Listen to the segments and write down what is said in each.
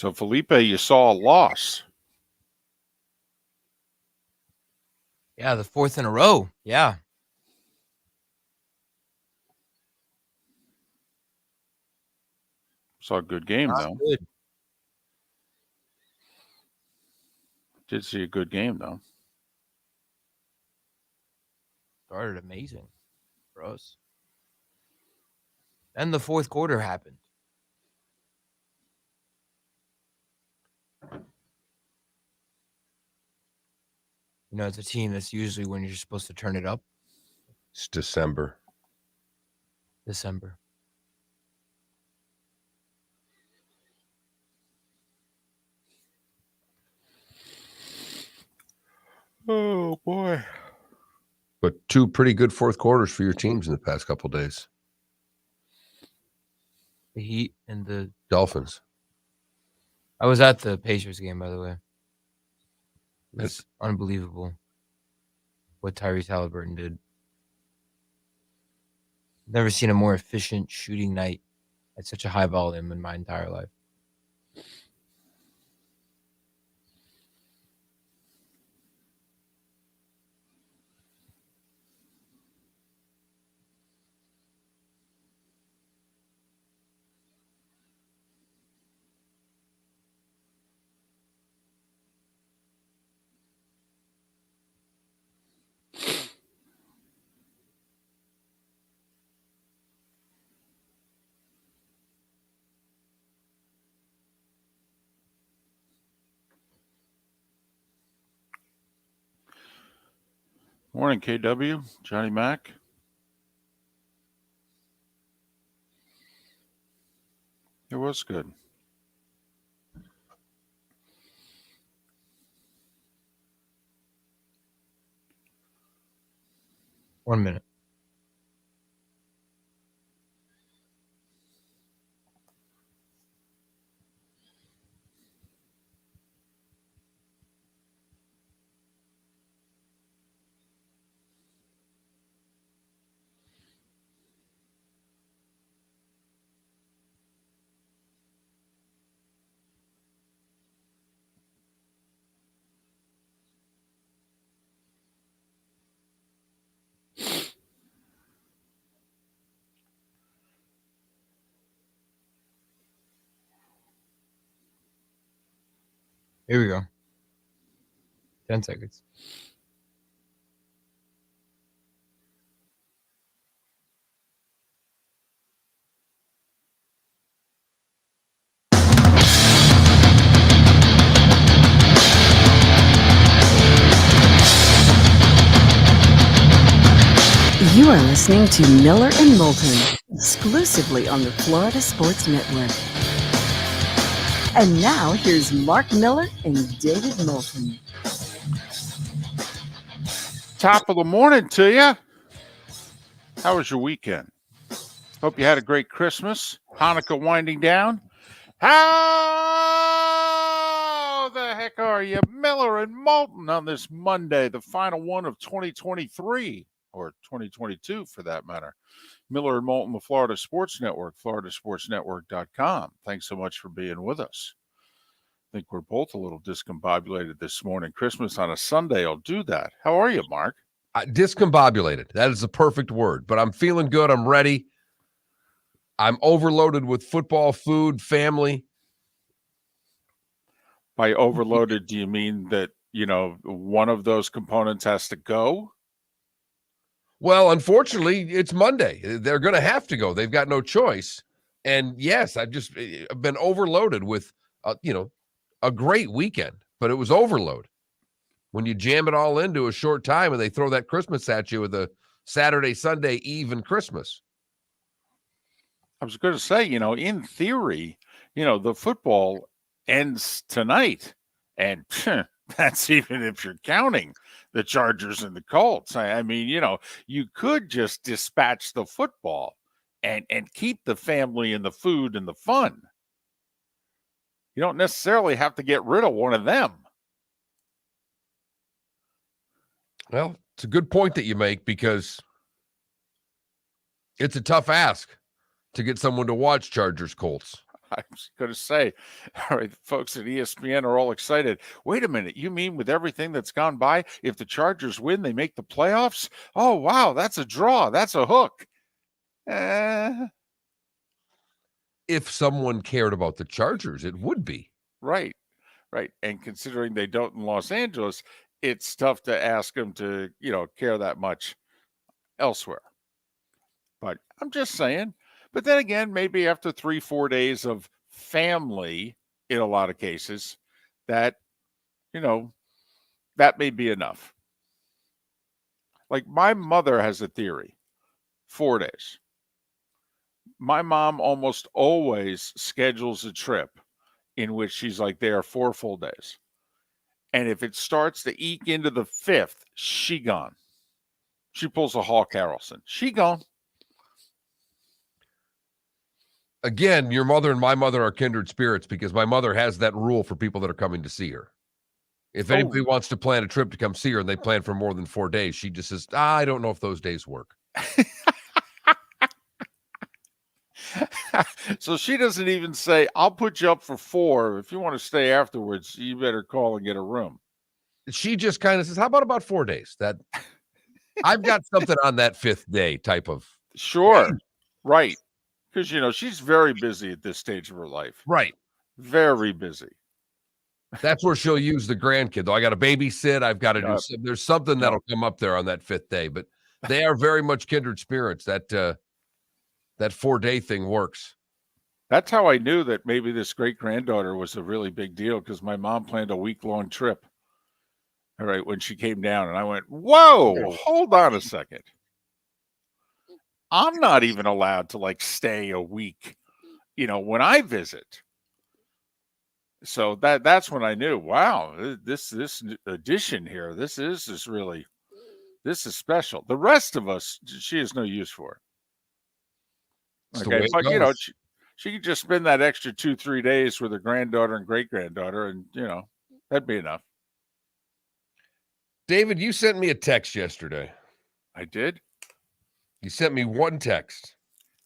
So, Felipe, you saw a loss. Yeah, the fourth in a row. Yeah. Saw a good game, Not though. good. Did see a good game, though. Started amazing for us. Then the fourth quarter happened. You know, it's a team that's usually when you're supposed to turn it up. It's December. December. Oh, boy. But two pretty good fourth quarters for your teams in the past couple of days. The Heat and the Dolphins. I was at the Pacers game, by the way. It was unbelievable what Tyrese Halliburton did. Never seen a more efficient shooting night at such a high volume in my entire life. Morning, KW. Johnny Mac. It was good. One minute. Here we go. 10 seconds. You are listening to Miller and Moulton, exclusively on the Florida Sports Network. And now, here's Mark Miller and David Moulton. Top of the morning to you. How was your weekend? Hope you had a great Christmas. Hanukkah winding down. How the heck are you? Miller and Moulton on this Monday, the final one of 2023, or 2022 for that matter. Miller and Moulton, the Florida Sports Network, floridasportsnetwork.com. Thanks so much for being with us. I think we're both a little discombobulated this morning. Christmas on a Sunday will do that. How are you, Mark? Discombobulated. That is the perfect word. But I'm feeling good. I'm ready. I'm overloaded with football, food, family. By overloaded, do you mean that, one of those components has to go? Well, unfortunately, it's Monday. They're going to have to go. They've got no choice. And yes, I've been overloaded with, a great weekend, but it was overload. When you jam it all into a short time and they throw that Christmas at you with a Saturday, Sunday, Eve, and Christmas. I was going to say, in theory, the football ends tonight. And that's even if you're counting the Chargers and the Colts. I mean, you could just dispatch the football and keep the family and the food and the fun. You don't necessarily have to get rid of one of them. Well, it's a good point that you make because it's a tough ask to get someone to watch Chargers Colts. I was going to say, all right, the folks at ESPN are all excited. Wait a minute. You mean with everything that's gone by, if the Chargers win, they make the playoffs? Oh, wow. That's a draw. That's a hook. If someone cared about the Chargers, it would be. Right. Right. And considering they don't in Los Angeles, it's tough to ask them to, care that much elsewhere. But I'm just saying. But then again, maybe after 3-4 days of family, in a lot of cases, that, that may be enough. Like my mother has a theory, 4 days. My mom almost always schedules a trip in which she's like there 4 full days. And if it starts to eke into the 5th, she gone. She pulls a Hawk Harrelson. She gone. Again, your mother and my mother are kindred spirits because my mother has that rule for people that are coming to see her. If anybody wants to plan a trip to come see her and they plan for more than 4 days, she just says, I don't know if those days work. So she doesn't even say, I'll put you up for 4. If you want to stay afterwards, you better call and get a room. She just kind of says, how about 4 days? That I've got something on that 5th day type of. Sure. Right. Because, she's very busy at this stage of her life. Right. Very busy. That's where she'll use the grandkid, though. I got to babysit. I've got to do there's something that'll come up there on that 5th day, but they are very much kindred spirits. That 4-day thing works. That's how I knew that maybe this great-granddaughter was a really big deal, because my mom planned a week-long trip, all right, when she came down, and I went, whoa, hold on a second. I'm not even allowed to, stay a week, when I visit. So that's when I knew, wow, this addition here, this is special. The rest of us, she has no use for it. Okay, but she could just spend that extra 2-3 days with her granddaughter and great-granddaughter, and that'd be enough. David, you sent me a text yesterday. I did? You sent me one text.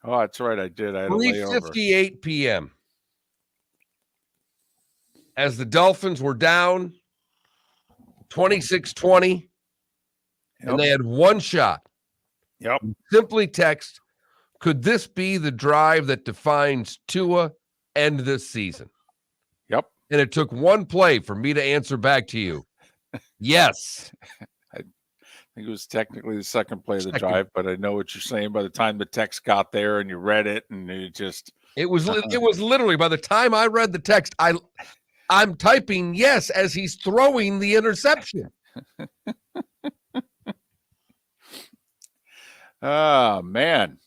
Oh, that's right, I did. I had a layover. 3:58 p.m. As the Dolphins were down 26-20, and they had one shot. Yep. Simply text, could this be the drive that defines Tua end this season? Yep. And it took one play for me to answer back to you. Yes. I think it was technically the second play of the drive, but I know what you're saying. By the time the text got there and you read it, and it was literally, by the time I read the text, I'm typing yes as he's throwing the interception. Oh, man.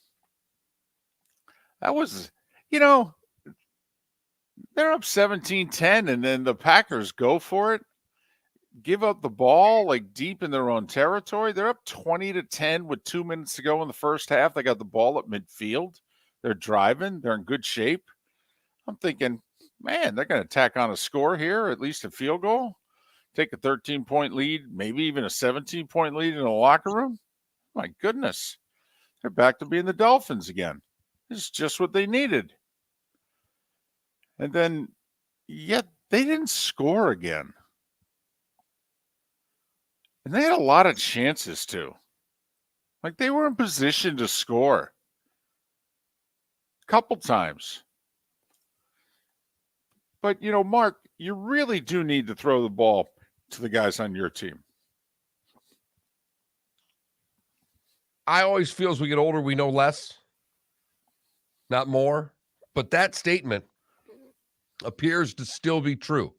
That was, they're up 17-10, and then the Packers go for it, give up the ball deep in their own territory. They're up 20-10 with 2 minutes to go in the first half. They got the ball at midfield. They're driving. They're in good shape. I'm thinking, man, they're going to tack on a score here, at least a field goal, take a 13-point lead, maybe even a 17-point lead in the locker room. My goodness. They're back to being the Dolphins again. It's just what they needed. And then, yet they didn't score again. And they had a lot of chances too. They were in position to score a couple times. But, Mark, you really do need to throw the ball to the guys on your team. I always feel as we get older, we know less, not more. But that statement appears to still be true.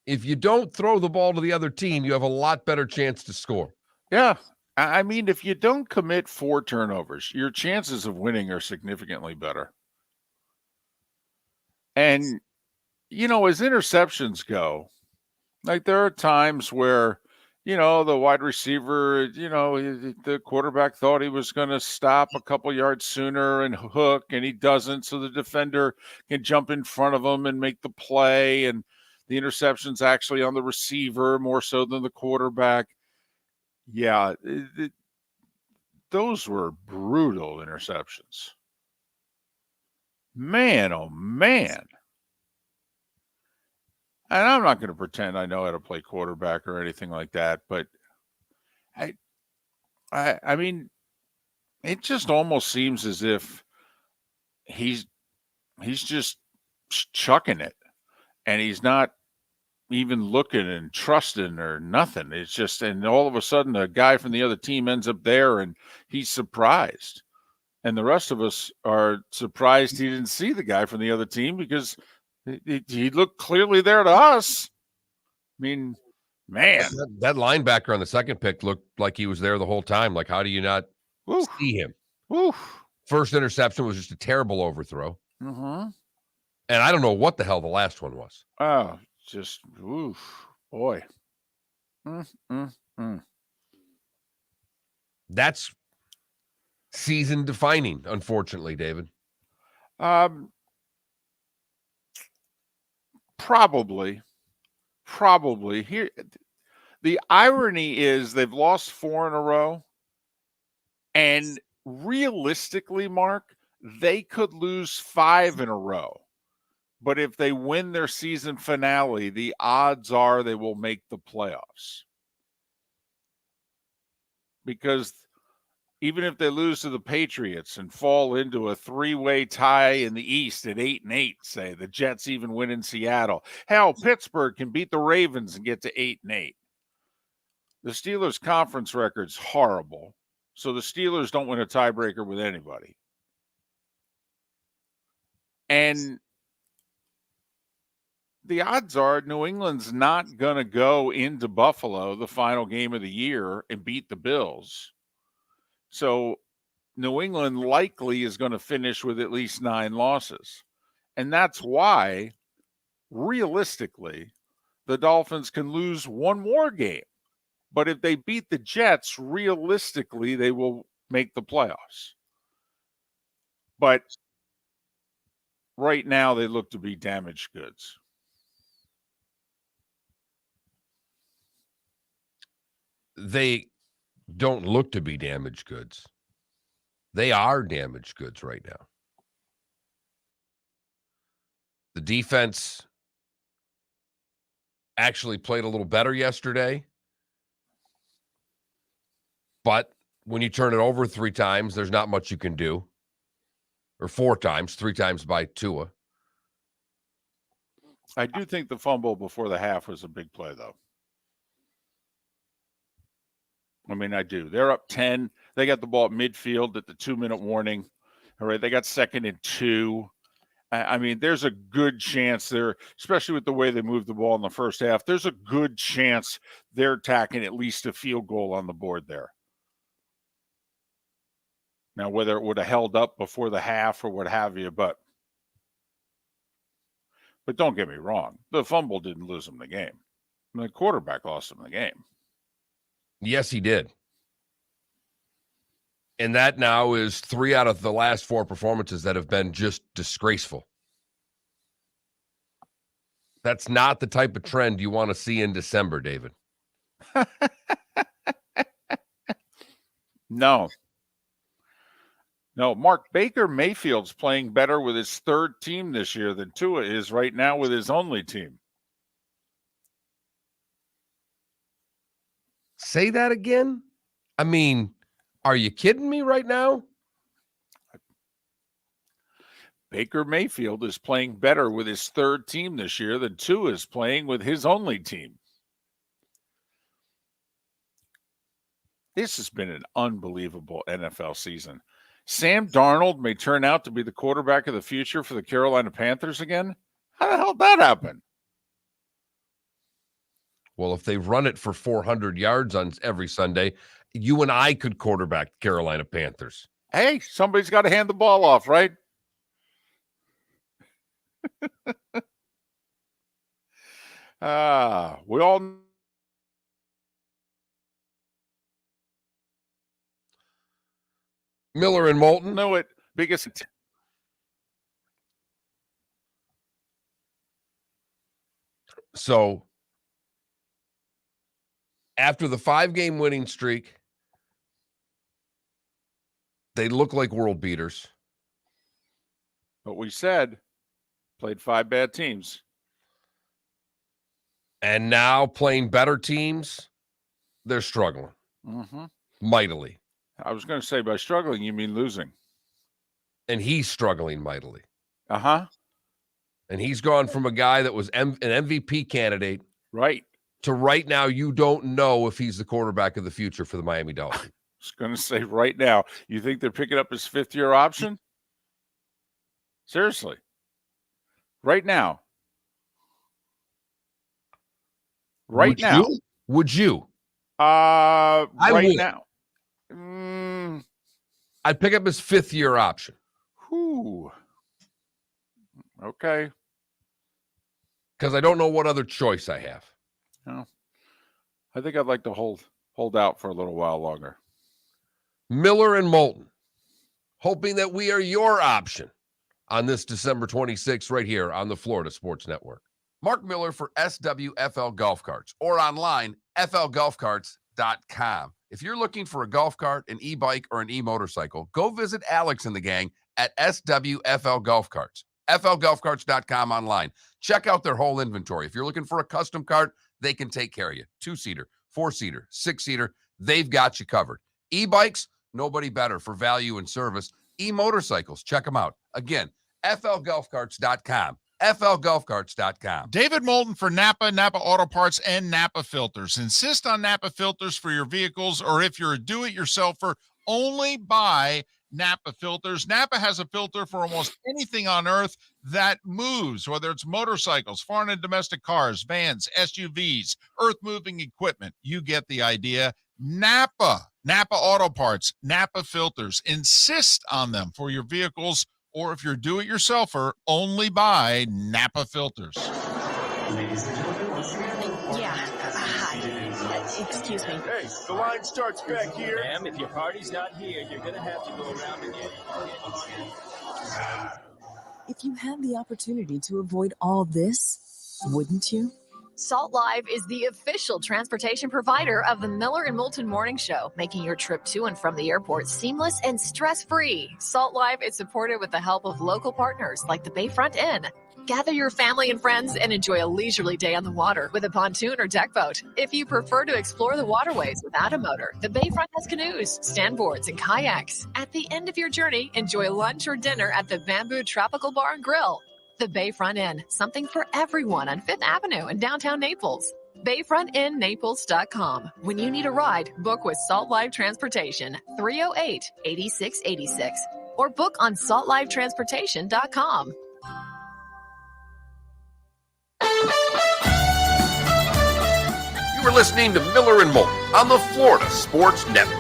If you don't throw the ball to the other team, you have a lot better chance to score. Yeah. I mean, if you don't commit 4 turnovers, your chances of winning are significantly better. And, as interceptions go, there are times where, the wide receiver, the quarterback thought he was going to stop a couple yards sooner and hook, and he doesn't. So the defender can jump in front of him and make the play. And the interception's actually on the receiver more so than the quarterback. Yeah, those were brutal interceptions. Man, oh man. And I'm not going to pretend I know how to play quarterback or anything like that, but I mean, it just almost seems as if he's just chucking it, and he's not even looking and trusting or nothing. It's just, and all of a sudden, a guy from the other team ends up there, and he's surprised, and the rest of us are surprised he didn't see the guy from the other team because he looked clearly there to us. I mean, man, That linebacker on the second pick looked like he was there the whole time. Like, how do you not Oof. see him? Oof. First interception was just a terrible overthrow. Mm-hmm. And I don't know what the hell the last one was. Oh, just, oof, boy. That's season defining, unfortunately, David. Probably. Here, the irony is they've lost 4 in a row, and realistically, Mark, they could lose 5 in a row. But if they win their season finale, the odds are they will make the playoffs. Because even if they lose to the Patriots and fall into a 3-way tie in the East at 8-8, say the Jets even win in Seattle. Hell, Pittsburgh can beat the Ravens and get to 8-8. The Steelers' conference record's horrible, so the Steelers don't win a tiebreaker with anybody. And the odds are New England's not going to go into Buffalo the final game of the year and beat the Bills. So New England likely is going to finish with at least 9 losses. And that's why, realistically, the Dolphins can lose one more game. But if they beat the Jets, realistically, they will make the playoffs. But right now, they look to be damaged goods. They don't look to be damaged goods. They are damaged goods right now. The defense actually played a little better yesterday. But when you turn it over 3 times, there's not much you can do. Or 4 times, 3 times by Tua. I do think the fumble before the half was a big play, though. I mean, I do. They're up 10. They got the ball at midfield at the 2-minute warning. All right, they got 2nd and 2. I mean, there's a good chance there, especially with the way they moved the ball in the first half, there's a good chance they're tacking at least a field goal on the board there. Now, whether it would have held up before the half or what have you, but don't get me wrong. The fumble didn't lose them the game. The quarterback lost them the game. Yes, he did. And that now is 3 out of the last 4 performances that have been just disgraceful. That's not the type of trend you want to see in December, David. No, Mark, Baker Mayfield's playing better with his 3rd team this year than Tua is right now with his only team. Say that again? I mean, are you kidding me right now? Baker Mayfield is playing better with his 3rd team this year than Tua is playing with his only team. This has been an unbelievable NFL season. Sam Darnold may turn out to be the quarterback of the future for the Carolina Panthers again. How the hell did that happen? Well, if they run it for 400 yards on every Sunday, you and I could quarterback the Carolina Panthers. Hey, somebody's got to hand the ball off, right? We all Miller and Moulton. know it. Biggest. So after the 5-game winning streak, they look like world beaters. But we said played 5 bad teams. And now playing better teams, they're struggling Mm-hmm. mightily. I was going to say by struggling, you mean losing. And he's struggling mightily. Uh-huh. And he's gone from a guy that was an MVP candidate Right. to right now you don't know if he's the quarterback of the future for the Miami Dolphins. I was going to say right now, you think they're picking up his 5th-year option? Seriously. Right now. Right now. Would you? Right would. now. I'd pick up his 5th-year option. Whew. Okay. Because I don't know what other choice I have. No. I think I'd like to hold out for a little while longer. Miller and Moulton, hoping that we are your option on this December 26th right here on the Florida Sports Network. Mark Miller for SWFL Golf Carts or online, flgolfcarts.com. If you're looking for a golf cart, an e-bike, or an e-motorcycle, go visit Alex and the gang at SWFL Golf Carts. flgolfcarts.com online. Check out their whole inventory. If you're looking for a custom cart, they can take care of you. 2-seater, 4-seater, 6-seater, they've got you covered. E-bikes, nobody better for value and service. E-motorcycles, check them out. Again, flgolfcarts.com. flgolfcarts.com. David Moulton for Napa Auto Parts, and Napa Filters. Insist on Napa Filters for your vehicles, or if you're a do-it-yourselfer, only buy Napa Filters. Napa has a filter for almost anything on earth that moves, whether it's motorcycles, foreign and domestic cars, vans, SUVs, earth-moving equipment. You get the idea. Napa Auto Parts, Napa Filters. Insist on them for your vehicles, or if you're do-it-yourselfer, only buy Napa Filters. Yeah. Hi. Excuse me. Hey, the line starts back here. Ma'am, if your party's not here, you're going to have to go around again. If you had the opportunity to avoid all this, wouldn't you? Salt Live is the official transportation provider of the Miller and Moulton Morning Show, making your trip to and from the airport seamless and stress-free. Salt Live is supported with the help of local partners like the Bayfront Inn. Gather your family and friends and enjoy a leisurely day on the water with a pontoon or deck boat. If you prefer to explore the waterways without a motor, the Bayfront has canoes, standboards, and kayaks. At the end of your journey, enjoy lunch or dinner at the Bamboo Tropical Bar and Grill. The Bayfront Inn, something for everyone on 5th Avenue in downtown Naples. BayfrontInNaples.com. When you need a ride, book with Salt Live Transportation, 308-8686, or book on saltlivetransportation.com. You are listening to Miller and Moulton on the Florida Sports Network.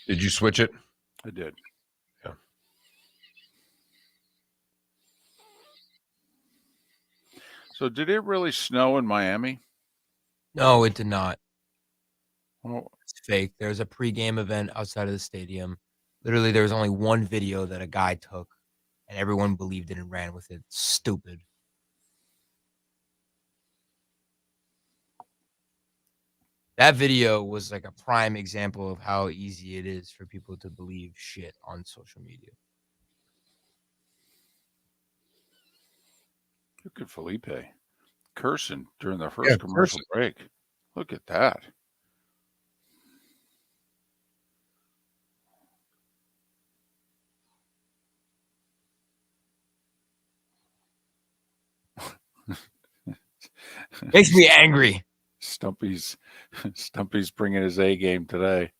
Did you switch it? I did. Yeah. So did it really snow in Miami? No, it did not. Well, It's fake. There's a pregame event outside of the stadium. Literally, there was only one video that a guy took, and everyone believed it and ran with it. Stupid. That video was like a prime example of how easy it is for people to believe shit on social media. look at Felipe cursing during the first commercial break. Look at that. Makes me angry. Stumpy's bringing his A game today.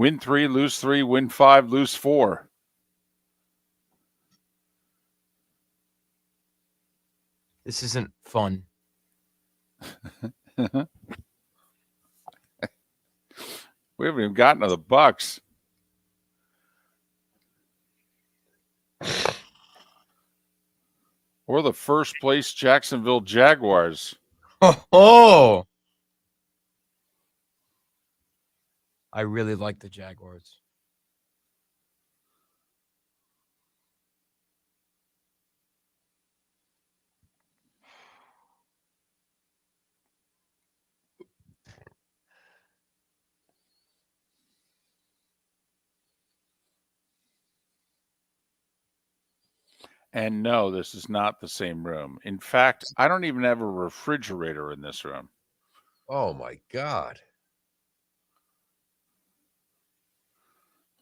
Win 3, lose 3, win 5, lose 4. This isn't fun. We haven't even gotten to the Bucks. Or the first place Jacksonville Jaguars. Oh! I really like the Jaguars. And no, this is not the same room. In fact, I don't even have a refrigerator in this room. Oh, my God.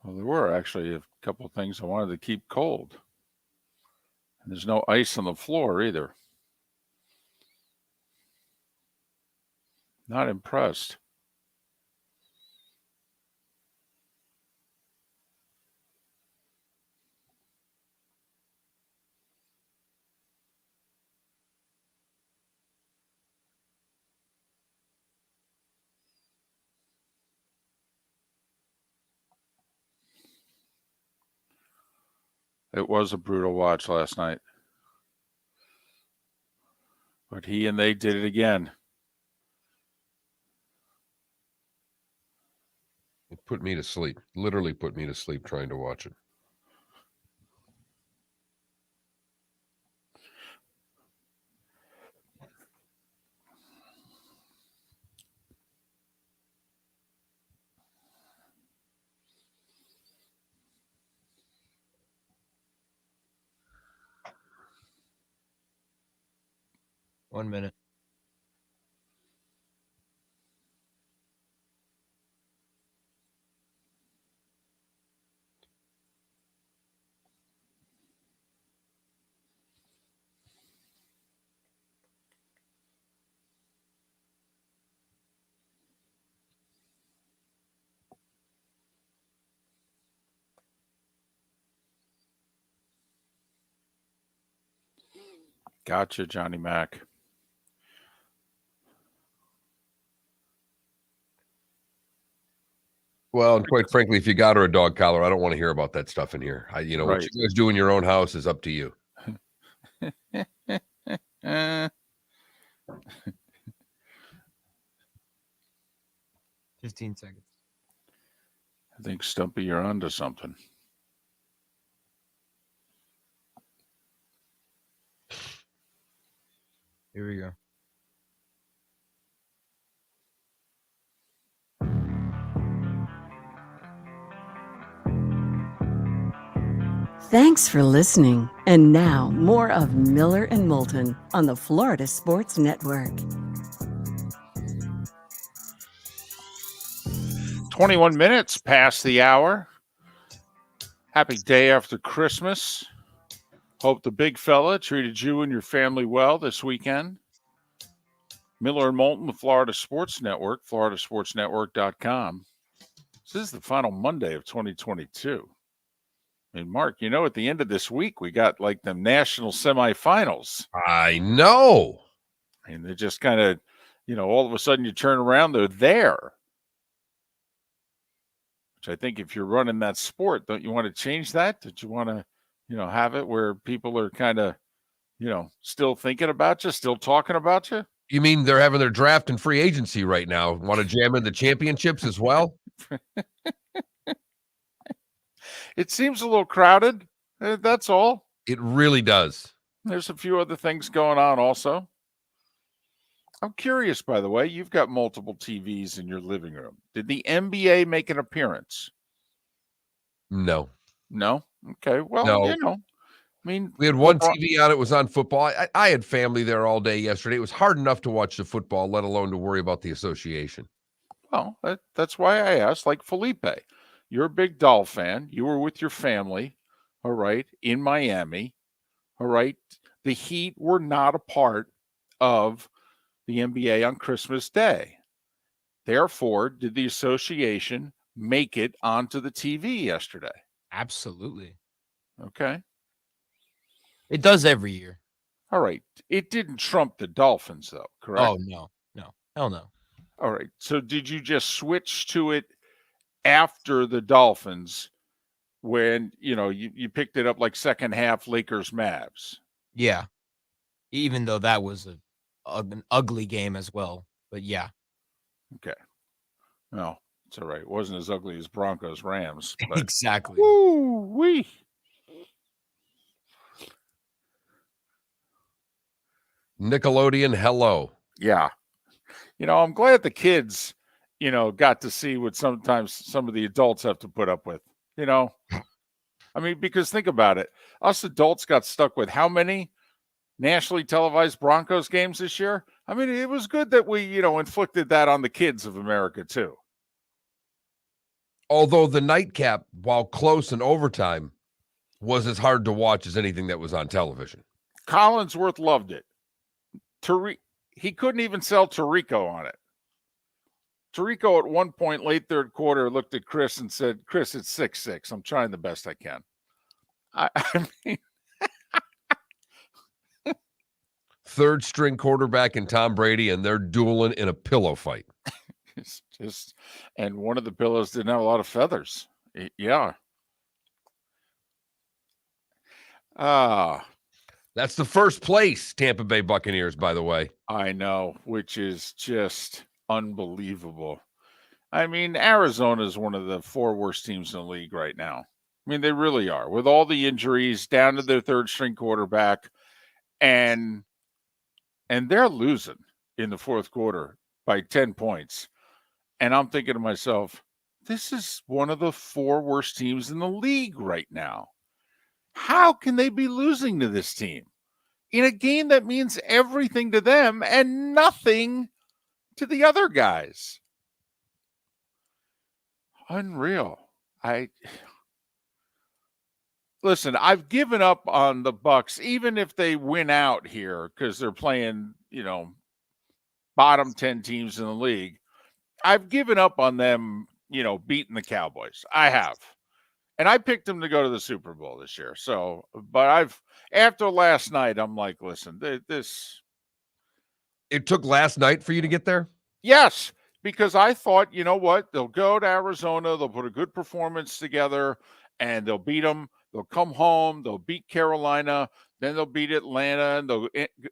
Well, there were actually a couple of things I wanted to keep cold. And there's no ice on the floor either. Not impressed. It was a brutal watch last night. But he and they did it again. It put me to sleep. Literally put me to sleep trying to watch it. One minute. Gotcha, Johnny Mac. Well, and quite frankly, if you got her a dog collar, I don't want to hear about that stuff in here. What you guys do in your own house is up to you. 15 seconds. I think, Stumpy, you're onto something. Here we go. Thanks for listening. And now, more of Miller and Moulton on the Florida Sports Network. 21 minutes past the hour. Happy day after Christmas. Hope the big fella treated you and your family well this weekend. Miller and Moulton, the Florida Sports Network, floridasportsnetwork.com. This is the final Monday of 2022. I mean, Mark, at the end of this week, we got like the national semifinals. I know. And they're just kind of, all of a sudden you turn around, they're there. Which I think if you're running that sport, don't you want to change that? Don't you want to, have it where people are kind of, still thinking about you, still talking about you? You mean they're having their draft and free agency right now? Want to jam in the championships as well? It seems a little crowded. That's all. It really does. There's a few other things going on also. I'm curious, by the way, you've got multiple TVs in your living room. Did the NBA make an appearance? No. No? Okay. Well, No. I mean, we had one TV on. It was on football. I had family there all day yesterday. It was hard enough to watch the football, let alone to worry about the association. Well, that's why I asked. Like Felipe, you're a big Doll fan. You were with your family, all right, in Miami, all right. The Heat were not a part of the NBA on Christmas Day. Therefore, did the association make it onto the TV yesterday. Absolutely. Okay. It does every year. All right. It didn't trump the Dolphins, though, correct? Oh, no. No. Hell no. All right. So did you just switch to it after the Dolphins when, you picked it up like second half Lakers Mavs? Yeah. Even though that was an ugly game as well. But yeah. Okay. No, it's all right. It wasn't as ugly as Broncos Rams. But Exactly. woo-wee. Nickelodeon, hello. Yeah. I'm glad the kids, got to see what sometimes some of the adults have to put up with, I mean, because think about it. Us adults got stuck with how many nationally televised Broncos games this year? I mean, it was good that we, inflicted that on the kids of America too. Although the nightcap, while close in overtime, was as hard to watch as anything that was on television. Collinsworth loved it. He couldn't even sell Tirico on it. Tirico at one point, late third quarter, looked at Chris and said, "Chris, it's 6-6. I'm trying the best I can." I mean, Third string quarterback and Tom Brady, and they're dueling in a pillow fight. it's just, and one of the pillows didn't have a lot of feathers. Yeah. That's the first place Tampa Bay Buccaneers, by the way. I know, which is just unbelievable. I mean, Arizona is one of the 4 worst teams in the league right now. I mean, they really are, with all the injuries, down to their third string quarterback, and they're losing in the fourth quarter by 10 points. And I'm thinking to myself, this is one of the 4 worst teams in the league right now. How can they be losing to this team in a game that means everything to them and nothing to the other guys? Unreal. Listen, I've given up on the Bucs, even if they win out here, because they're playing, bottom 10 teams in the league. I've given up on them, beating the Cowboys. I have. And I picked them to go to the Super Bowl this year. So, but after last night, I'm like, listen, this. It took last night for you to get there? Yes, because I thought, you know what? They'll go to Arizona, they'll put a good performance together, and they'll beat them. They'll come home, they'll beat Carolina, then they'll beat Atlanta, and they'll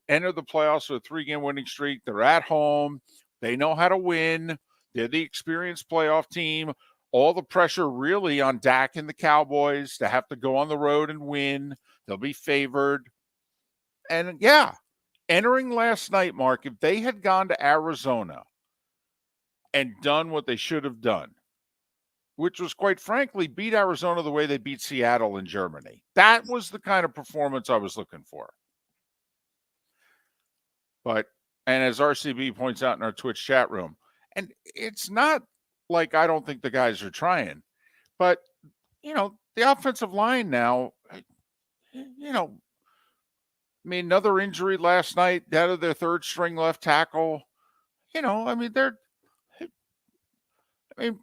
enter the playoffs with a 3-game winning streak. They're at home. They know how to win. They're the experienced playoff team. All the pressure really on Dak and the Cowboys to have to go on the road and win. They'll be favored. And yeah, entering last night, Mark, if they had gone to Arizona and done what they should have done, which was, quite frankly, beat Arizona the way they beat Seattle in Germany, that was the kind of performance I was looking for. But, and as RCB points out in our Twitch chat room, and it's not like I don't think the guys are trying, but, the offensive line now, I mean, another injury last night, out of their third string left tackle.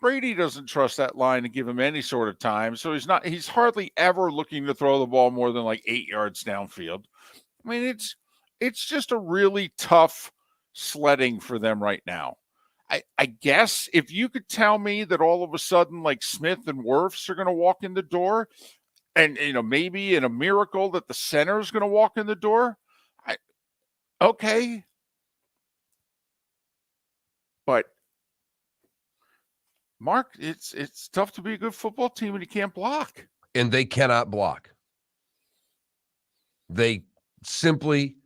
Brady doesn't trust that line to give him any sort of time. So he's hardly ever looking to throw the ball more than like 8 yards downfield. I mean, it's just a really tough sledding for them right now. I guess if you could tell me that all of a sudden, like, Smith and Wirfs are going to walk in the door, and, maybe in a miracle that the center is going to walk in the door, okay. But, Mark, it's tough to be a good football team when you can't block. And they cannot block. They simply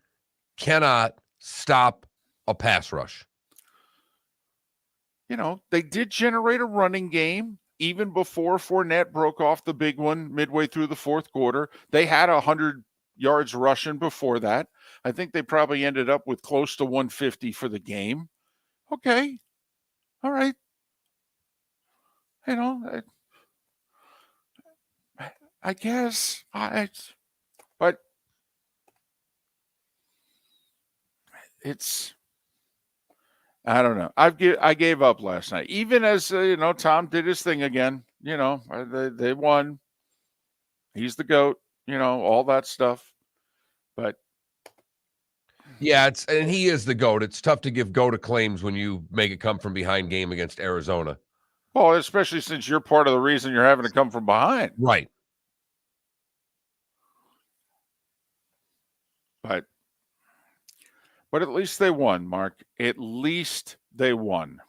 cannot stop a pass rush. They did generate a running game even before Fournette broke off the big one midway through the fourth quarter. They had 100 yards rushing before that. I think they probably ended up with close to 150 for the game. Okay. All right. I guess. But I don't know. I gave up last night. Even as Tom did his thing again. They won. He's the GOAT. All that stuff. But yeah, and he is the GOAT. It's tough to give GOAT claims when you make it come from behind game against Arizona. Well, especially since you're part of the reason you're having to come from behind. Right. But at least they won, Mark. At least they won.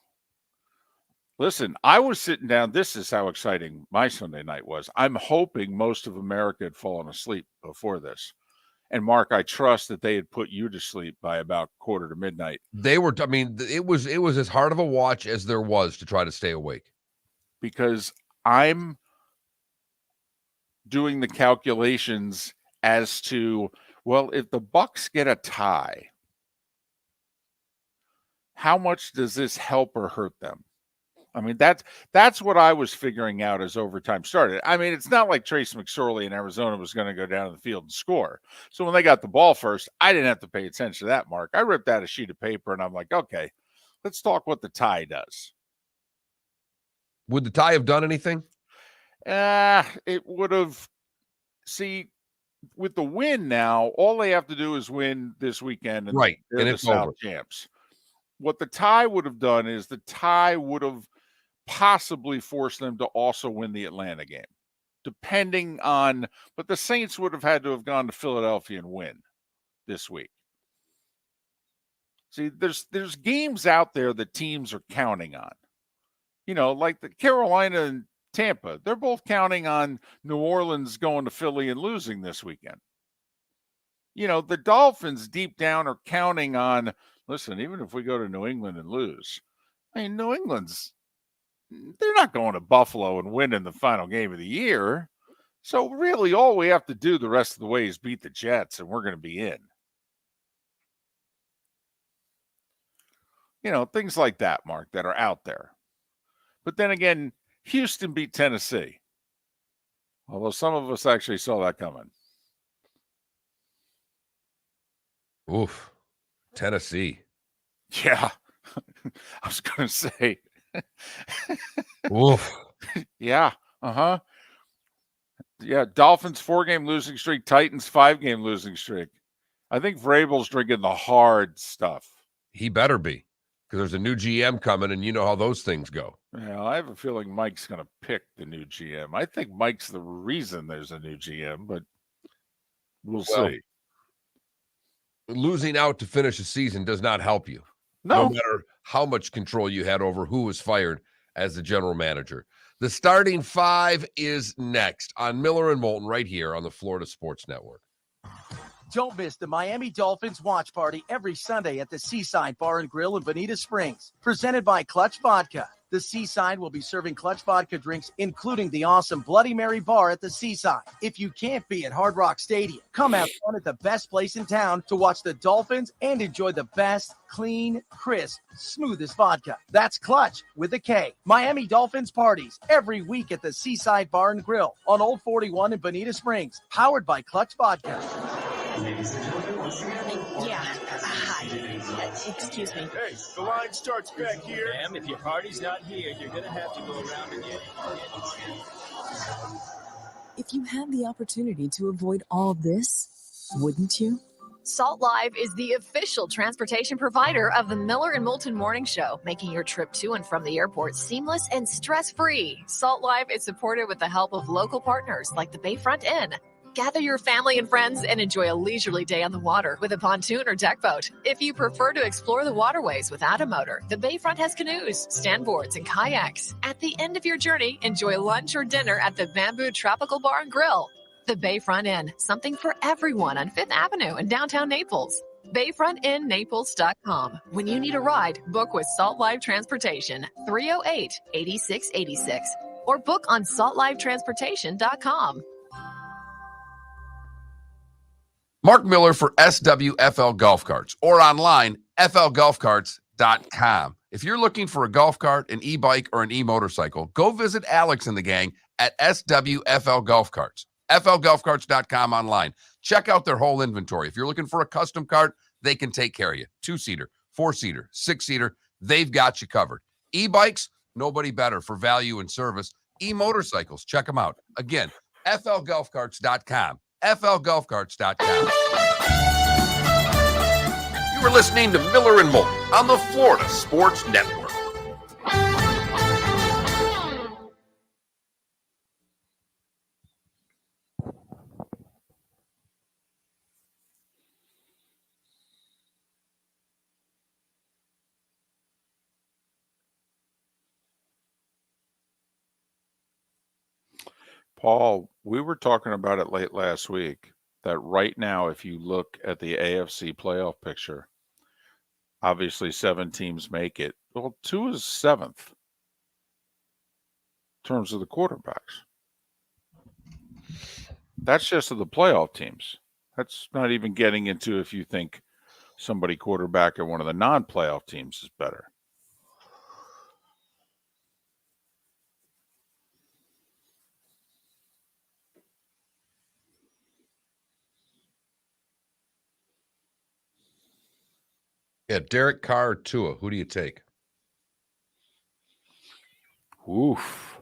Listen, I was sitting down. This is how exciting my Sunday night was. I'm hoping most of America had fallen asleep before this. And Mark, I trust that they had put you to sleep by about 1:45. They were. I mean, it was as hard of a watch as there was to try to stay awake. Because I'm doing the calculations as to, well, if the Bucks get a tie, how much does this help or hurt them? I mean, that's what I was figuring out as overtime started. I mean, it's not like Trace McSorley in Arizona was going to go down to the field and score. So when they got the ball first, I didn't have to pay attention to that, Mark. I ripped out a sheet of paper and I'm like, okay, let's talk what the tie does. Would the tie have done anything? It would have. See, with the win now, all they have to do is win this weekend, and right, they're and the it's South over. champs. What the tie would have done is the tie would have possibly forced them to also win the Atlanta game, depending on. But the Saints would have had to have gone to Philadelphia and win this week. See, there's games out there that teams are counting on. Like the Carolina and Tampa, they're both counting on New Orleans going to Philly and losing this weekend. The Dolphins deep down are counting on, listen, even if we go to New England and lose, I mean, New England's, they're not going to Buffalo and win in the final game of the year. So really all we have to do the rest of the way is beat the Jets and we're going to be in. Things like that, Mark, that are out there. But then again, Houston beat Tennessee. Although some of us actually saw that coming. Oof. Tennessee. Yeah. I was going to say. Oof. Yeah. Uh-huh. Yeah. Dolphins 4-game losing streak. Titans 5-game losing streak. I think Vrabel's drinking the hard stuff. He better be, because there's a new GM coming, and you know how those things go. Yeah, I have a feeling Mike's going to pick the new GM. I think Mike's the reason there's a new GM, but we'll see. Losing out to finish a season does not help you. No matter how much control you had over who was fired as the general manager. The starting five is next on Miller and Moulton right here on the Florida Sports Network. Don't miss the Miami Dolphins watch party every Sunday at the Seaside Bar and Grill in Bonita Springs, presented by Clutch Vodka. The Seaside will be serving Clutch Vodka drinks, including the awesome Bloody Mary bar at the Seaside. If you can't be at Hard Rock Stadium, come have fun at the best place in town to watch the Dolphins and enjoy the best, clean, crisp, smoothest vodka. That's Clutch with a K. Miami Dolphins parties every week at the Seaside Bar and Grill on Old 41 in Bonita Springs, powered by Clutch Vodka. Yeah. Hi. Excuse me. Hey, the line starts back here. Ma'am, if your party's not here, you're going to have to go around and get it. If you had the opportunity to avoid all this, wouldn't you? Salt Live is the official transportation provider of the Miller and Moulton Morning Show, making your trip to and from the airport seamless and stress-free. Salt Live is supported with the help of local partners like the Bayfront Inn. Gather your family and friends and enjoy a leisurely day on the water with a pontoon or deck boat. If you prefer to explore the waterways without a motor, the Bayfront has canoes, standboards, and kayaks. At the end of your journey, enjoy lunch or dinner at the Bamboo Tropical Bar and Grill. The Bayfront Inn, something for everyone on 5th Avenue in downtown Naples. BayfrontInNaples.com. When you need a ride, book with Salt Live Transportation, 308-8686, or book on saltlivetransportation.com. Mark Miller for SWFL Golf Carts, or online, flgolfcarts.com. If you're looking for a golf cart, an e-bike, or an e-motorcycle, go visit Alex and the gang at SWFL Golf Carts. flgolfcarts.com online. Check out their whole inventory. If you're looking for a custom cart, they can take care of you. 2-seater, 4-seater, 6-seater. they've got you covered. E-bikes, nobody better for value and service. E-motorcycles, check them out. Again, flgolfcarts.com. flgolfcarts.com. You were listening to Miller and Moulton on the Florida Sports Network. Paul, we were talking about it late last week that right now, if you look at the AFC playoff picture, obviously 7 teams make it. Well, 2 is 7th in terms of the quarterbacks. That's just of the playoff teams. That's not even getting into if you think somebody quarterback at one of the non-playoff teams is better. Yeah, Derek Carr or Tua. Who do you take? Oof.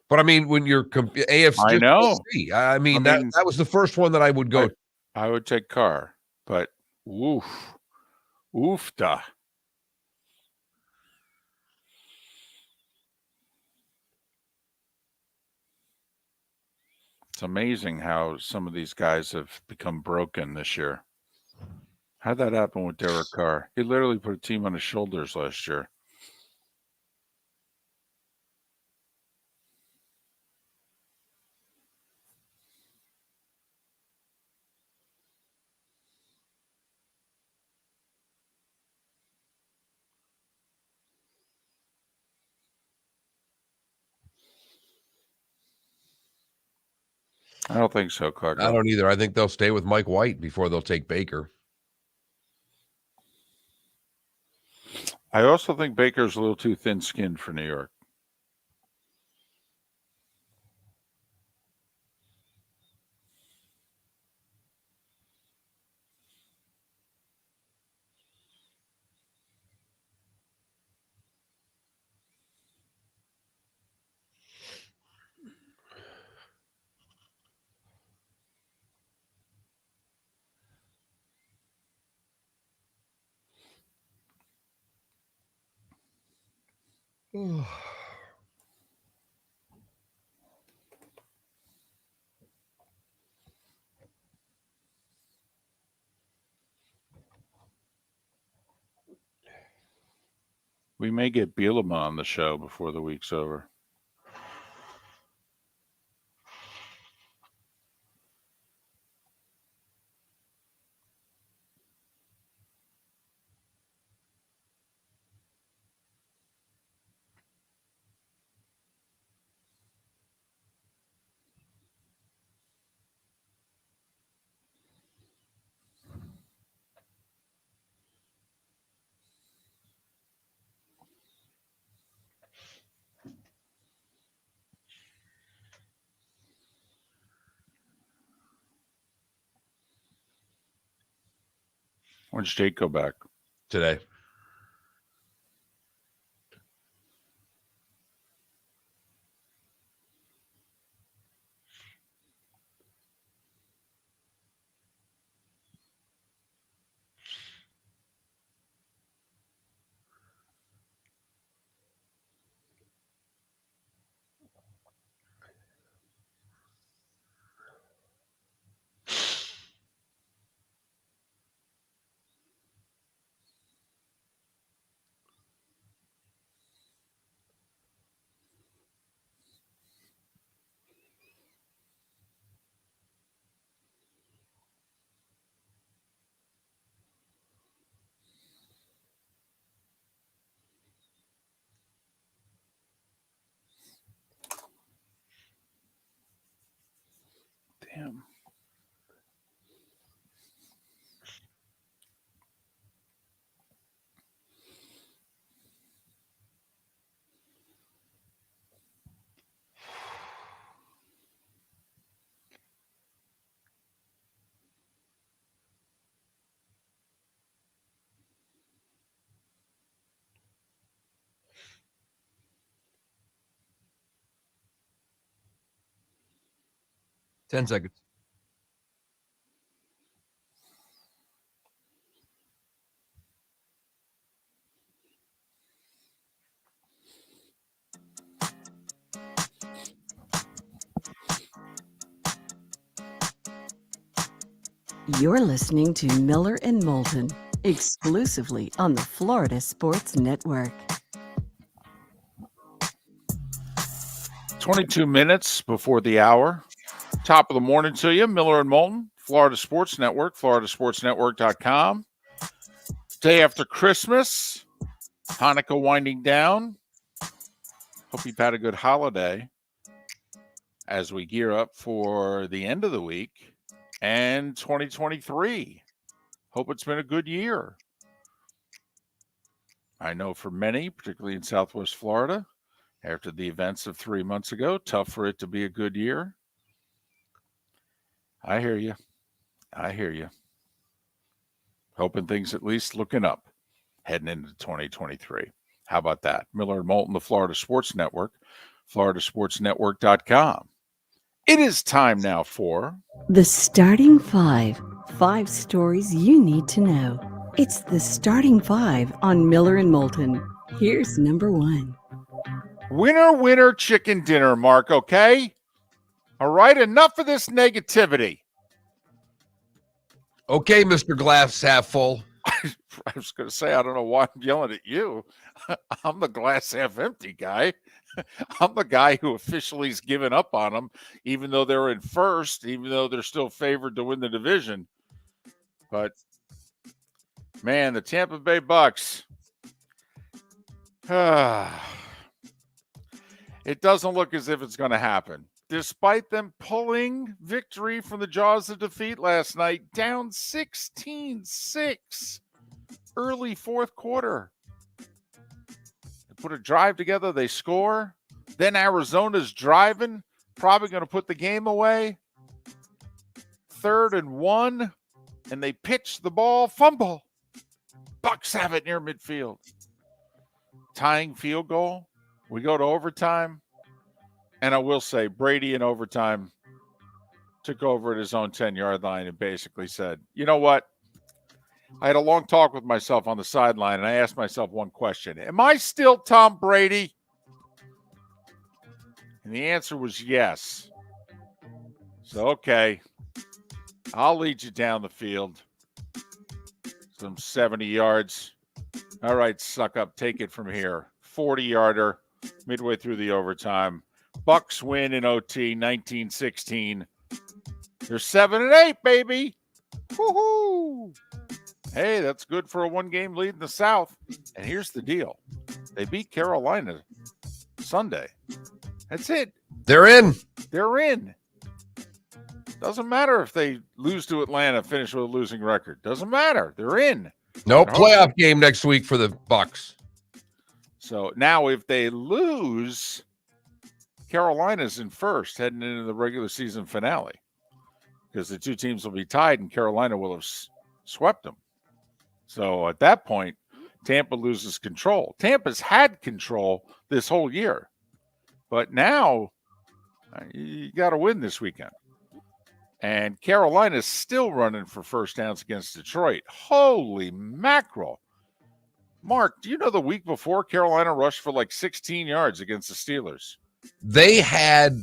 But I mean, when you're AFC, I know. I mean, that was the first one that I would go. I would take Carr, but oof. Oofda. It's amazing how some of these guys have become broken this year. How'd that happen with Derek Carr? He literally put a team on his shoulders last year. I don't think so, Clark. I don't either. I think they'll stay with Mike White before they'll take Baker. I also think Baker's a little too thin-skinned for New York. We may get Bielema on the show before the week's over. When's Jake go back? Today. Damn. 10 seconds. You're listening to Miller and Moulton, exclusively on the Florida Sports Network. 22 minutes before the hour. Top of the morning to you. Miller and Moulton, Florida Sports Network, floridasportsnetwork.com. Day after Christmas, Hanukkah winding down. Hope you've had a good holiday as we gear up for the end of the week and 2023. Hope it's been a good year. I know for many, particularly in Southwest Florida, after the events of 3 months ago, tough for it to be a good year. I hear you. I hear you. Hoping things at least looking up heading into 2023. How about that? Miller and Moulton, the Florida Sports Network, floridasportsnetwork.com. It is time now for The Starting Five. 5 stories you need to know. It's the Starting Five on Miller and Moulton. Here's number 1. Winner, winner, chicken dinner, Mark, okay? All right, enough of this negativity. Okay, Mr. Glass half full. I was going to say, I don't know why I'm yelling at you. I'm the glass half empty guy. I'm the guy who officially has given up on them, even though they're in first, even though they're still favored to win the division. But, man, the Tampa Bay Bucks. It doesn't look as if it's going to happen. Despite them pulling victory from the jaws of defeat last night, down 16-6 early fourth quarter. They put a drive together, they score. Then Arizona's driving, probably going to put the game away. 3rd and 1, and they pitch the ball, fumble. Bucks have it near midfield. Tying field goal. We go to overtime. And I will say, Brady in overtime took over at his own 10-yard line and basically said, you know what? I had a long talk with myself on the sideline, and I asked myself one question. Am I still Tom Brady? And the answer was yes. So, okay, I'll lead you down the field. Some 70 yards. All right, suck up. Take it from here. 40-yarder midway through the overtime. Bucks win in OT, 19-16. They're 7-8, baby. Woohoo! Hey, that's good for a one-game lead in the South. And here's the deal. They beat Carolina Sunday. That's it. They're in. They're in. Doesn't matter if they lose to Atlanta, finish with a losing record. Doesn't matter. They're in. No playoff game next week for the Bucks. So now if they lose, Carolina's in first heading into the regular season finale because the two teams will be tied and Carolina will have swept them. So at that point, Tampa loses control. Tampa's had control this whole year, but now you got to win this weekend. And Carolina's still running for first downs against Detroit. Holy mackerel. Mark, do you know the week before Carolina rushed for like 16 yards against the Steelers? They had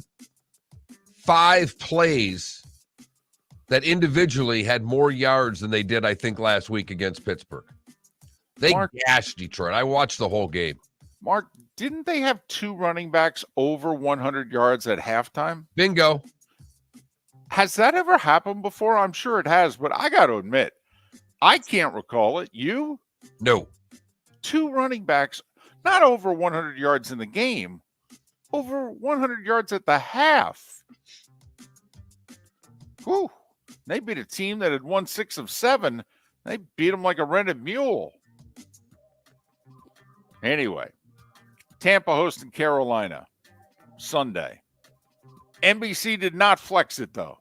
5 plays that individually had more yards than they did, I think, last week against Pittsburgh. They gashed Detroit. I watched the whole game. Mark, didn't they have 2 running backs over 100 yards at halftime? Bingo. Has that ever happened before? I'm sure it has, but I got to admit, I can't recall it. You? No. 2 running backs, not over 100 yards in the game, over 100 yards at the half. Whew. They beat a team that had won 6 of 7. They beat them like a rented mule. Anyway, Tampa hosting Carolina Sunday. NBC did not flex it, though.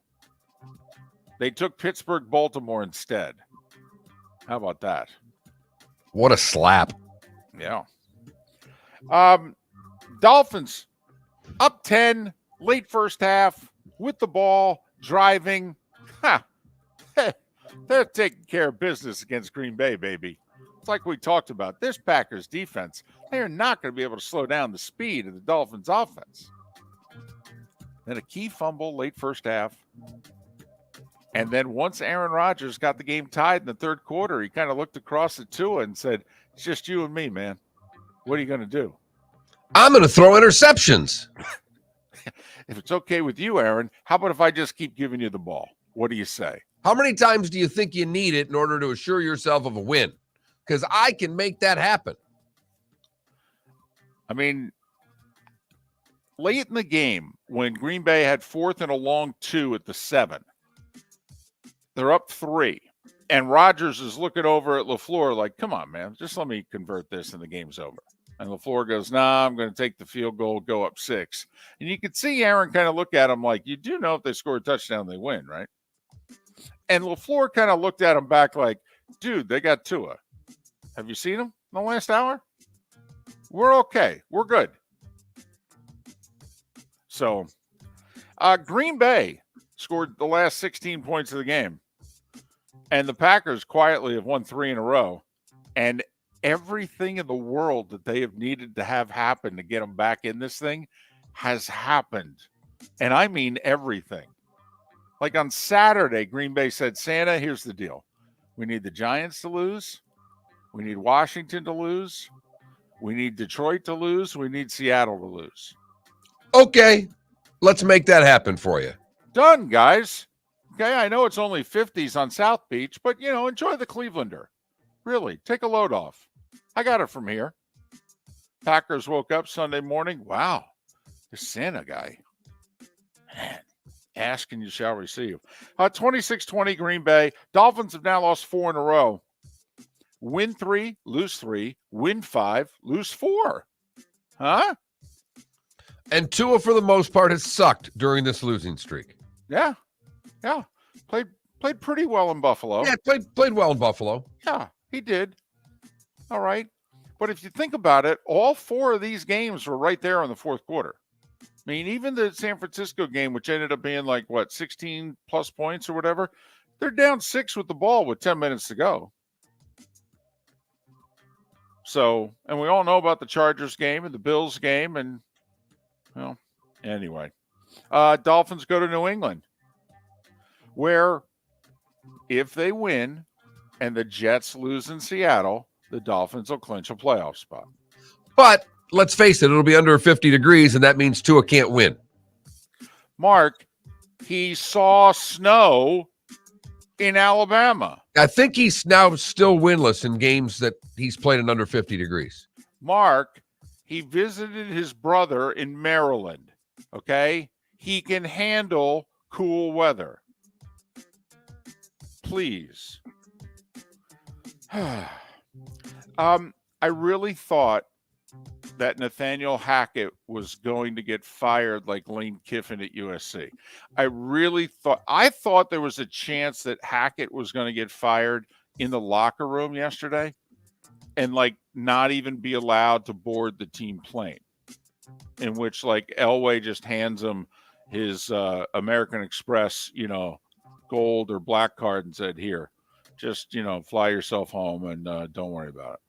They took Pittsburgh-Baltimore instead. How about that? What a slap. Yeah. Dolphins up 10, late first half, with the ball, driving. They're taking care of business against Green Bay, baby. It's like we talked about. This Packers defense, they are not going to be able to slow down the speed of the Dolphins offense. Then a key fumble late first half. And then once Aaron Rodgers got the game tied in the third quarter, he kind of looked across at Tua and said, it's just you and me, man. What are you going to do? I'm going to throw interceptions. If it's okay with you, Aaron, how about if I just keep giving you the ball? What do you say? How many times do you think you need it in order to assure yourself of a win? Because I can make that happen. I mean, late in the game, when Green Bay had 4th and a long 2 at the 7, they're up 3. And Rodgers is looking over at LaFleur like, come on, man, just let me convert this and the game's over. And LaFleur goes, nah, I'm going to take the field goal, go up 6. And you could see Aaron kind of look at him like, you do know if they score a touchdown, they win, right? And LaFleur kind of looked at him back like, dude, they got Tua. Have you seen him in the last hour? We're okay. We're good. So Green Bay scored the last 16 points of the game. And the Packers quietly have won 3 in a row. And everything in the world that they have needed to have happen to get them back in this thing has happened. And I mean everything. Like on Saturday, Green Bay said, Santa, here's the deal. We need the Giants to lose. We need Washington to lose. We need Detroit to lose. We need Seattle to lose. Okay, let's make that happen for you. Done, guys. Okay, I know it's only 50s on South Beach, but, you know, enjoy the Clevelander. Really, take a load off. I got it from here. Packers woke up Sunday morning. Wow, this Santa guy. Man, ask and you shall receive. 26-20 Green Bay. Dolphins have now lost 4 in a row. Win 3, lose 3, win 5, lose 4. Huh? And Tua, for the most part, has sucked during this losing streak. Yeah. Played pretty well in Buffalo. Yeah, played well in Buffalo. Yeah, he did. All right. But if you think about it, all 4 of these games were right there in the fourth quarter. I mean, even the San Francisco game, which ended up being like, 16 plus points or whatever, they're down 6 with the ball with 10 minutes to go. So, and we all know about the Chargers game and the Bills game. And, well, anyway. Dolphins go to New England, where if they win and the Jets lose in Seattle, the Dolphins will clinch a playoff spot. But let's face it, it'll be under 50 degrees, and that means Tua can't win. Mark, he saw snow in Alabama. I think he's now still winless in games that he's played in under 50 degrees. Mark, he visited his brother in Maryland, okay? He can handle cool weather. Please. I really thought that Nathaniel Hackett was going to get fired like Lane Kiffin at USC. I thought there was a chance that Hackett was going to get fired in the locker room yesterday and like not even be allowed to board the team plane, in which like Elway just hands him his American Express, gold or black card and said, here, just, fly yourself home and don't worry about it.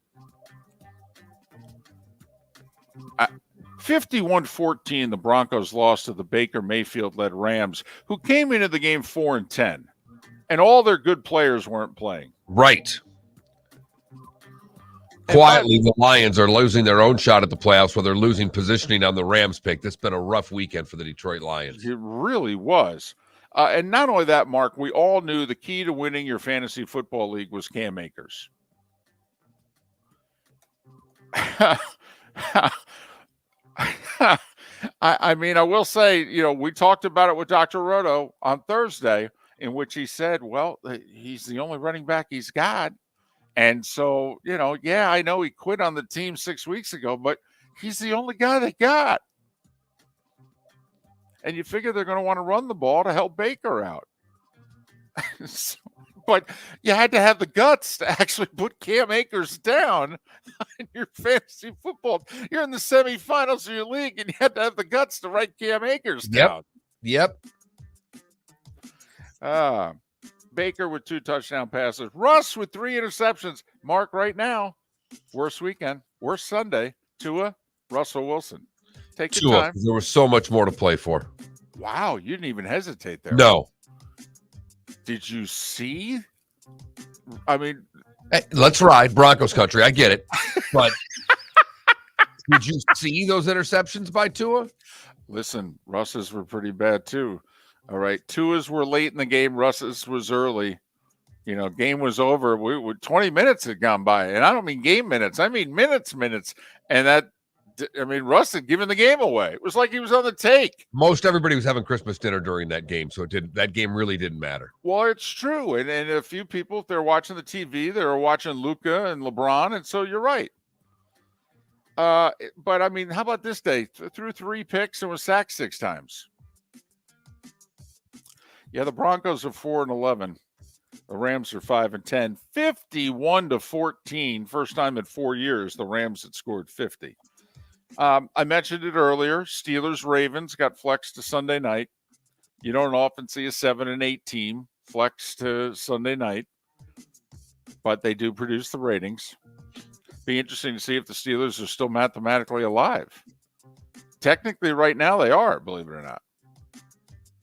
51-14, the Broncos lost to the Baker Mayfield-led Rams, who came into the game 4-10, and all their good players weren't playing. Right. Quietly, the Lions are losing their own shot at the playoffs where they're losing positioning on the Rams pick. That's been a rough weekend for the Detroit Lions. It really was. And not only that, Mark, we all knew the key to winning your fantasy football league was Cam Akers. I mean, I will say, we talked about it with Dr. Roto on Thursday, in which he said, well, he's the only running back he's got. And so, I know he quit on the team 6 weeks ago, but he's the only guy they got. And you figure they're going to want to run the ball to help Baker out. But you had to have the guts to actually put Cam Akers down in your fantasy football. You're in the semifinals of your league, and you had to have the guts to write Cam Akers down. Yep. Baker with 2 touchdown passes. Russ with 3 interceptions. Mark, right now, worst weekend, worst Sunday. Tua, Russell Wilson. Take your Tua, time. there was so much more to play for. Wow, you didn't even hesitate there. No. Did you see? I mean, Hey, let's ride Broncos country. I get it. But did you see those interceptions by Tua? listen, Russ's were pretty bad too. All right. Tua's were late in the game. Russ's was early. Game was over. 20 minutes had gone by. And I don't mean game minutes. I mean minutes. And Russ had given the game away. It was like he was on the take. Most everybody was having Christmas dinner during that game, so that game really didn't matter. Well, it's true. And a few people, if they're watching the TV, they were watching Luka and LeBron. And so you're right. But I mean, how about this day? Threw 3 picks and was sacked 6 times. Yeah, the Broncos are 4-11. The Rams are 5-10. 51-14. First time in 4 years the Rams had scored 50. I mentioned it earlier. Steelers-Ravens got flexed to Sunday night. You don't often see a 7-8 team flexed to Sunday night, but they do produce the ratings. Be interesting to see if the Steelers are still mathematically alive. Technically, right now they are, believe it or not.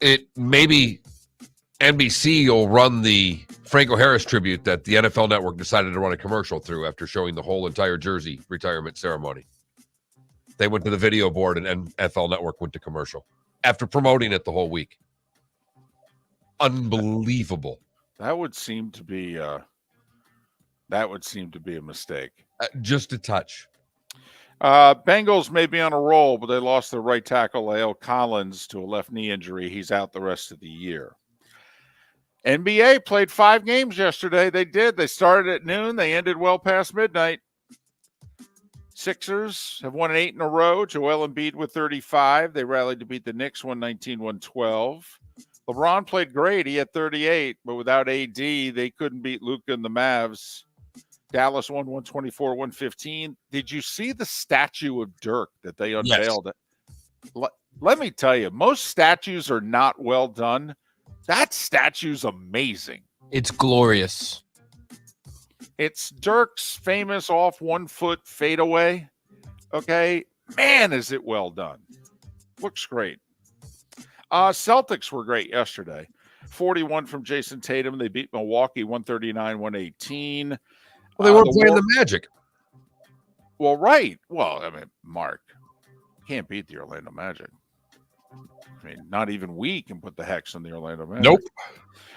It maybe NBC will run the Franco Harris tribute that the NFL Network decided to run a commercial through after showing the whole entire jersey retirement ceremony. They went to the video board and NFL Network went to commercial after promoting it the whole week. Unbelievable. That would seem to be a mistake. Just a touch. Bengals may be on a roll, but they lost their right tackle, La'el Collins, to a left knee injury. He's out the rest of the year. NBA played 5 games yesterday. They did. They started at noon. They ended well past midnight. Sixers have won 8 in a row. Joel Embiid with 35. They rallied to beat the Knicks 119-112. LeBron played great. He had 38, but without AD, they couldn't beat Luka and the Mavs. Dallas won 124-115. Did you see the statue of Dirk that they unveiled? Yes. Let me tell you, most statues are not well done. That statue's amazing. It's glorious. It's Dirk's famous off 1 foot fadeaway. Okay. Man, is it well done. Looks great. Celtics were great yesterday. 41 from Jason Tatum. They beat Milwaukee 139-118. Well, they weren't playing the Magic. Well, right. Well, I mean, Mark, can't beat the Orlando Magic. I mean, not even we can put the hex on the Orlando Magic. Nope.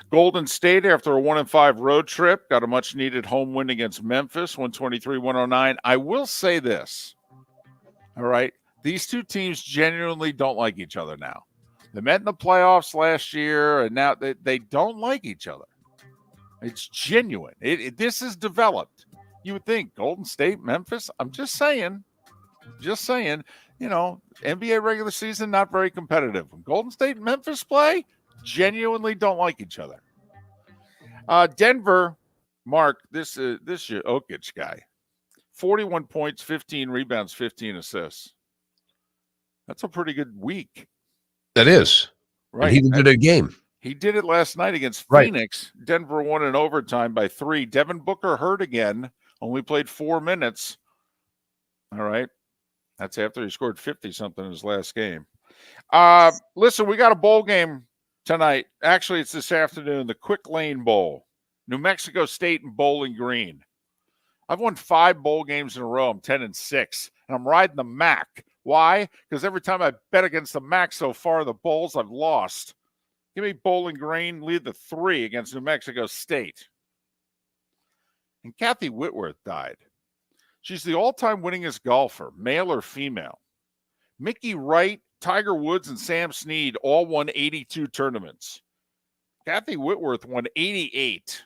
Golden State, after a 1-5 road trip, got a much-needed home win against Memphis, 123-109. I will say this, all right? These two teams genuinely don't like each other now. They met in the playoffs last year, and now they don't like each other. It's genuine. This is developed. You would think Golden State, Memphis. I'm just saying. NBA regular season, not very competitive. When Golden State and Memphis play, genuinely don't like each other. Denver, Mark, this is your Jokic guy. 41 points, 15 rebounds, 15 assists. That's a pretty good week. That is. Right. And he did a game. He did it last night against Phoenix. Right. Denver won in overtime by 3. Devin Booker hurt again. Only played 4 minutes. All right. That's after he scored 50-something in his last game. Listen, we got a bowl game tonight. Actually, it's this afternoon, the Quick Lane Bowl. New Mexico State and Bowling Green. I've won 5 bowl games in a row. I'm 10-6, and I'm riding the MAC. Why? Because every time I bet against the MAC so far, the bowls I've lost. Give me Bowling Green, lead the 3 against New Mexico State. And Kathy Whitworth died. She's the all-time winningest golfer, male or female. Mickey Wright, Tiger Woods, and Sam Snead all won 82 tournaments. Kathy Whitworth won 88.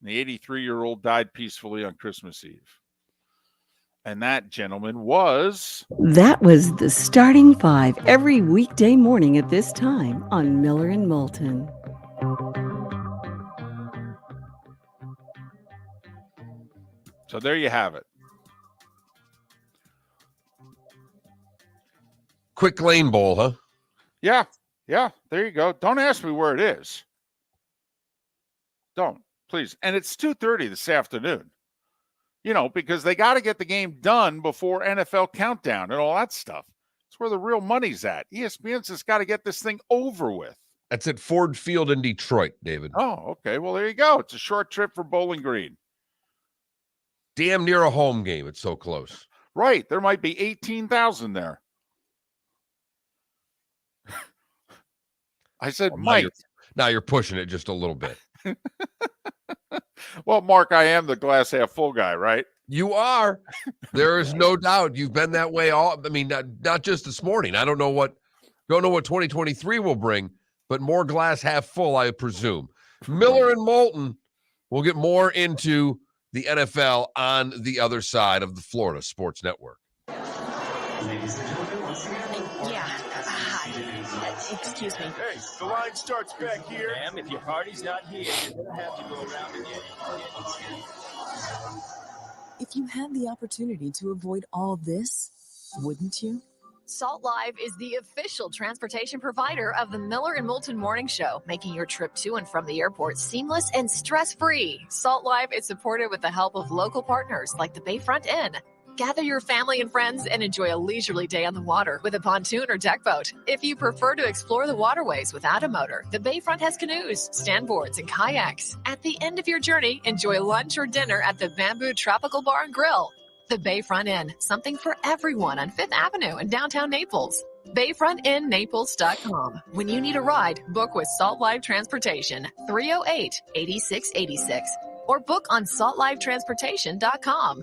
And the 83-year-old died peacefully on Christmas Eve. And that, gentleman, was... That was the Starting 5 every weekday morning at this time on Miller and Moulton. So there you have it. Quick Lane Bowl, huh? Yeah. There you go. Don't ask me where it is. Don't, please. And it's 2:30 this afternoon. Because they got to get the game done before NFL countdown and all that stuff. It's where the real money's at. ESPN's just got to get this thing over with. That's at Ford Field in Detroit, David. Oh, okay. Well, there you go. It's a short trip for Bowling Green. Damn near a home game. It's so close. Right. There might be 18,000 there. I said, Mike. Now you're pushing it just a little bit. Well, Mark, I am the glass half full guy, right? You are. There is no doubt. You've been that way not just this morning. I don't know what 2023 will bring, but more glass half full, I presume. Miller and Moulton will get more into the NFL on the other side of the Florida Sports Network. Ladies and gentlemen, once again. Yeah. Hi. Excuse me. Hey, the line starts back here. Ma'am, if your party's not here, you're gonna have to go around and get it. If you had the opportunity to avoid all this, wouldn't you? Salt Live is the official transportation provider of the Miller and Moulton Morning Show, making your trip to and from the airport seamless and stress-free. Salt Live is supported with the help of local partners like the Bayfront Inn. Gather your family and friends and enjoy a leisurely day on the water with a pontoon or deck boat. If you prefer to explore the waterways without a motor, the Bayfront has canoes, standboards, and kayaks. At the end of your journey, enjoy lunch or dinner at the Bamboo Tropical Bar and Grill. The Bayfront Inn, something for everyone on 5th Avenue in downtown Naples. BayfrontInNaples.com. When you need a ride, book with Salt Live Transportation, 308-8686, or book on saltlivetransportation.com.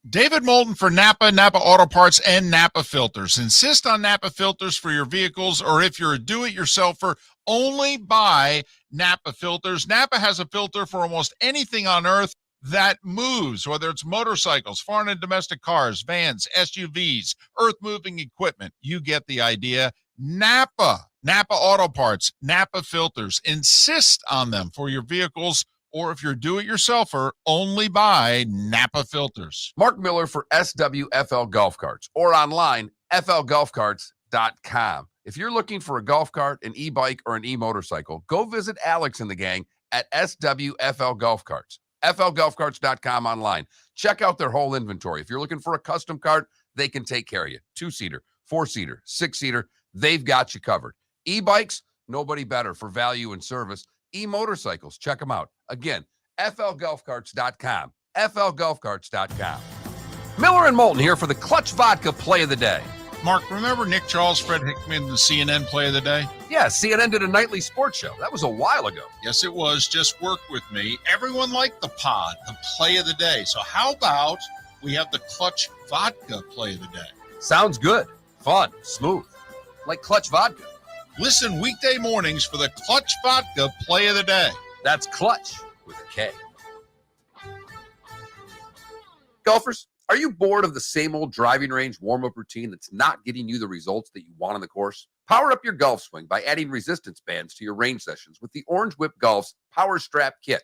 David Moulton for Napa Auto Parts, and Napa Filters. Insist on Napa filters for your vehicles, or if you're a do-it-yourselfer, only buy Napa filters. Napa has a filter for almost anything on earth that moves, whether it's motorcycles, foreign and domestic cars, vans, SUVs, earth-moving equipment. You get the idea. Napa Auto Parts, Napa filters. Insist on them for your vehicles, or if you're a do-it-yourselfer, only buy Napa filters. Mark Miller for SWFL Golf Carts, or online, flgolfcarts.com. If you're looking for a golf cart, an e-bike, or an e-motorcycle, go visit Alex and the gang at SWFL Golf Carts. flgolfcarts.com online. Check out their whole inventory. If you're looking for a custom cart, they can take care of you. 2-seater, 4-seater, 6-seater, they've got you covered. E-bikes, nobody better for value and service. E-motorcycles, check them out. Again, flgolfcarts.com, flgolfcarts.com. Miller and Moulton here for the Clutch Vodka Play of the Day. Mark, remember Nick Charles, Fred Hickman, the CNN Play of the Day? Yeah, CNN did a nightly sports show. That was a while ago. Yes, it was. Just work with me. Everyone liked the pod, the Play of the Day. So how about we have the Clutch Vodka Play of the Day? Sounds good. Fun. Smooth. Like Clutch Vodka. Listen weekday mornings for the Clutch Vodka Play of the Day. That's Clutch with a K. Golfers, are you bored of the same old driving range warm-up routine that's not getting you the results that you want on the course? Power up your golf swing by adding resistance bands to your range sessions with the Orange Whip Golf's Power Strap Kit.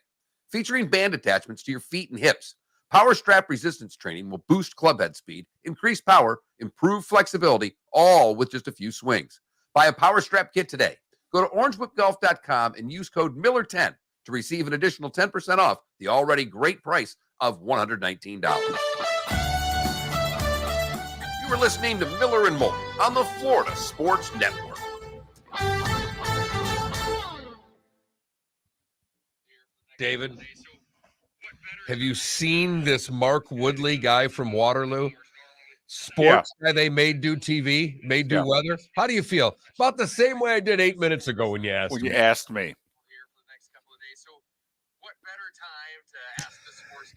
Featuring band attachments to your feet and hips, Power Strap resistance training will boost clubhead speed, increase power, improve flexibility, all with just a few swings. Buy a Power Strap Kit today. Go to orangewhipgolf.com and use code Miller10 to receive an additional 10% off the already great price of $119. You were listening to Miller and Moulton on the Florida Sports Network. David, have you seen this Mark Woodley guy from Waterloo? Sports guy they made do TV, made do weather. How do you feel? About the same way I did 8 minutes ago when you asked me. You asked me.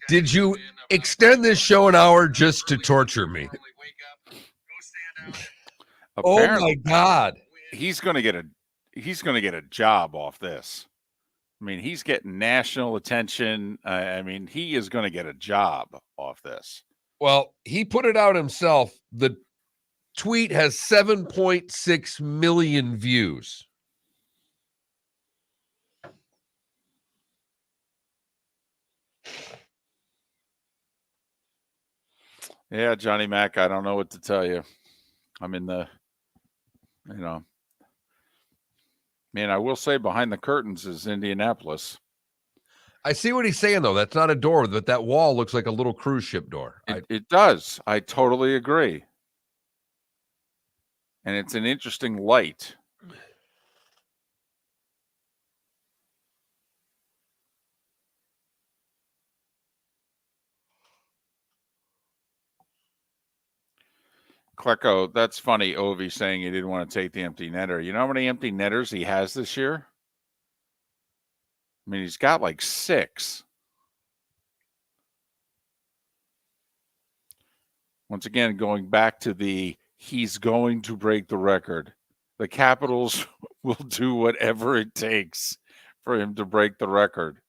Did you extend this show an hour just to torture me? Oh my God. He's going to get a job off this. I mean, he's getting national attention. I mean, he is going to get a job off this. Well, he put it out himself. The tweet has 7.6 million views. Yeah, Johnny Mac, I don't know what to tell you. I'm in the, Man, I will say behind the curtains is Indianapolis. I see what he's saying, though. That's not a door, but that wall looks like a little cruise ship door. It does. I totally agree. And it's an interesting light. Klecko, that's funny. Ovi saying he didn't want to take the empty netter. You know how many empty netters he has this year? I mean, he's got like 6. Once again, going back to he's going to break the record. The Capitals will do whatever it takes for him to break the record.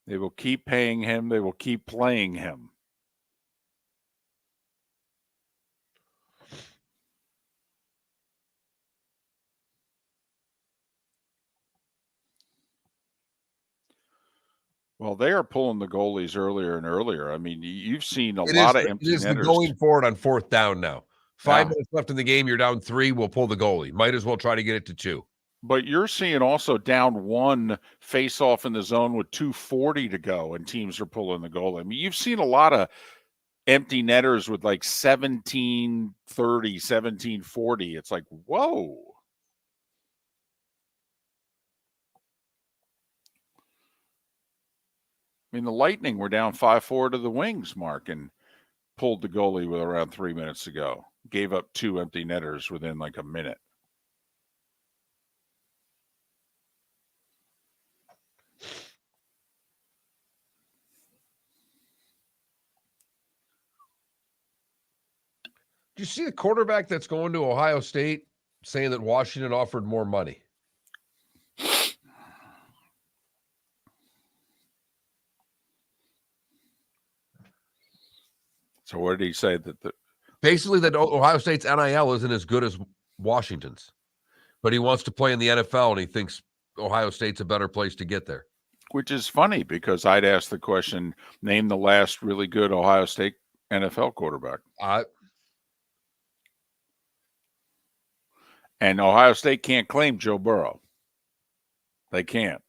They will keep paying him. They will keep playing him. Well, they are pulling the goalies earlier and earlier. I mean, you've seen a lot of empty netters. It is the going forward on 4th down now. 5 minutes left in the game. You're down 3. We'll pull the goalie. Might as well try to get it to 2. But you're seeing also down 1 face-off in the zone with 2:40 to go, and teams are pulling the goalie. I mean, you've seen a lot of empty netters with like 17:30, 17:40. It's like, whoa. I mean, the Lightning were down 5-4 to the Wings, Mark, and pulled the goalie with around 3 minutes to go. Gave up 2 empty netters within like a minute. Do you see the quarterback that's going to Ohio State saying that Washington offered more money? So what did he say? Basically that Ohio State's NIL isn't as good as Washington's, but he wants to play in the NFL and he thinks Ohio State's a better place to get there. Which is funny because I'd ask the question, name the last really good Ohio State NFL quarterback. And Ohio State can't claim Joe Burrow. They can't.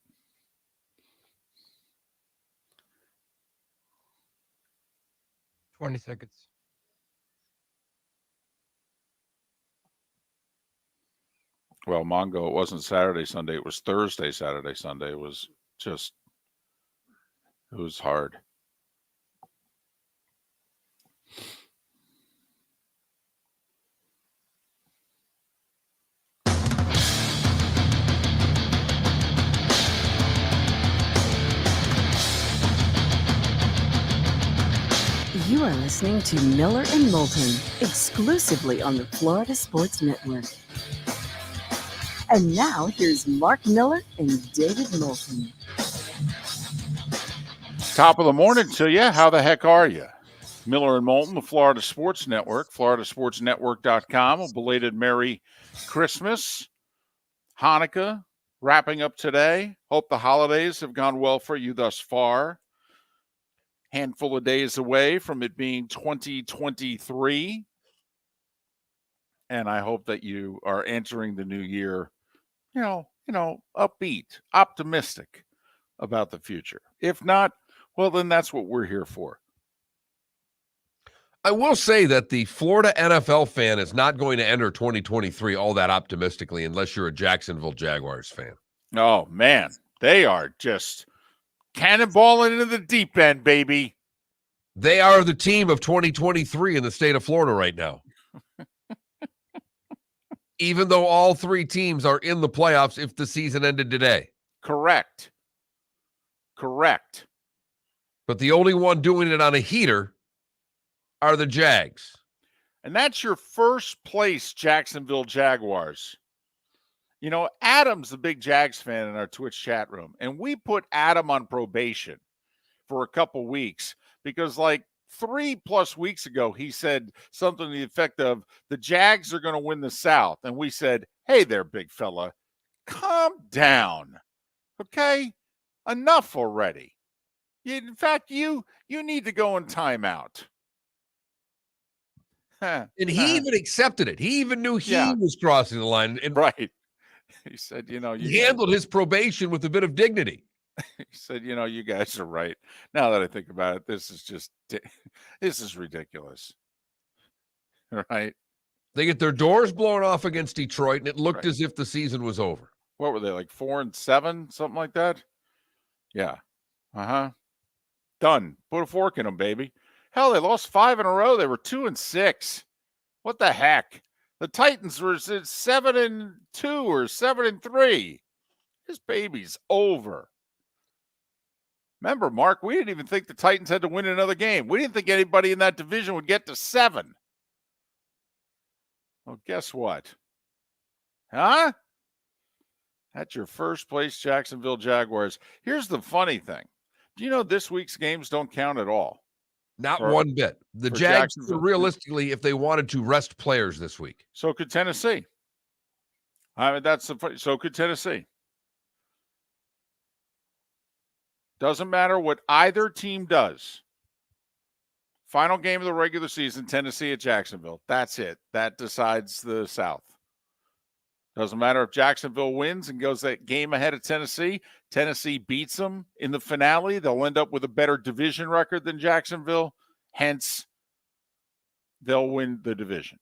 $20 seconds. Well, Mongo, it wasn't Saturday, Sunday. It was Thursday, Saturday, Sunday. It was hard. You are listening to Miller and Moulton, exclusively on the Florida Sports Network. And now here's Mark Miller and David Moulton. Top of the morning to you. How the heck are you? Miller and Moulton, the Florida Sports Network, floridasportsnetwork.com. A belated Merry Christmas, Hanukkah, wrapping up today. Hope the holidays have gone well for you thus far. Handful of days away from it being 2023. And I hope that you are entering the new year, upbeat, optimistic about the future. If not, well, then that's what we're here for. I will say that the Florida NFL fan is not going to enter 2023 all that optimistically unless you're a Jacksonville Jaguars fan. Oh, man. They are just cannonballing into the deep end, baby. They are the team of 2023 in the state of Florida right now. Even though all 3 teams are in the playoffs if the season ended today. Correct. But the only one doing it on a heater are the Jags. And that's your first place Jacksonville Jaguars. You know, Adam's the big Jags fan in our Twitch chat room. And we put Adam on probation for a couple weeks because like 3+ weeks ago, he said something to the effect of the Jags are going to win the South. And we said, hey there, big fella, calm down. Okay? Enough already. In fact, you need to go in timeout. And he even accepted it. He even knew he was crossing the line. And right. He said, you he handled his probation with a bit of dignity. He said, you guys are right. Now that I think about it, this is ridiculous. Right. They get their doors blown off against Detroit, and it looked as if the season was over. What were they, like 4-7, something like that? Yeah. Done. Put a fork in them, baby. Hell, they lost 5 in a row. They were 2-6. What the heck? The Titans were 7-2 or 7-3. This baby's over. Remember, Mark, we didn't even think the Titans had to win another game. We didn't think anybody in that division would get to 7. Well, guess what? Huh? That's your first place Jacksonville Jaguars. Here's the funny thing. Do you know this week's games don't count at all? Not one bit. The Jags, realistically, if they wanted to rest players this week. So could Tennessee. I mean, so could Tennessee. Doesn't matter what either team does. Final game of the regular season, Tennessee at Jacksonville. That's it. That decides the South. Doesn't matter if Jacksonville wins and goes that game ahead of Tennessee. Tennessee beats them in the finale. They'll end up with a better division record than Jacksonville. Hence, they'll win the division.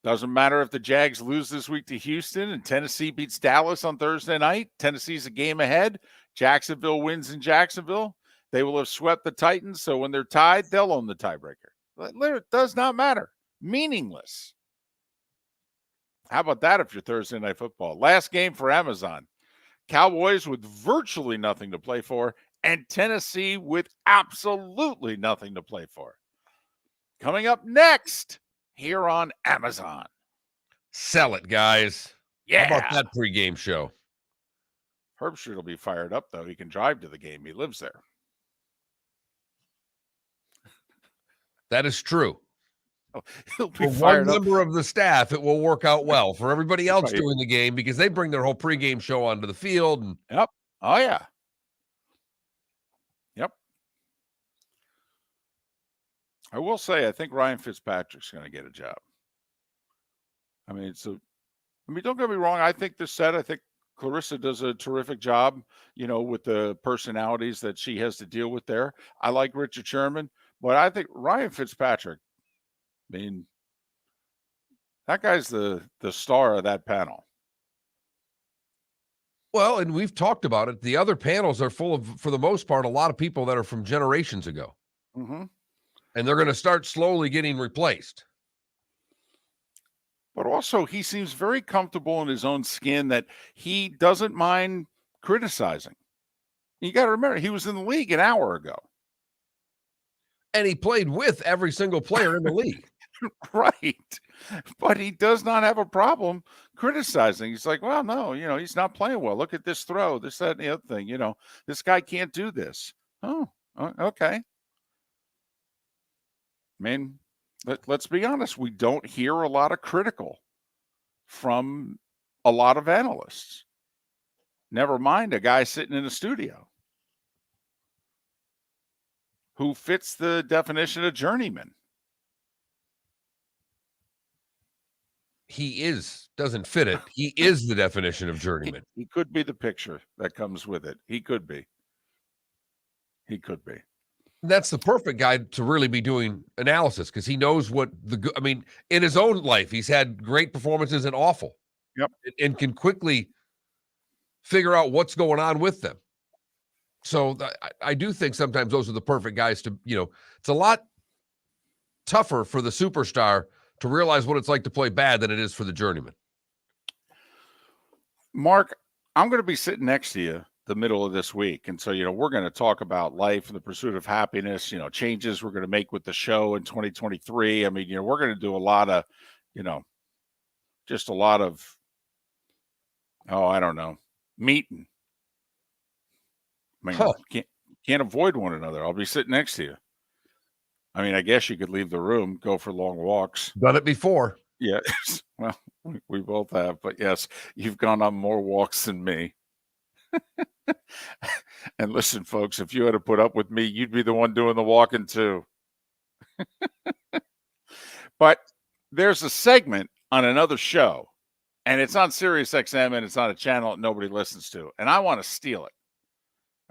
Doesn't matter if the Jags lose this week to Houston and Tennessee beats Dallas on Thursday night. Tennessee's a game ahead. Jacksonville wins in Jacksonville. They will have swept the Titans, so when they're tied, they'll own the tiebreaker. It does not matter. Meaningless. How about that if you're Thursday Night Football? Last game for Amazon. Cowboys with virtually nothing to play for, and Tennessee with absolutely nothing to play for. Coming up next here on Amazon. Sell it, guys. Yeah. How about that pregame show? Herbstreit will be fired up, though. He can drive to the game. He lives there. That is true. He'll be For fired one up. member of the staff, it will work out well. For everybody else doing the game, because they bring their whole pregame show onto the field. And Yep. Oh, yeah. Yep. I will say, I think Ryan Fitzpatrick's going to get a job. I mean, don't get me wrong. I think I think Clarissa does a terrific job, with the personalities that she has to deal with there. I like Richard Sherman, but I think Ryan Fitzpatrick, I mean, that guy's the star of that panel. Well, and we've talked about it. The other panels are full of, for the most part, a lot of people that are from generations ago. Mm-hmm. And they're going to start slowly getting replaced. But also, he seems very comfortable in his own skin that he doesn't mind criticizing. You got to remember, he was in the league an hour ago. And he played with every single player in the league. Right. But he does not have a problem criticizing. He's like, well, no, he's not playing well. Look at this throw, this, that, and the other thing. This guy can't do this. Oh, okay. I mean, let's be honest. We don't hear a lot of critical from a lot of analysts. Never mind a guy sitting in a studio who fits the definition of journeyman. He doesn't fit it. He is the definition of journeyman. He could be the picture that comes with it. He could be. That's the perfect guy to really be doing analysis, because he knows in his own life, he's had great performances and awful. Yep. And can quickly figure out what's going on with them. So I do think sometimes those are the perfect guys to, it's a lot tougher for the superstar to realize what it's like to play bad than it is for the journeyman. Mark, I'm going to be sitting next to you the middle of this week. And so, we're going to talk about life and the pursuit of happiness, changes we're going to make with the show in 2023. I mean, we're going to do a lot of, just a lot of, I don't know, meeting. I mean, can't avoid one another. I'll be sitting next to you. I mean, I guess you could leave the room, go for long walks. Done it before. Yeah. Well, we both have, but yes, you've gone on more walks than me. And listen, folks, if you had to put up with me, you'd be the one doing the walking too. But there's a segment on another show, and it's on Sirius XM, and it's on a channel that nobody listens to, and I want to steal it.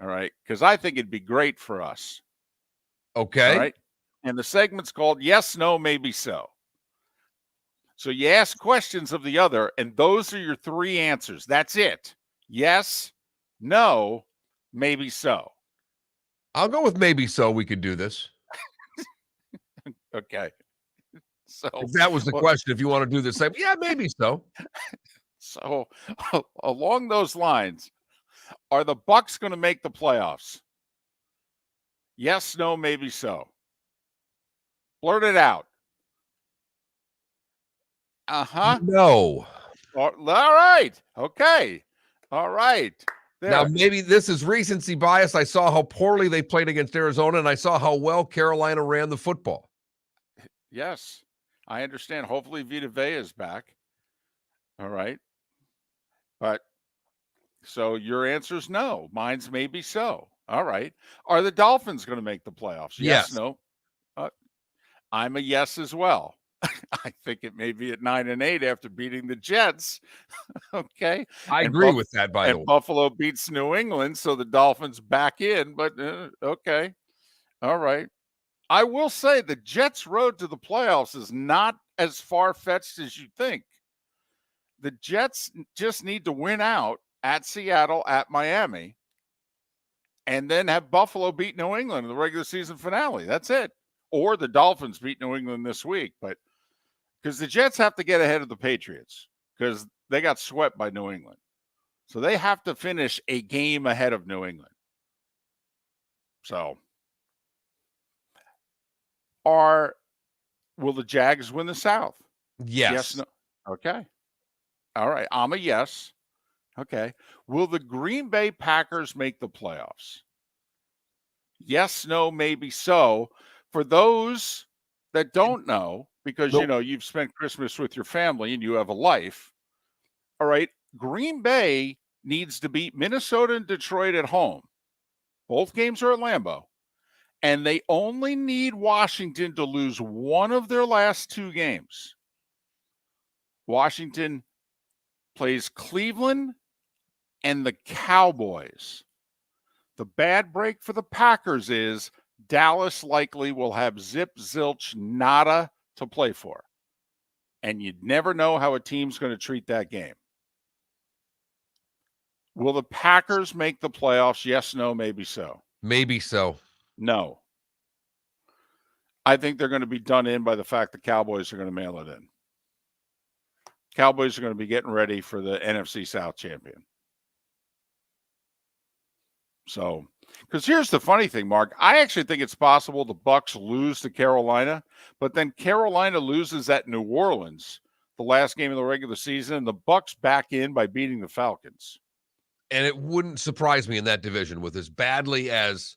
All right, because I think it'd be great for us. Okay. All right, and the segment's called "Yes, No, Maybe So." So you ask questions of the other, and those are your three answers. That's it. Yes, no, maybe so. I'll go with maybe so. We could do this. Okay. So If that was the question, if you want to do the same, yeah, maybe so. So along those lines, are the Bucks going to make the playoffs? Yes, no, maybe so. Blurt it out. Uh-huh. No. All right. Okay. All right. There. Now, maybe this is recency bias. I saw how poorly they played against Arizona, and I saw how well Carolina ran the football. Yes, I understand. Hopefully Vita Vea is back. All right. But so your answer is no. Mine's maybe so. All right. Are the Dolphins going to make the playoffs? Yes. No. I'm a yes as well. I think it may be at 9-8 after beating the Jets. Okay. I And agree with that, by the way. Buffalo beats New England, so the Dolphins back in, but okay. All right. I will say the Jets' road to the playoffs is not as far-fetched as you think. The Jets just need to win out at Seattle, at Miami, and then have Buffalo beat New England in the regular season finale. That's it. Or the Dolphins beat New England this week, but because the Jets have to get ahead of the Patriots because they got swept by New England. So they have to finish a game ahead of New England. So will the Jags win the South? Yes. No. Okay. All right. I'm a yes. Okay. Will the Green Bay Packers make the playoffs? Yes, no, maybe so. For those that don't know, because you've spent Christmas with your family and you have a life. All right. Green Bay needs to beat Minnesota and Detroit at home. Both games are at Lambeau. And they only need Washington to lose one of their last two games. Washington plays Cleveland and the Cowboys. The bad break for the Packers is Dallas likely will have zip, zilch, nada to play for. And you'd never know how a team's going to treat that game. Will the Packers make the playoffs? Yes, no, maybe so. Maybe so. No. I think they're going to be done in by the fact the Cowboys are going to mail it in. Cowboys are going to be getting ready for the NFC South champion. So, because here's the funny thing, Mark. I actually think it's possible the Bucs lose to Carolina, but then Carolina loses at New Orleans, the last game of the regular season, and the Bucs back in by beating the Falcons. And it wouldn't surprise me in that division with as badly as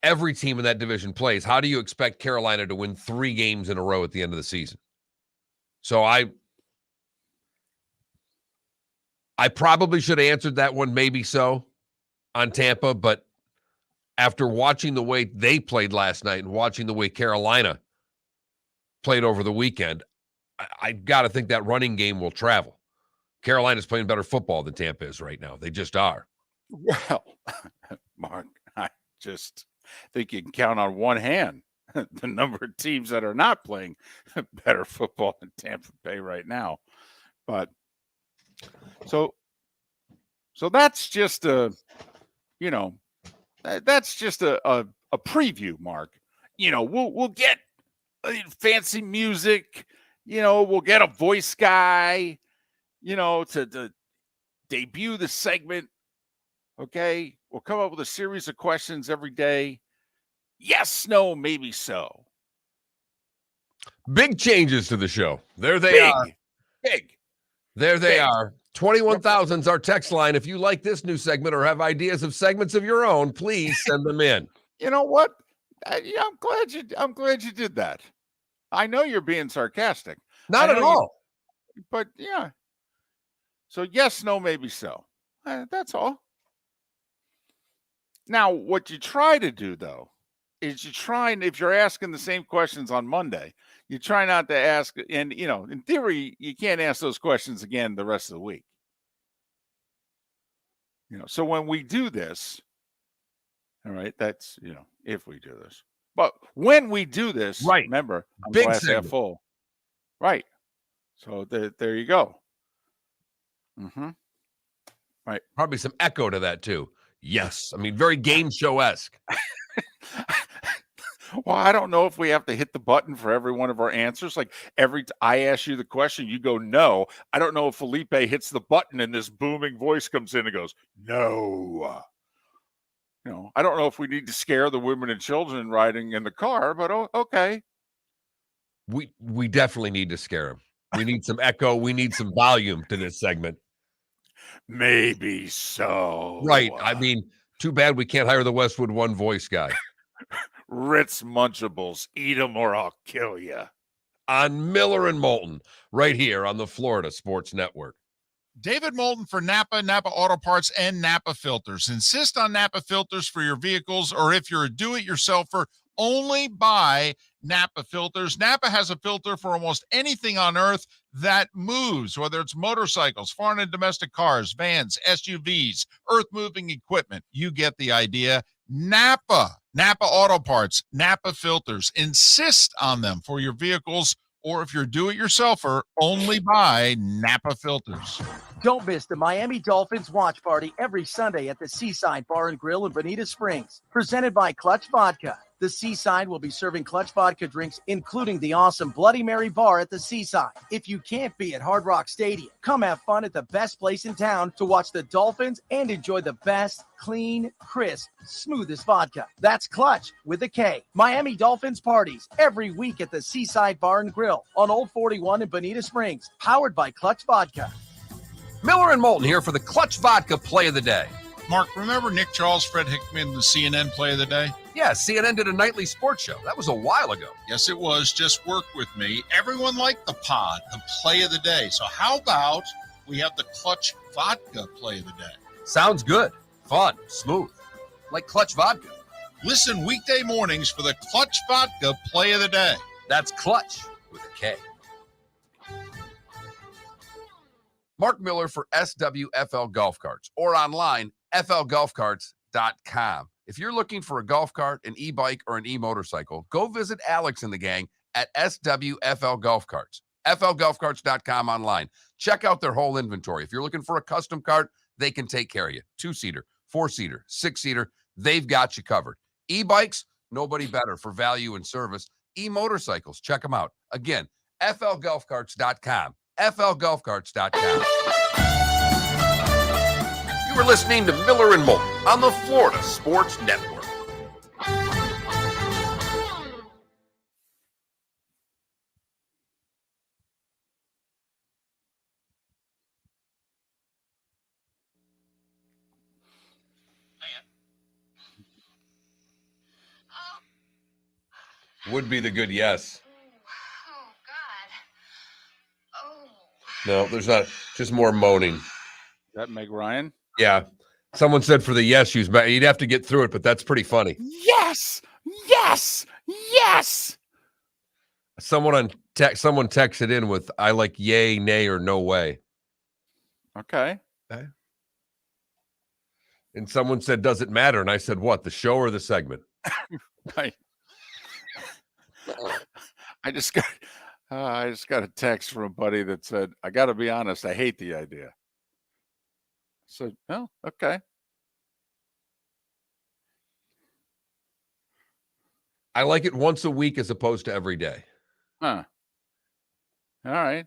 every team in that division plays. How do you expect Carolina to win 3 games in a row at the end of the season? So I probably should have answered that one maybe so on Tampa, but after watching the way they played last night and watching the way Carolina played over the weekend, I got to think that running game will travel. Carolina's playing better football than Tampa is right now. They just are. Well, Mark, I just think you can count on one hand the number of teams that are not playing better football than Tampa Bay right now. But so that's just that's just a preview, Mark. We'll get fancy music, we'll get a voice guy, to debut the segment. Okay. We'll come up with a series of questions every day. Yes, no, maybe so. Big changes to the show. There they are. Big. There they are. 21,000's our text line. If you like this new segment or have ideas of segments of your own, please send them in. You know what? I'm glad you did that. I know you're being sarcastic. Not at all. But yeah. So yes, no, maybe so. That's all. Now, what you try to do, though, is you try, and if you're asking the same questions on Monday, you try not to ask, and in theory, you can't ask those questions again the rest of the week. So when we do this, all right, that's if we do this. But when we do this, Right. remember, I'm Big glass half segment. full. Right. So there you go. Right. Probably some echo to that too. Yes. I mean, very game show-esque. Well, I don't know if we have to hit the button for every one of our answers. Like I ask you the question, you go no. I don't know if Felipe hits the button and this booming voice comes in and goes no. I don't know if we need to scare the women and children riding in the car, but okay. We definitely need to scare him. We need some echo. We need some volume to this segment. Maybe so. Right. I mean, too bad we can't hire the Westwood One voice guy. Ritz Munchables, eat 'em or I'll kill you. On Miller and Moulton, right here on the Florida Sports Network. David Moulton for Napa Auto Parts, and Napa Filters. Insist on Napa filters for your vehicles, or if you're a do-it-yourselfer, only buy Napa filters. Napa has a filter for almost anything on earth that moves, whether it's motorcycles, foreign and domestic cars, vans, SUVs, earth-moving equipment. You get the idea. Napa Auto Parts, Napa filters. Insist on them for your vehicles, or if you're do-it-yourselfer, only buy Napa filters. Don't miss the Miami Dolphins watch party every Sunday at the Seaside Bar and Grill in Bonita Springs, presented by Clutch Vodka. The Seaside will be serving Clutch Vodka drinks, including the awesome Bloody Mary bar at the Seaside. If you can't be at Hard Rock Stadium, come have fun at the best place in town to watch the Dolphins and enjoy the best, clean, crisp, smoothest vodka. That's Clutch with a K. Miami Dolphins parties every week at the Seaside Bar and Grill on Old 41 in Bonita Springs, powered by Clutch Vodka. Miller and Moulton here for the Clutch Vodka Play of the Day. Mark, remember Nick Charles, Fred Hickman, the CNN Play of the Day? Yeah, CNN did a nightly sports show. That was a while ago. Yes, it was. Just work with me. Everyone liked the pod, the Play of the Day. So how about we have the Clutch Vodka Play of the Day? Sounds good. Fun. Smooth. Like Clutch Vodka. Listen weekday mornings for the Clutch Vodka Play of the Day. That's Clutch with a K. Mark Miller for SWFL Golf Carts, or online, flgolfcarts.com. If you're looking for a golf cart, an e-bike, or an e-motorcycle, go visit Alex and the gang at SWFL Golf Carts. flgolfcarts.com online. Check out their whole inventory. If you're looking for a custom cart, they can take care of you. 2-seater, 4-seater, 6-seater, they've got you covered. E-bikes, nobody better for value and service. E-motorcycles, check them out. Again, flgolfcarts.com. flgolfcarts.com. You were listening to Miller and Moulton on the Florida Sports Network. Would be the good yes. No, there's not. Just more moaning. Is that Meg Ryan? Yeah. Someone said for the yes, you'd have to get through it, but that's pretty funny. Yes, yes, yes. Someone texted in with, I like yay, nay, or no way. Okay. And someone said, does it matter? And I said, what, the show or the segment? Right. I just got a text from a buddy that said, I got to be honest, I hate the idea. So, oh, okay. I like it once a week as opposed to every day. Huh. All right.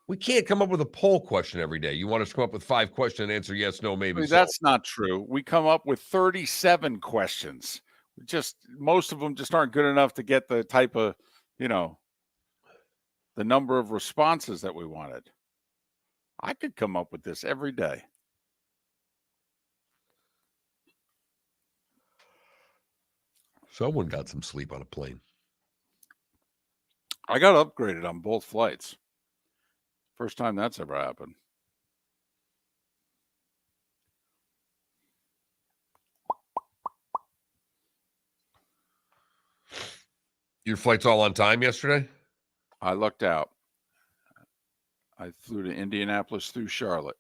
We can't come up with a poll question every day. You want us to come up with 5 questions and answer yes, no, maybe. That's not true. We come up with 37 questions. Most of them just aren't good enough to get the type of, the number of responses that we wanted. I could come up with this every day. Someone got some sleep on a plane. I got upgraded on both flights. First time that's ever happened. Your flight's all on time yesterday? I lucked out. I flew to Indianapolis through Charlotte.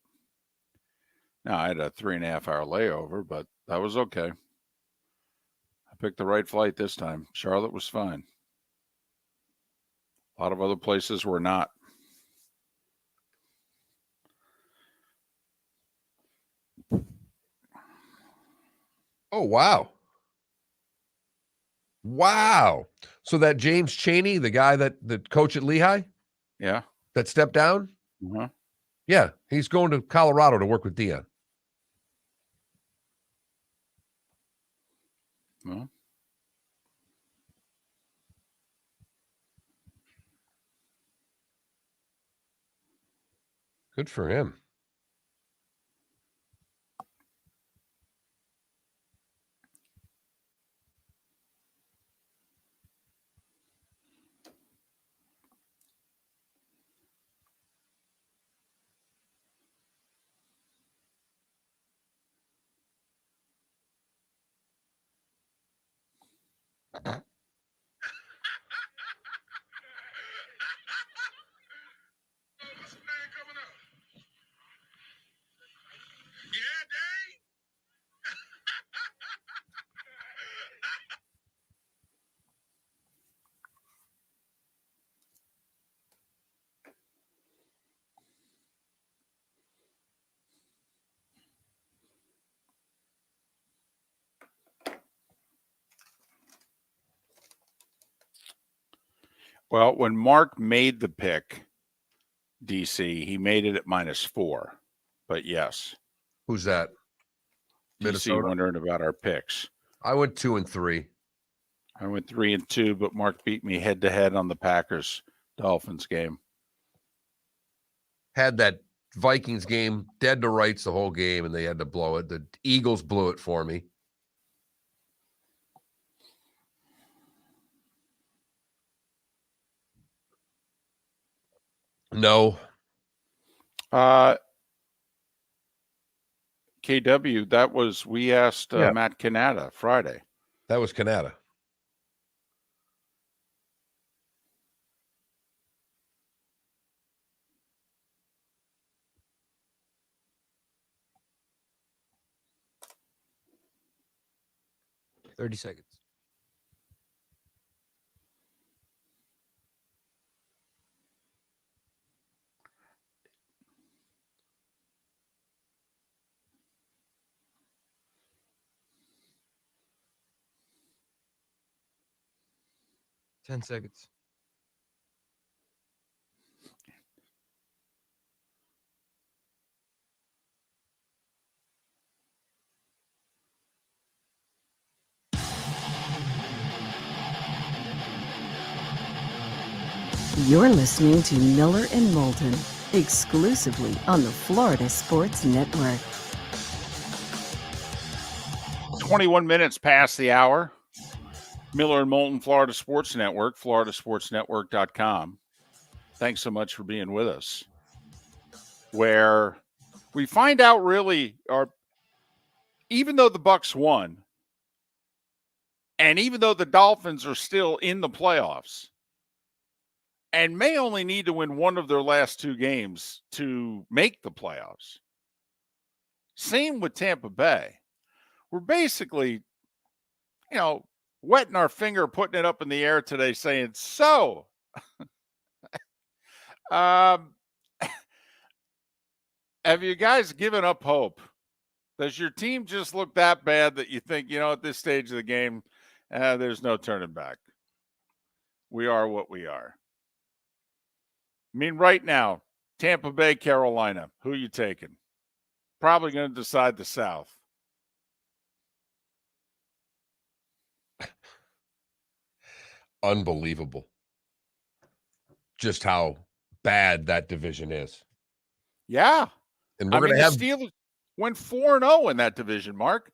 Now, I had a 3.5-hour layover, but that was okay. I picked the right flight this time. Charlotte was fine. A lot of other places were not. Oh, wow. Wow. So that James Chaney, the guy the coach at Lehigh? Yeah. That stepped down? Uh-huh. Yeah, he's going to Colorado to work with Dion. Well, good for him. well, when Mark made the pick, DC, he made it at -4. But yes, Who's that? DC Minnesota? wondering about our picks. I went 2 and 3. I went 3 and 2, but Mark beat me head-to-head on the Packers-Dolphins game. Had that Vikings game dead to rights the whole game, and they had to blow it. The Eagles blew it for me. No. KW, that was, we asked Yeah. Matt Canada Friday. That was Canada. $30 seconds. $10 seconds. You're listening to Miller and Moulton, exclusively on the Florida Sports Network. 21 minutes past the hour. Miller and Moulton, Florida Sports Network, floridasportsnetwork.com. Thanks so much for being with us. Where we find out really, even though the Bucs won, and even though the Dolphins are still in the playoffs, and may only need to win one of their last 2 games to make the playoffs. Same with Tampa Bay. We're basically, wetting our finger, putting it up in the air today, saying, so, have you guys given up hope? Does your team just look that bad that you think, at this stage of the game, there's no turning back? We are what we are. I mean, right now, Tampa Bay, Carolina, who you taking? Probably going to decide the South. Unbelievable. Just how bad that division is. Yeah. And we're going to have the Steelers went 4-0 in that division, Mark.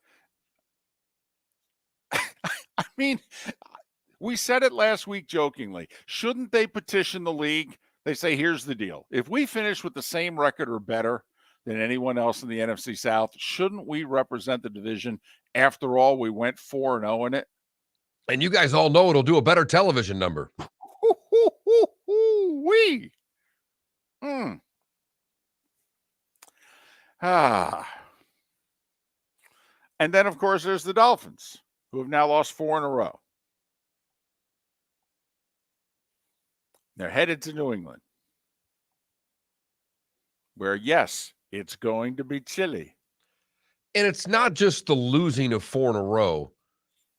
I mean, we said it last week jokingly. Shouldn't they petition the league? They say, here's the deal. If we finish with the same record or better than anyone else in the NFC South, shouldn't we represent the division? After all, we went 4-0 in it. And you guys all know it'll do a better television number. Wee. Hmm. Ah. And then, of course, there's the Dolphins, who have now lost 4 in a row. They're headed to New England, where, yes, it's going to be chilly. And it's not just the losing of 4 in a row.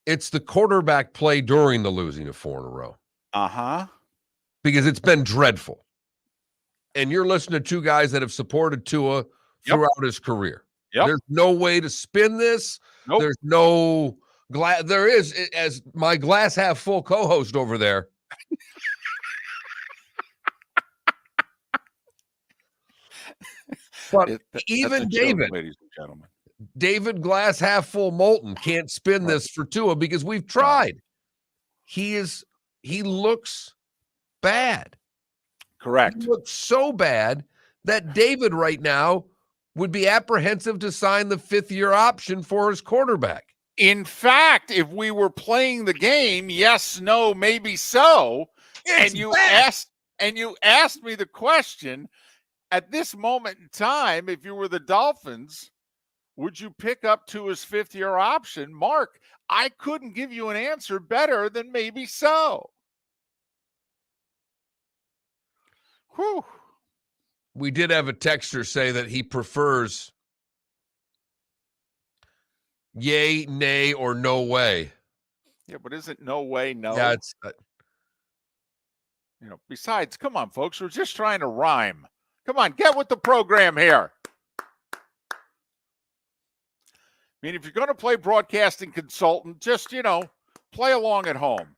It's the quarterback play during the losing of 4 in a row. Uh-huh. Because it's been dreadful. And you're listening to two guys that have supported Tua throughout his career. Yep. There's no way to spin this. Nope. There's no there is, as my glass half full co-host over there. But even David, ladies and gentlemen, David glass half full Moulton can't spin this for Tua because we've tried. He looks bad. Correct. He looks so bad that David right now would be apprehensive to sign the 5th-year option for his quarterback. In fact, if we were playing the game, yes, no, maybe so, and you asked me the question, at this moment in time, if you were the Dolphins, would you pick up to his 5th-year option? Mark, I couldn't give you an answer better than maybe so. Whew. We did have a texter say that he prefers yay, nay, or no way. Yeah, but isn't no way no? Yeah, it's besides, come on, folks, we're just trying to rhyme. Come on, get with the program here. I mean, if you're going to play broadcasting consultant, just, play along at home.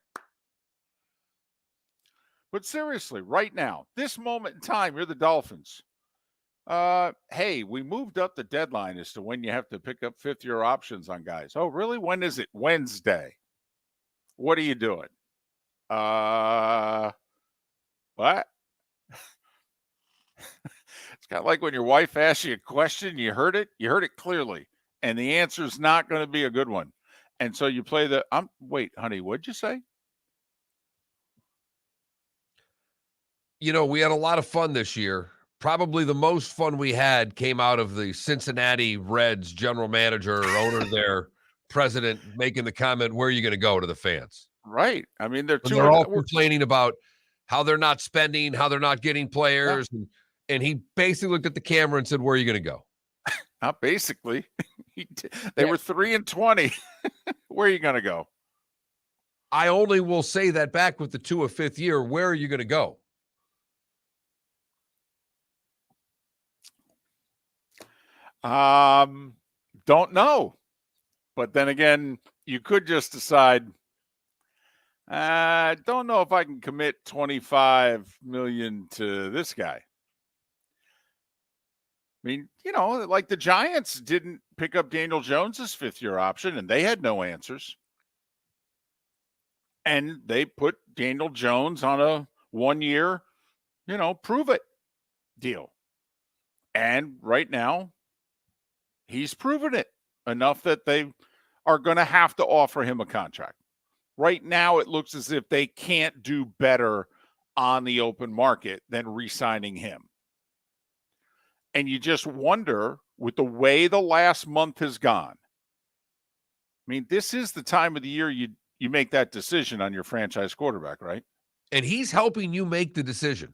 But seriously, right now, this moment in time, you're the Dolphins. Hey, we moved up the deadline as to when you have to pick up 5th-year options on guys. Oh, really? When is it? Wednesday. What are you doing? What? It's kind of like when your wife asks you a question, you heard it clearly, and the answer is not going to be a good one. And so you play wait, honey, what'd you say? We had a lot of fun this year. Probably the most fun we had came out of the Cincinnati Reds general manager or owner there, president, making the comment, where are you going to go, to the fans? Right. I mean, they're all complaining about how they're not spending, how they're not getting players. Yeah. And he basically looked at the camera and said, where are you going to go? Not basically. They were 3-20. Where are you going to go? I only will say that back with the Tua 5th year. Where are you going to go? Don't know. But then again, you could just decide, I don't know if I can commit $25 million to this guy. I mean, like the Giants didn't pick up Daniel Jones's 5th-year option, and they had no answers. And they put Daniel Jones on a 1-year, prove it deal. And right now, he's proven it enough that they are going to have to offer him a contract. Right now, it looks as if they can't do better on the open market than re-signing him. And you just wonder, with the way the last month has gone, I mean, this is the time of the year you make that decision on your franchise quarterback, right? And he's helping you make the decision.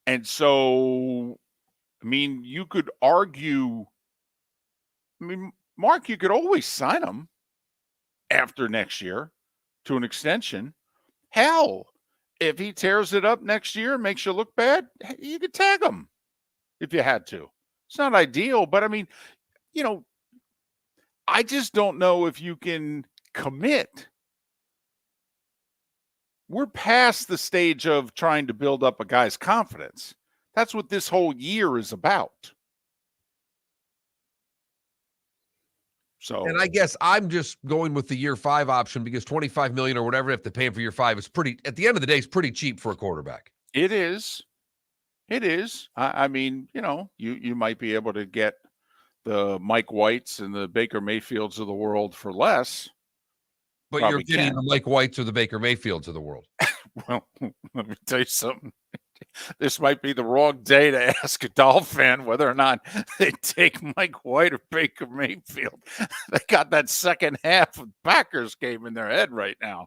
And so, I mean, you could argue, Mark, you could always sign him after next year to an extension. Hell, if he tears it up next year and makes you look bad, you could tag him if you had to. It's not ideal, but I mean, I just don't know if you can commit. We're past the stage of trying to build up a guy's confidence. That's what this whole year is about. So, and I guess I'm just going with the year 5 option because $25 million or whatever you have to pay him for year 5 is pretty, at the end of the day, is pretty cheap for a quarterback. It is. It is. I mean, you might be able to get the Mike Whites and the Baker Mayfields of the world for less. But probably you're getting can. the Mike Whites or the Baker Mayfields of the world. Well, let me tell you something. This might be the wrong day to ask a Dolphin fan whether or not they take Mike White or Baker Mayfield. They got that second half of Packers game in their head right now.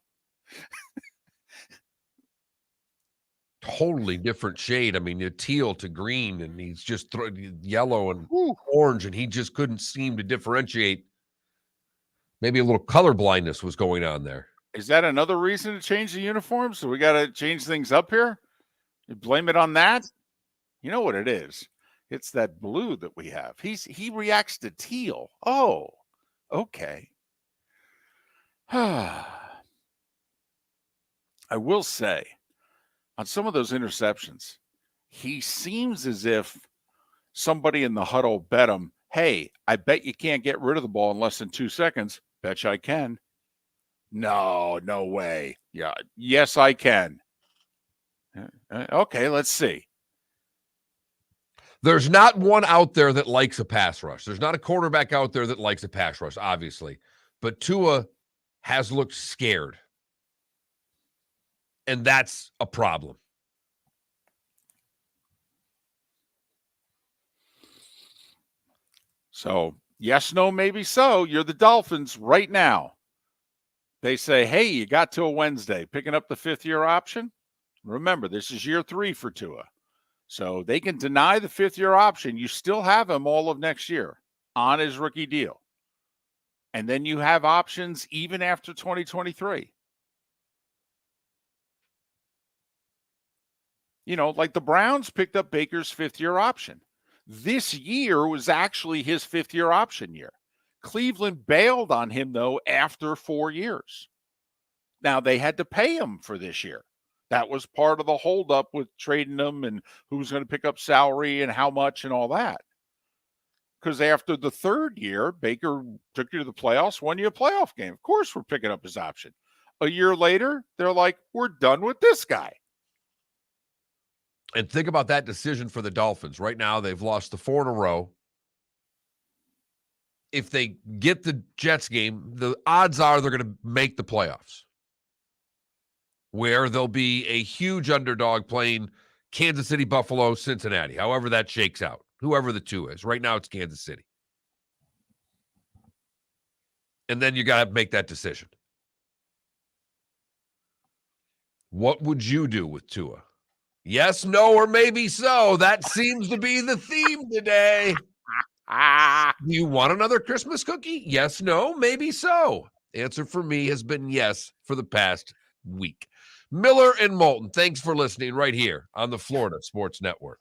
Totally different shade. I mean, teal to green, and he's just yellow and orange, and he just couldn't seem to differentiate. Maybe a little color blindness was going on there. Is that another reason to change the uniform? So we got to change things up here? You blame it on that? You know what it is? It's that blue that we have. He reacts to teal. Oh, okay. I will say, on some of those interceptions, he seems as if somebody in the huddle bet him, hey, I bet you can't get rid of the ball in less than 2 seconds. Bet you I can. No way. Yeah, yes, I can. Okay, let's see. There's not one out there that likes a pass rush. There's not a quarterback out there that likes a pass rush, obviously. But Tua has looked scared. And that's a problem. So, yes, no, maybe so. You're the Dolphins right now. They say, hey, you got till Wednesday. Picking up the fifth-year option? Remember, this is year 3 for Tua. So they can deny the fifth-year option. You still have him all of next year on his rookie deal. And then you have options even after 2023. You know, like the Browns picked up Baker's fifth-year option. This year was actually his fifth-year option year. Cleveland bailed on him, though, after 4 years. Now, they had to pay him for this year. That was part of the holdup with trading him and who's going to pick up salary and how much and all that. Because after the third year, Baker took you to the playoffs, won you a playoff game. Of course, we're picking up his option. A year later, they're like, we're done with this guy. And think about that decision for the Dolphins. Right now, they've lost the 4 in a row. If they get the Jets game, the odds are they're going to make the playoffs, where they'll be a huge underdog playing Kansas City, Buffalo, Cincinnati, however that shakes out, whoever the 2 is. Right now, it's Kansas City. And then you got to make that decision. What would you do with Tua? Yes, no, or maybe so. That seems to be the theme today. Do you want another Christmas cookie? Yes, no, maybe so. Answer for me has been yes for the past week. Miller and Moulton, thanks for listening right here on the Florida Sports Network.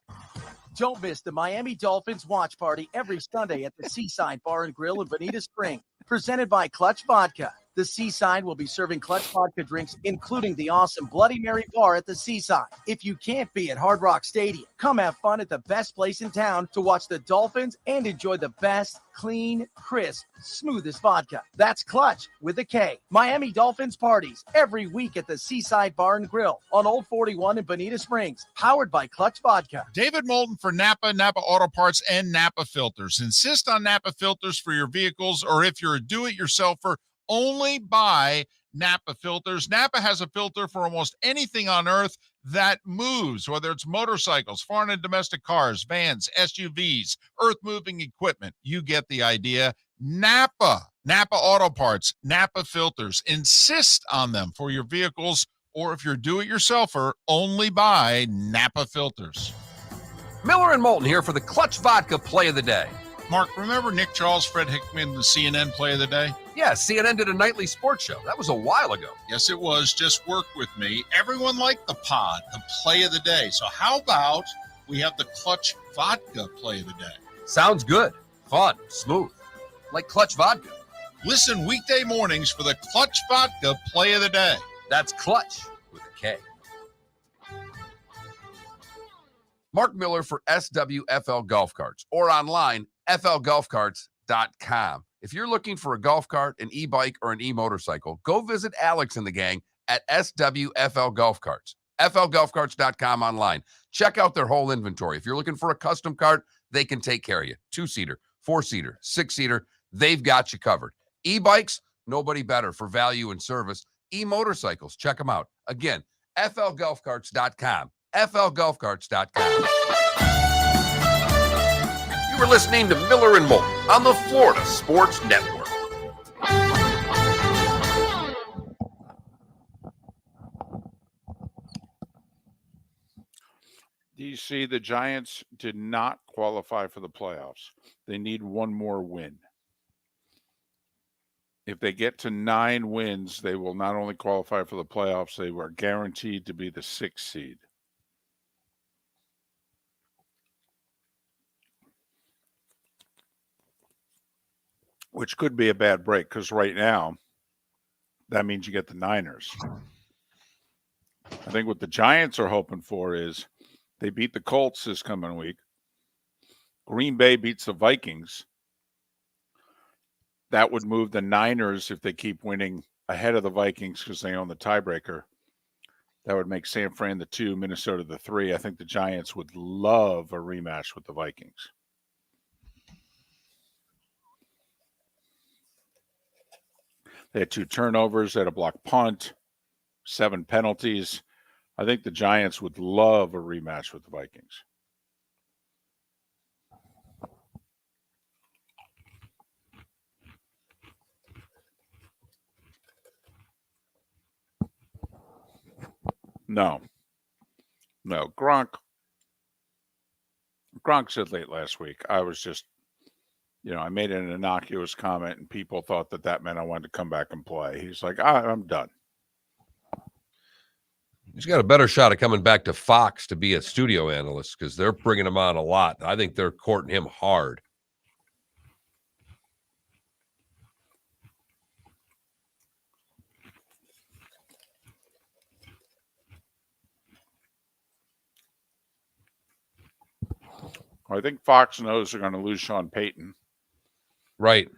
Don't miss the Miami Dolphins watch party every Sunday at the Seaside Bar and Grill in Bonita Springs, presented by Clutch Vodka. The Seaside will be serving Clutch Vodka drinks, including the awesome Bloody Mary bar at the Seaside. If you can't be at Hard Rock Stadium, come have fun at the best place in town to watch the Dolphins and enjoy the best, clean, crisp, smoothest vodka. That's Clutch with a K. Miami Dolphins parties every week at the Seaside Bar and Grill on Old 41 in Bonita Springs, powered by Clutch Vodka. David Moulton for Napa Auto Parts, and Napa Filters. Insist on Napa filters for your vehicles, or if you're a do-it-yourselfer, only buy Napa filters. Napa has a filter for almost anything on earth that moves, whether it's motorcycles, foreign and domestic cars, vans, SUVs, earth-moving equipment. You get the idea. Napa Auto Parts, Napa filters. Insist on them for your vehicles, or if you're a do-it-yourselfer, only buy Napa filters. Miller and Moulton here for the Clutch Vodka Play of the Day. Mark, remember Nick Charles, Fred Hickman, the CNN Play of the Day? Yeah, CNN did a nightly sports show. That was a while ago. Yes, it was. Just work with me. Everyone liked the pod, the Play of the Day. So how about we have the Clutch Vodka Play of the Day? Sounds good. Fun. Smooth. Like Clutch Vodka. Listen weekday mornings for the Clutch Vodka Play of the Day. That's Clutch with a K. Mark Miller for SWFL Golf Carts, or online, flgolfcarts.com. If you're looking for a golf cart, an e-bike, or an e-motorcycle, go visit Alex and the gang at SWFL Golf Carts. flgolfcarts.com online. Check out their whole inventory. If you're looking for a custom cart, they can take care of you. 2-seater, 4-seater, 6-seater, they've got you covered. E-bikes, Nobody better for value and service. E-Motorcycles. Check them out. Again, flgolfcarts.com. flgolfcarts.com. You were listening to Miller and Moulton on the Florida Sports Network. DC, the Giants did not qualify for the playoffs. They need one more win. If they get to 9 wins, they will not only qualify for the playoffs, they were guaranteed to be the 6th seed. Which could be a bad break because right now, that means you get the Niners. I think what the Giants are hoping for is they beat the Colts this coming week. Green Bay beats the Vikings. That would move the Niners, if they keep winning, ahead of the Vikings because they own the tiebreaker. That would make San Fran the 2, Minnesota the 3. I think the Giants would love a rematch with the Vikings. They had 2 turnovers, they had a blocked punt, 7 penalties. I think the Giants would love a rematch with the Vikings. No. Gronk said late last week, I was just, I made an innocuous comment and people thought that meant I wanted to come back and play. He's like, I'm done. He's got a better shot of coming back to Fox to be a studio analyst because they're bringing him on a lot. I think they're courting him hard. I think Fox knows they're going to lose Sean Payton. Right.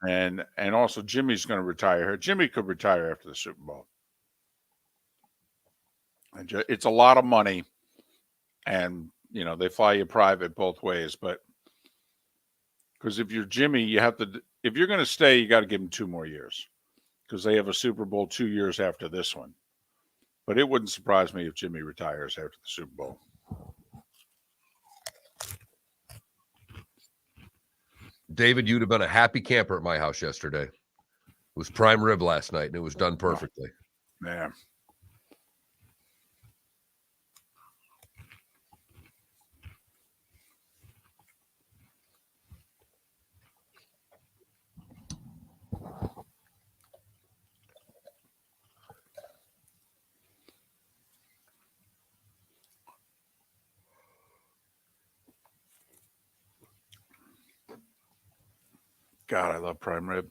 And also Jimmy's going to retire. Jimmy could retire after the Super Bowl. It's a lot of money. And, they fly you private both ways. But because if you're Jimmy, if you're going to stay, you got to give him 2 more years because they have a Super Bowl 2 years after this one. But it wouldn't surprise me if Jimmy retires after the Super Bowl. David, you'd have been a happy camper at my house yesterday. It was prime rib last night, and it was done perfectly. Yeah. God, I love prime rib.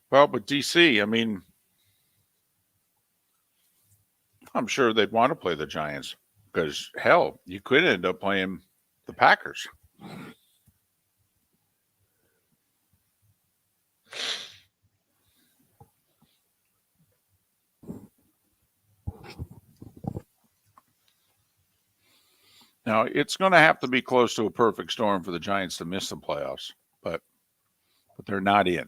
Well, but DC, I'm sure they'd want to play the Giants because, hell, you could end up playing the Packers. Now, it's going to have to be close to a perfect storm for the Giants to miss the playoffs, but they're not in.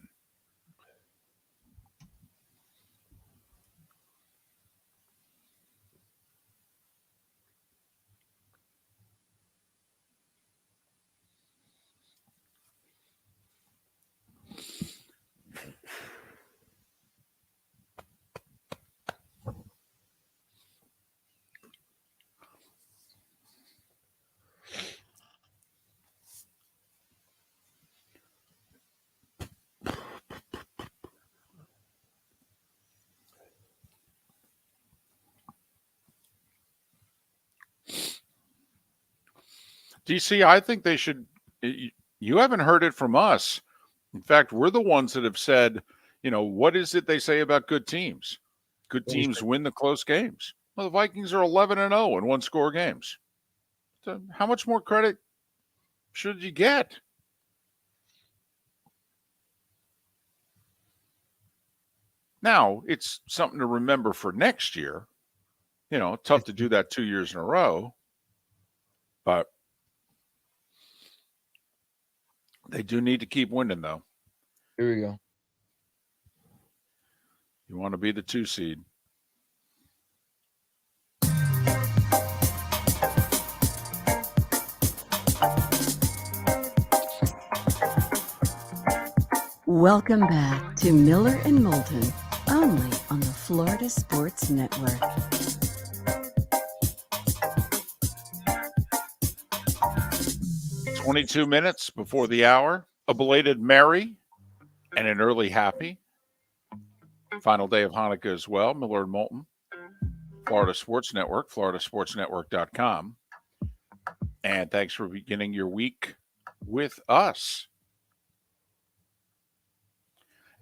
DC, I think they should. You haven't heard it from us. In fact, we're the ones that have said, what is it they say about good teams? Good teams win the close games. Well, the Vikings are 11-0 in one-score games. So how much more credit should you get? Now, it's something to remember for next year. tough to do that 2 years in a row, but they do need to keep winning, though. Here we go. You want to be the 2 seed. Welcome back to Miller and Moulton, only on the Florida Sports Network. "22 minutes before the hour, a belated Merry and an early Happy. Final day of Hanukkah as well. Miller and Moulton, Florida Sports Network, floridasportsnetwork.com. And thanks for beginning your week with us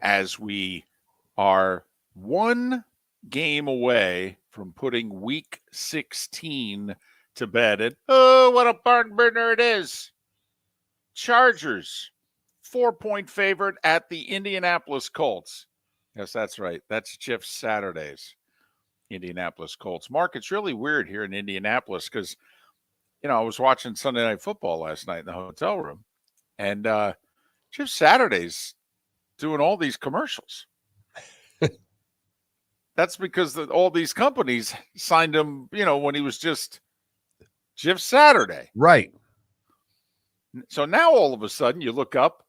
as we are one game away from putting week 16 to bed. And oh, what a barn burner it is. Chargers, 4-point favorite at the Indianapolis Colts. Yes, that's right. That's Jeff Saturday's Indianapolis Colts. Mark, it's really weird here in Indianapolis because, I was watching Sunday Night Football last night in the hotel room, and Jeff Saturday's doing all these commercials. That's because all these companies signed him, when he was just Jeff Saturday. Right. So now all of a sudden you look up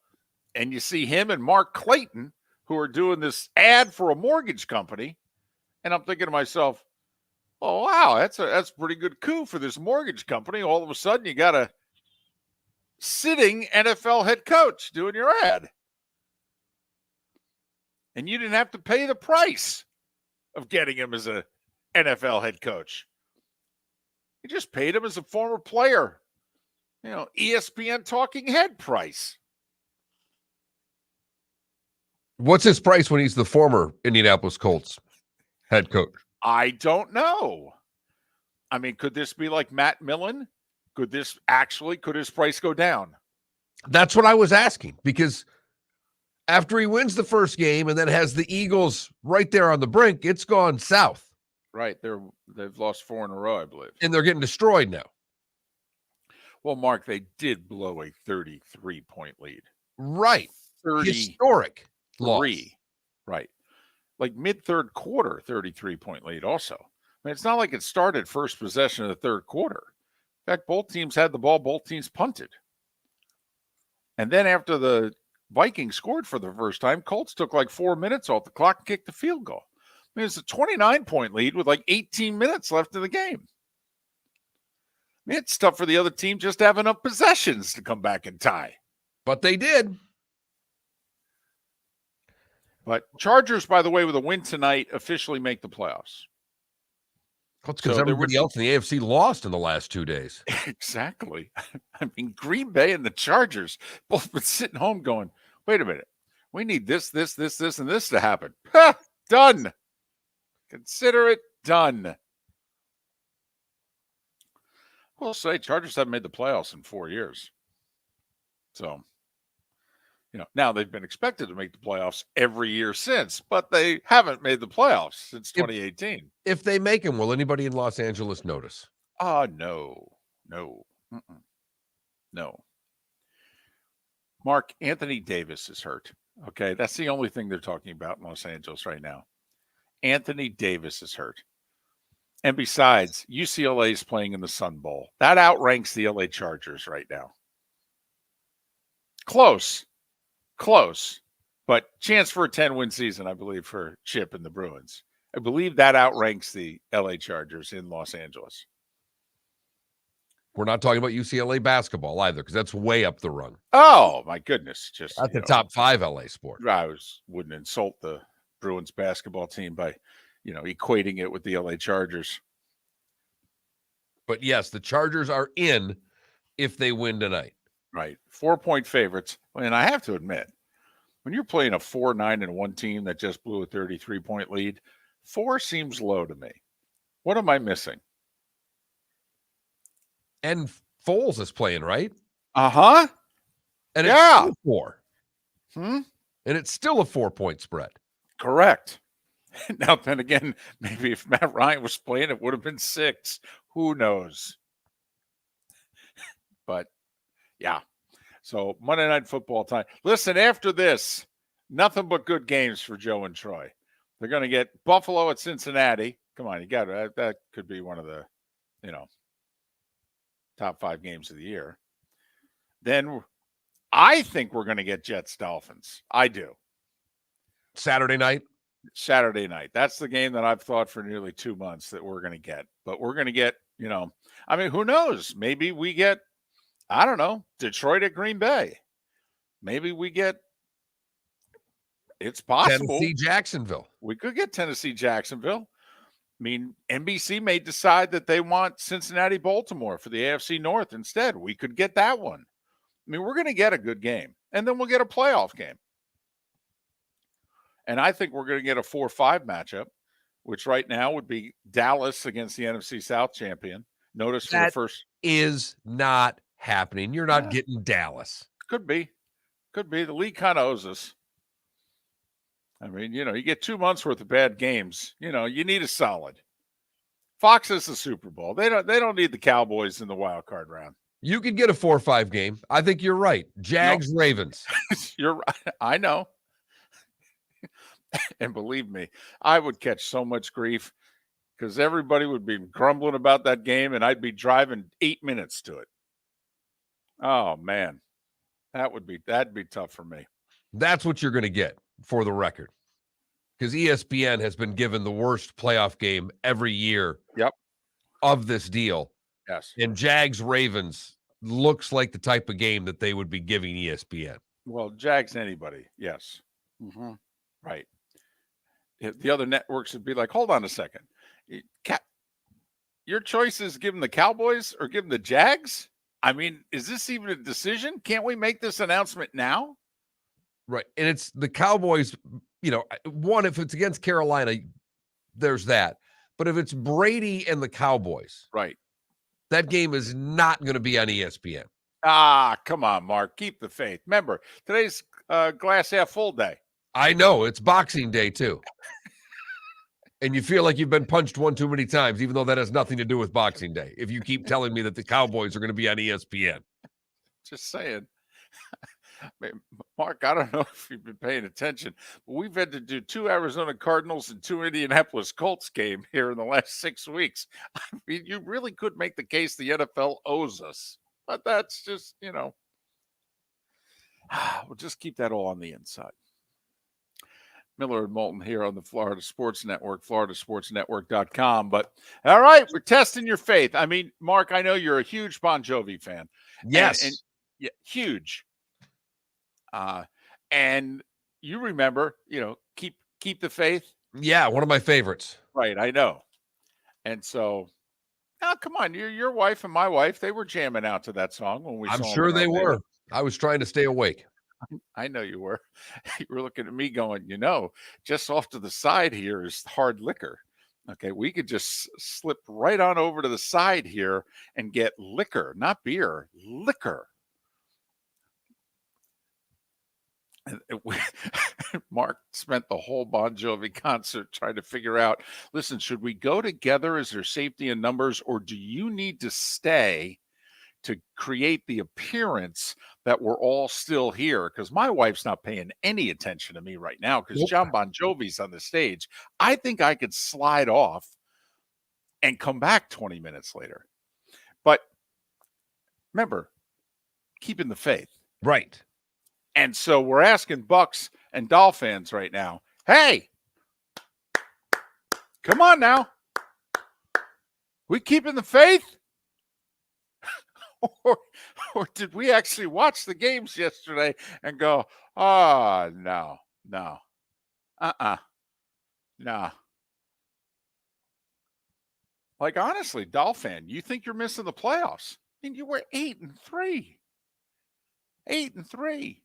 and you see him and Mark Clayton, who are doing this ad for a mortgage company. And I'm thinking to myself, oh, wow, that's a pretty good coup for this mortgage company. All of a sudden you got a sitting NFL head coach doing your ad. And you didn't have to pay the price of getting him as a NFL head coach. You just paid him as a former player. ESPN talking head price. What's his price when he's the former Indianapolis Colts head coach? I don't know. I mean, could this be like Matt Millen? Could his price go down? That's what I was asking, because after he wins the first game and then has the Eagles right there on the brink, it's gone south. Right. They've lost 4 in a row, I believe. And they're getting destroyed now. Well, Mark, they did blow a 33-point lead. Right. 30. Historic loss. Right. Like mid-third quarter, 33-point lead also. I mean, it's not like it started first possession of the third quarter. In fact, both teams had the ball. Both teams punted. And then after the Vikings scored for the first time, Colts took like 4 minutes off the clock and kicked the field goal. I mean, it's a 29-point lead with like 18 minutes left in the game. I mean, it's tough for the other team just to have enough possessions to come back and tie. But they did. But Chargers, by the way, with a win tonight, officially make the playoffs. That's because everybody else in the AFC lost in the last 2 days. Exactly. I mean, Green Bay and the Chargers both been sitting home going, wait a minute. We need this, and this to happen. Ha! Done. Consider it done. We'll say Chargers haven't made the playoffs in 4 years. So, now they've been expected to make the playoffs every year since, but they haven't made the playoffs since 2018. If they make them, will anybody in Los Angeles notice? No. Mark, Anthony Davis is hurt. Okay, that's the only thing they're talking about in Los Angeles right now. Anthony Davis is hurt. And besides, UCLA is playing in the Sun Bowl. That outranks the LA Chargers right now. Close, but chance for a 10-win season, I believe, for Chip and the Bruins. I believe that outranks the LA Chargers in Los Angeles. We're not talking about UCLA basketball either, because that's way up the run. Oh, my goodness. Just that's the top 5 LA sport. I wouldn't insult the Bruins basketball team by, equating it with the LA Chargers. But yes, the Chargers are in if they win tonight. Right. 4-point favorites. And I have to admit, when you're playing a 4-9-1 team that just blew a 33-point lead, 4 seems low to me. What am I missing? And Foles is playing, right? Uh-huh. And it's still 4. And it's still a 4-point spread. Correct. Now, then again, maybe if Matt Ryan was playing, it would have been 6. Who knows? But, yeah. So, Monday Night Football time. Listen, after this, nothing but good games for Joe and Troy. They're going to get Buffalo at Cincinnati. Come on, you got to. That could be one of the, top 5 games of the year. Then I think we're going to get Jets Dolphins. I do. Saturday night. That's the game that I've thought for nearly 2 months that we're going to get. But we're going to get, I mean, who knows? Maybe we get, I don't know, Detroit at Green Bay. Maybe we get, it's possible. Tennessee, Jacksonville. We could get Tennessee, Jacksonville. I mean, NBC may decide that they want Cincinnati, Baltimore for the AFC North instead. We could get that one. I mean, we're going to get a good game. And then we'll get a playoff game. And I think we're going to get a 4-5 matchup, which right now would be Dallas against the NFC South champion. Notice for the first is not happening. You're not getting Dallas. Could be. The league kind of owes us. I mean, you get 2 months worth of bad games. You need a solid. Fox is the Super Bowl. They don't need the Cowboys in the wild card round. You could get a 4-5 game. I think you're right. Jags, Ravens. You're right. I know. And believe me, I would catch so much grief because everybody would be grumbling about that game and I'd be driving 8 minutes to it. Oh man. That'd be tough for me. That's what you're going to get, for the record. Because ESPN has been given the worst playoff game every year of this deal. Yes. And Jags Ravens looks like the type of game that they would be giving ESPN. Well, Jags anybody. Yes. Mm-hmm. Right. The other networks would be like, hold on a second. Your choice is give them the Cowboys or give them the Jags? I mean, is this even a decision? Can't we make this announcement now? Right. And it's the Cowboys, one, if it's against Carolina, there's that. But if it's Brady and the Cowboys, right, that game is not going to be on ESPN. Ah, come on, Mark. Keep the faith. Remember, today's glass half full day. I know. It's Boxing Day, too. And you feel like you've been punched one too many times, even though that has nothing to do with Boxing Day, if you keep telling me that the Cowboys are going to be on ESPN. Just saying. Mark, I don't know if you've been paying attention, but we've had to do 2 Arizona Cardinals and 2 Indianapolis Colts game here in the last 6 weeks. I mean, you really could make the case the NFL owes us, but that's just, we'll just keep that all on the inside. Miller and Moulton here on the Florida Sports Network, floridasportsnetwork.com. But all right, we're testing your faith. I mean, Mark, I know you're a huge Bon Jovi fan. Yes. And yeah, huge. And you remember, keep the faith. Yeah, one of my favorites. Right, I know. And so, now come on, your wife and my wife, they were jamming out to that song when we saw I'm them sure in they our were. I was trying to stay awake. I know you were. You were looking at me going, just off to the side here is hard liquor. Okay, we could just slip right on over to the side here and get liquor, not beer, liquor. And Mark spent the whole Bon Jovi concert trying to figure out, listen, should we go together? Is there safety in numbers, or do you need to stay to create the appearance that we're all still here? Because my wife's not paying any attention to me right now because John Bon Jovi's on the stage. I think I could slide off and come back 20 minutes later. But remember, keeping the faith. Right. And so we're asking Bucks and Dolphins right now, hey, come on now. We keeping the faith? Or did we actually watch the games yesterday and go, oh, no. No. Like, honestly, Dolphin, you think you're missing the playoffs? I mean, you were 8-3. 8-3.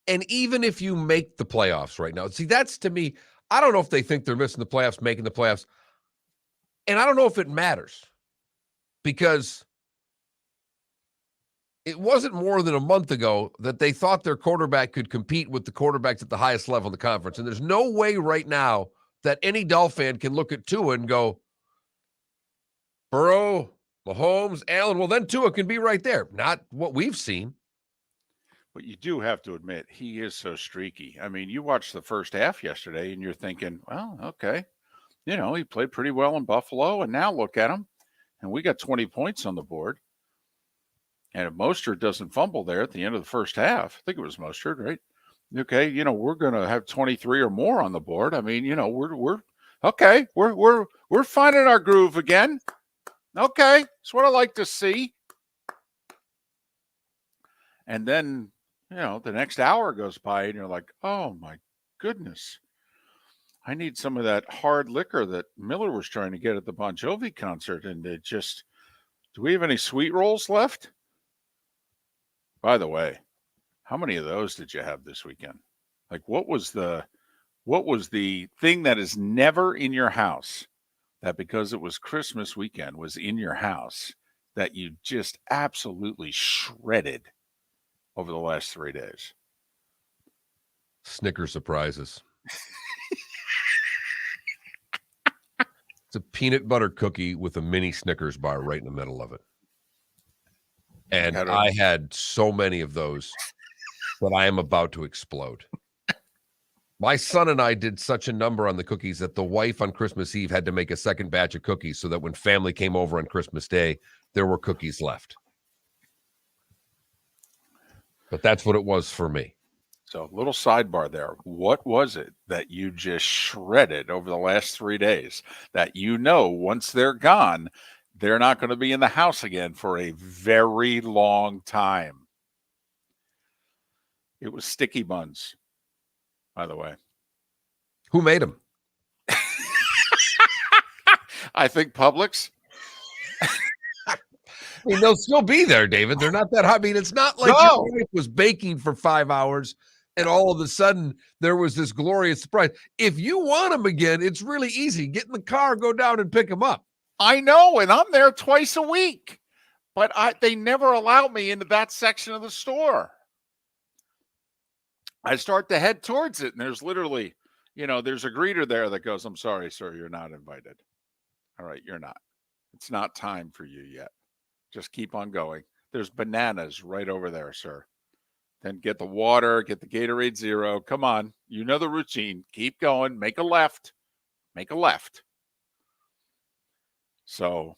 And even if you make the playoffs right now, see, that's to me, I don't know if they think they're missing the playoffs, making the playoffs. And I don't know if it matters because it wasn't more than a month ago that they thought their quarterback could compete with the quarterbacks at the highest level in the conference. And there's no way right now that any Dolphin fan can look at Tua and go, Burrow, Mahomes, Allen, well, then Tua can be right there. Not what we've seen. But you do have to admit, he is so streaky. I mean, you watched the first half yesterday and you're thinking, well, okay. He played pretty well in Buffalo, and now look at him. And we got 20 points on the board. And if Mostert doesn't fumble there at the end of the first half, I think it was Mostert, right? Okay, we're going to have 23 or more on the board. I mean, we're okay. We're finding our groove again. Okay, that's what I like to see. And then, the next hour goes by, and you're like, oh my goodness, I need some of that hard liquor that Miller was trying to get at the Bon Jovi concert. And do we have any sweet rolls left? By the way, how many of those did you have this weekend? Like, what was the thing that is never in your house that because it was Christmas weekend was in your house that you just absolutely shredded over the last 3 days? Snickers surprises. It's a peanut butter cookie with a mini Snickers bar right in the middle of it. And I had so many of those that I am about to explode. My son and I did such a number on the cookies that the wife on Christmas Eve had to make a second batch of cookies so that when family came over on Christmas Day, there were cookies left. But that's what it was for me. So, little sidebar there. What was it that you just shredded over the last 3 days that once they're gone, they're not going to be in the house again for a very long time? It was sticky buns, by the way. Who made them? I think Publix. I mean, they'll still be there, David. They're not that hot. I mean, it's not like your wife was baking for 5 hours and all of a sudden there was this glorious surprise. If you want them again, it's really easy. Get in the car, go down and pick them up. I know, and I'm there twice a week. But they never allow me into that section of the store. I start to head towards it, and there's literally, there's a greeter there that goes, I'm sorry, sir, you're not invited. All right, you're not. It's not time for you yet. Just keep on going. There's bananas right over there, sir. Then get the water, get the Gatorade Zero. Come on. You know the routine. Keep going. Make a left. Make a left. So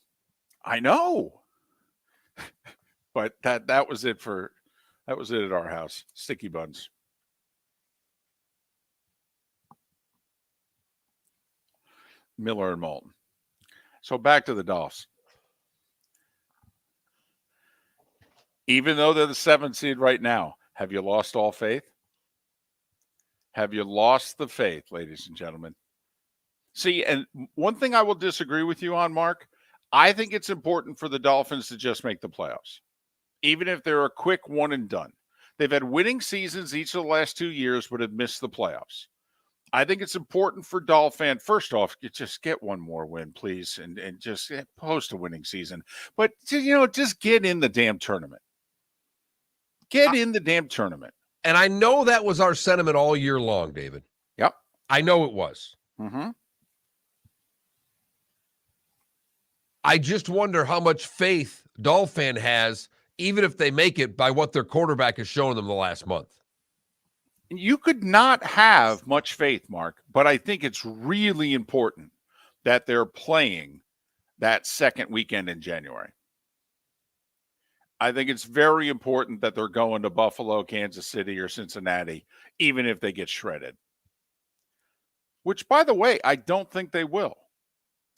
I know. But that was it at our house. Sticky buns. Miller and Moulton. So back to the Dolphs. Even though they're the 7th seed right now, have you lost all faith? Have you lost the faith, ladies and gentlemen? See, and one thing I will disagree with you on, Mark, I think it's important for the Dolphins to just make the playoffs, even if they're a quick one and done. They've had winning seasons each of the last 2 years, but have missed the playoffs. I think it's important for Dolphin. First off, you just get one more win, please, and just post a winning season. But, just get in the damn tournament. Get in the damn tournament. And I know that was our sentiment all year long, David. Yep. I know it was. Mm-hmm. I just wonder how much faith Dolphin has, even if they make it, by what their quarterback has shown them the last month. You could not have much faith, Mark, but I think it's really important that they're playing that second weekend in January. I think it's very important that they're going to Buffalo, Kansas City, or Cincinnati, even if they get shredded. Which, by the way, I don't think they will.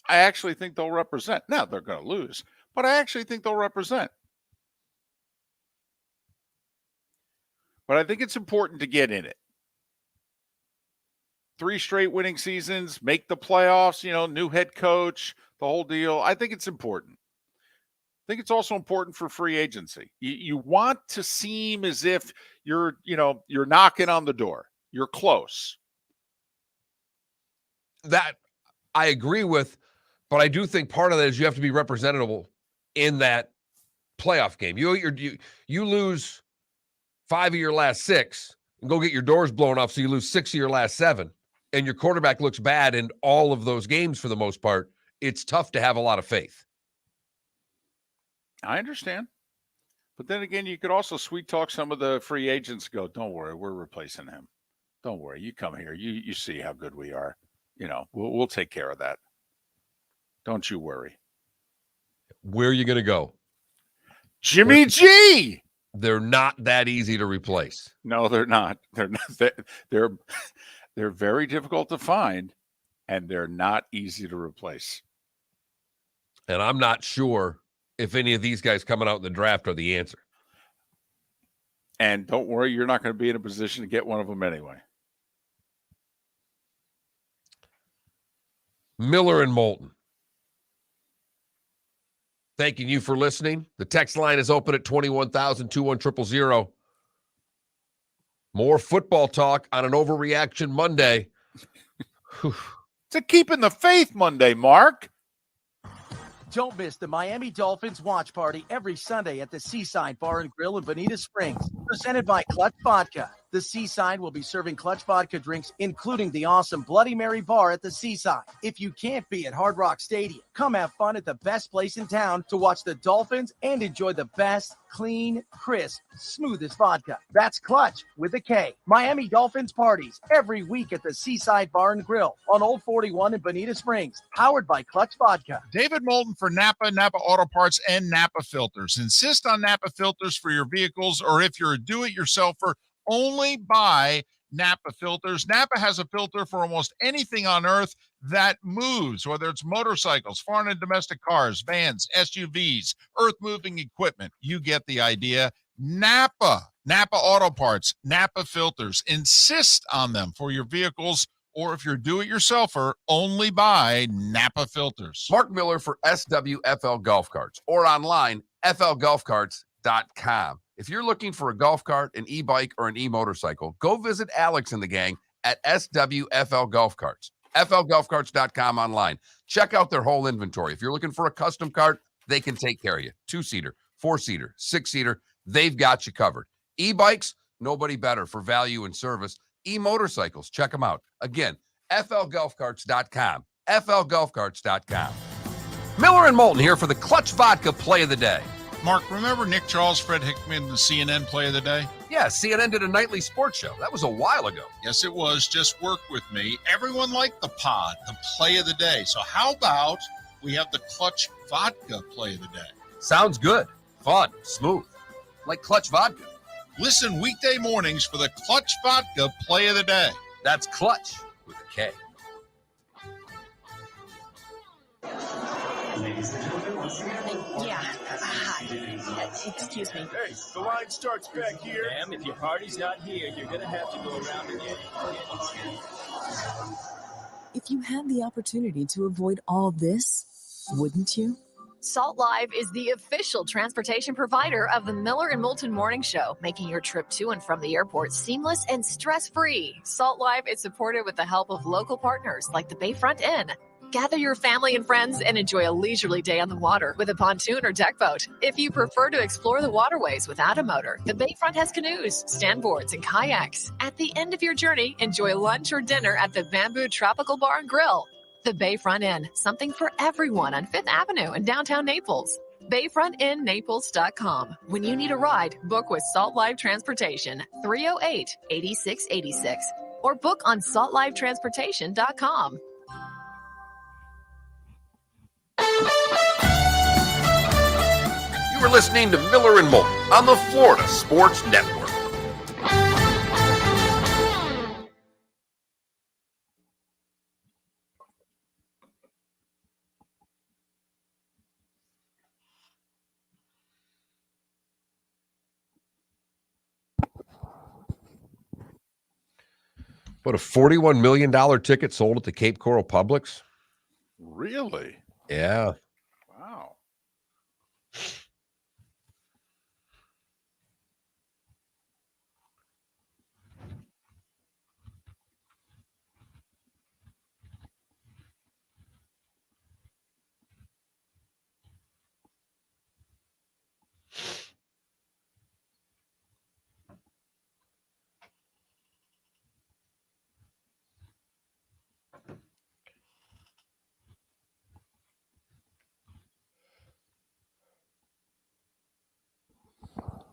I actually think they'll represent. Now, they're going to lose, but I actually think they'll represent. But I think it's important to get in it. 3 straight winning seasons, make the playoffs, new head coach, the whole deal. I think it's important. I think it's also important for free agency. You want to seem as if you're knocking on the door. You're close. That I agree with, but I do think part of that is you have to be representable in that playoff game. You lose 5 of your last 6 and go get your doors blown off, so you lose 6 of your last 7. and your quarterback looks bad in all of those games for the most part, it's tough to have a lot of faith. I understand. But then again, you could also sweet talk some of the free agents. Go, don't worry, we're replacing him. Don't worry, you come here. You see how good we are. We'll take care of that. Don't you worry. Where are you going to go? Jimmy G. They're not that easy to replace. No, they're not. They're not. They're very difficult to find, and they're not easy to replace. And I'm not sure if any of these guys coming out in the draft are the answer. And don't worry, you're not going to be in a position to get one of them anyway. Miller and Moulton. Thanking you for listening. The text line is open at 21,000-21,000. More football talk on an Overreaction Monday. It's a Keeping the Faith Monday, Mark. Don't miss the Miami Dolphins watch party every Sunday at the Seaside Bar and Grill in Bonita Springs, presented by Clutch Vodka. The Seaside will be serving Clutch Vodka drinks, including the awesome Bloody Mary bar at the Seaside. If you can't be at Hard Rock Stadium, come have fun at the best place in town to watch the Dolphins and enjoy the best, clean, crisp, smoothest vodka. That's Clutch with a K. Miami Dolphins parties every week at the Seaside Bar and Grill on Old 41 in Bonita Springs, powered by Clutch Vodka. David Moulton for Napa, Napa Auto Parts, and Napa Filters. Insist on Napa filters for your vehicles, or if you're a do-it-yourselfer, only buy Napa filters. Napa has a filter for almost anything on earth that moves, whether it's motorcycles, foreign and domestic cars, vans, SUVs, earth-moving equipment. You get the idea. Napa Auto Parts, Napa filters. Insist on them for your vehicles, or if you're a do-it-yourselfer, only buy Napa filters. Mark Miller for SWFL Golf Carts, or online, flgolfcarts.com. If you're looking for a golf cart, an e-bike, or an e-motorcycle, go visit Alex and the gang at SWFL Golf Carts. flgolfcarts.com online. Check out their whole inventory. If you're looking for a custom cart, they can take care of you. 2-seater, 4-seater, 6-seater, they've got you covered. E-bikes, nobody better for value and service. E-motorcycles, check them out. Again, flgolfcarts.com. flgolfcarts.com. Miller and Moulton here for the Clutch Vodka Play of the Day. Mark, remember Nick Charles, Fred Hickman, the CNN Play of the Day? Yeah, CNN did a nightly sports show. That was a while ago. Yes, it was. Just work with me. Everyone liked the pod, the Play of the Day. So how about we have the Clutch Vodka Play of the Day? Sounds good. Fun. Smooth. Like Clutch Vodka. Listen weekday mornings for the Clutch Vodka Play of the Day. That's Clutch with a K. Yeah. Hi. Excuse me. Hey, the line starts back here. Ma'am, if your party's not here, you're going to have to go around and get it. If you had the opportunity to avoid all this, wouldn't you? Salt Live is the official transportation provider of the Miller and Moulton Morning Show, making your trip to and from the airport seamless and stress-free. Salt Live is supported with the help of local partners like the Bayfront Inn. Gather your family and friends and enjoy a leisurely day on the water with a pontoon or deck boat. If you prefer to explore the waterways without a motor, the Bayfront has canoes, standboards, and kayaks. At the end of your journey, enjoy lunch or dinner at the Bamboo Tropical Bar and Grill. The Bayfront Inn, something for everyone on 5th Avenue in downtown Naples. BayfrontInNaples.com. When you need a ride, book with Salt Live Transportation, 308-8686, or book on saltlivetransportation.com. You were listening to Miller and Moulton on the Florida Sports Network. What, a $41 million ticket sold at the Cape Coral Publix? Really? Yeah. Wow.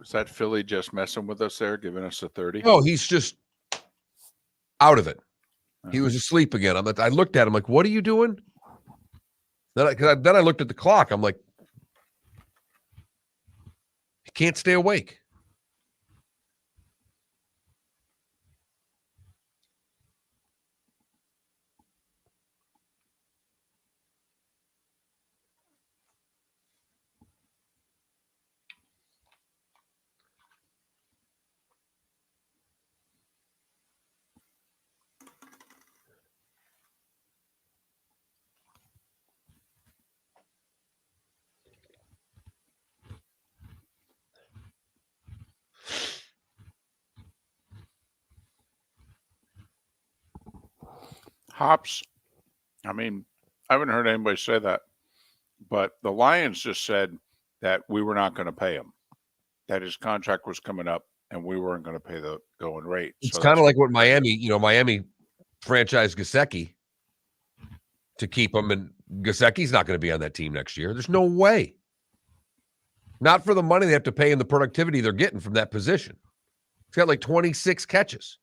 Is that Philly just messing with us there, giving us a 30? No, he's just out of it. He was asleep again. I looked at him like, what are you doing? Then I looked at the clock. I'm like, he can't stay awake. Hops. I mean, I haven't heard anybody say that, but the Lions just said that we were not going to pay him, that his contract was coming up, and we weren't going to pay the going rate. It's So kind that's of like what Miami franchised Gesicki to keep him, and Gesicki's not going to be on that team next year. There's no way. Not for the money they have to pay and the productivity they're getting from that position. He's got like 26 catches.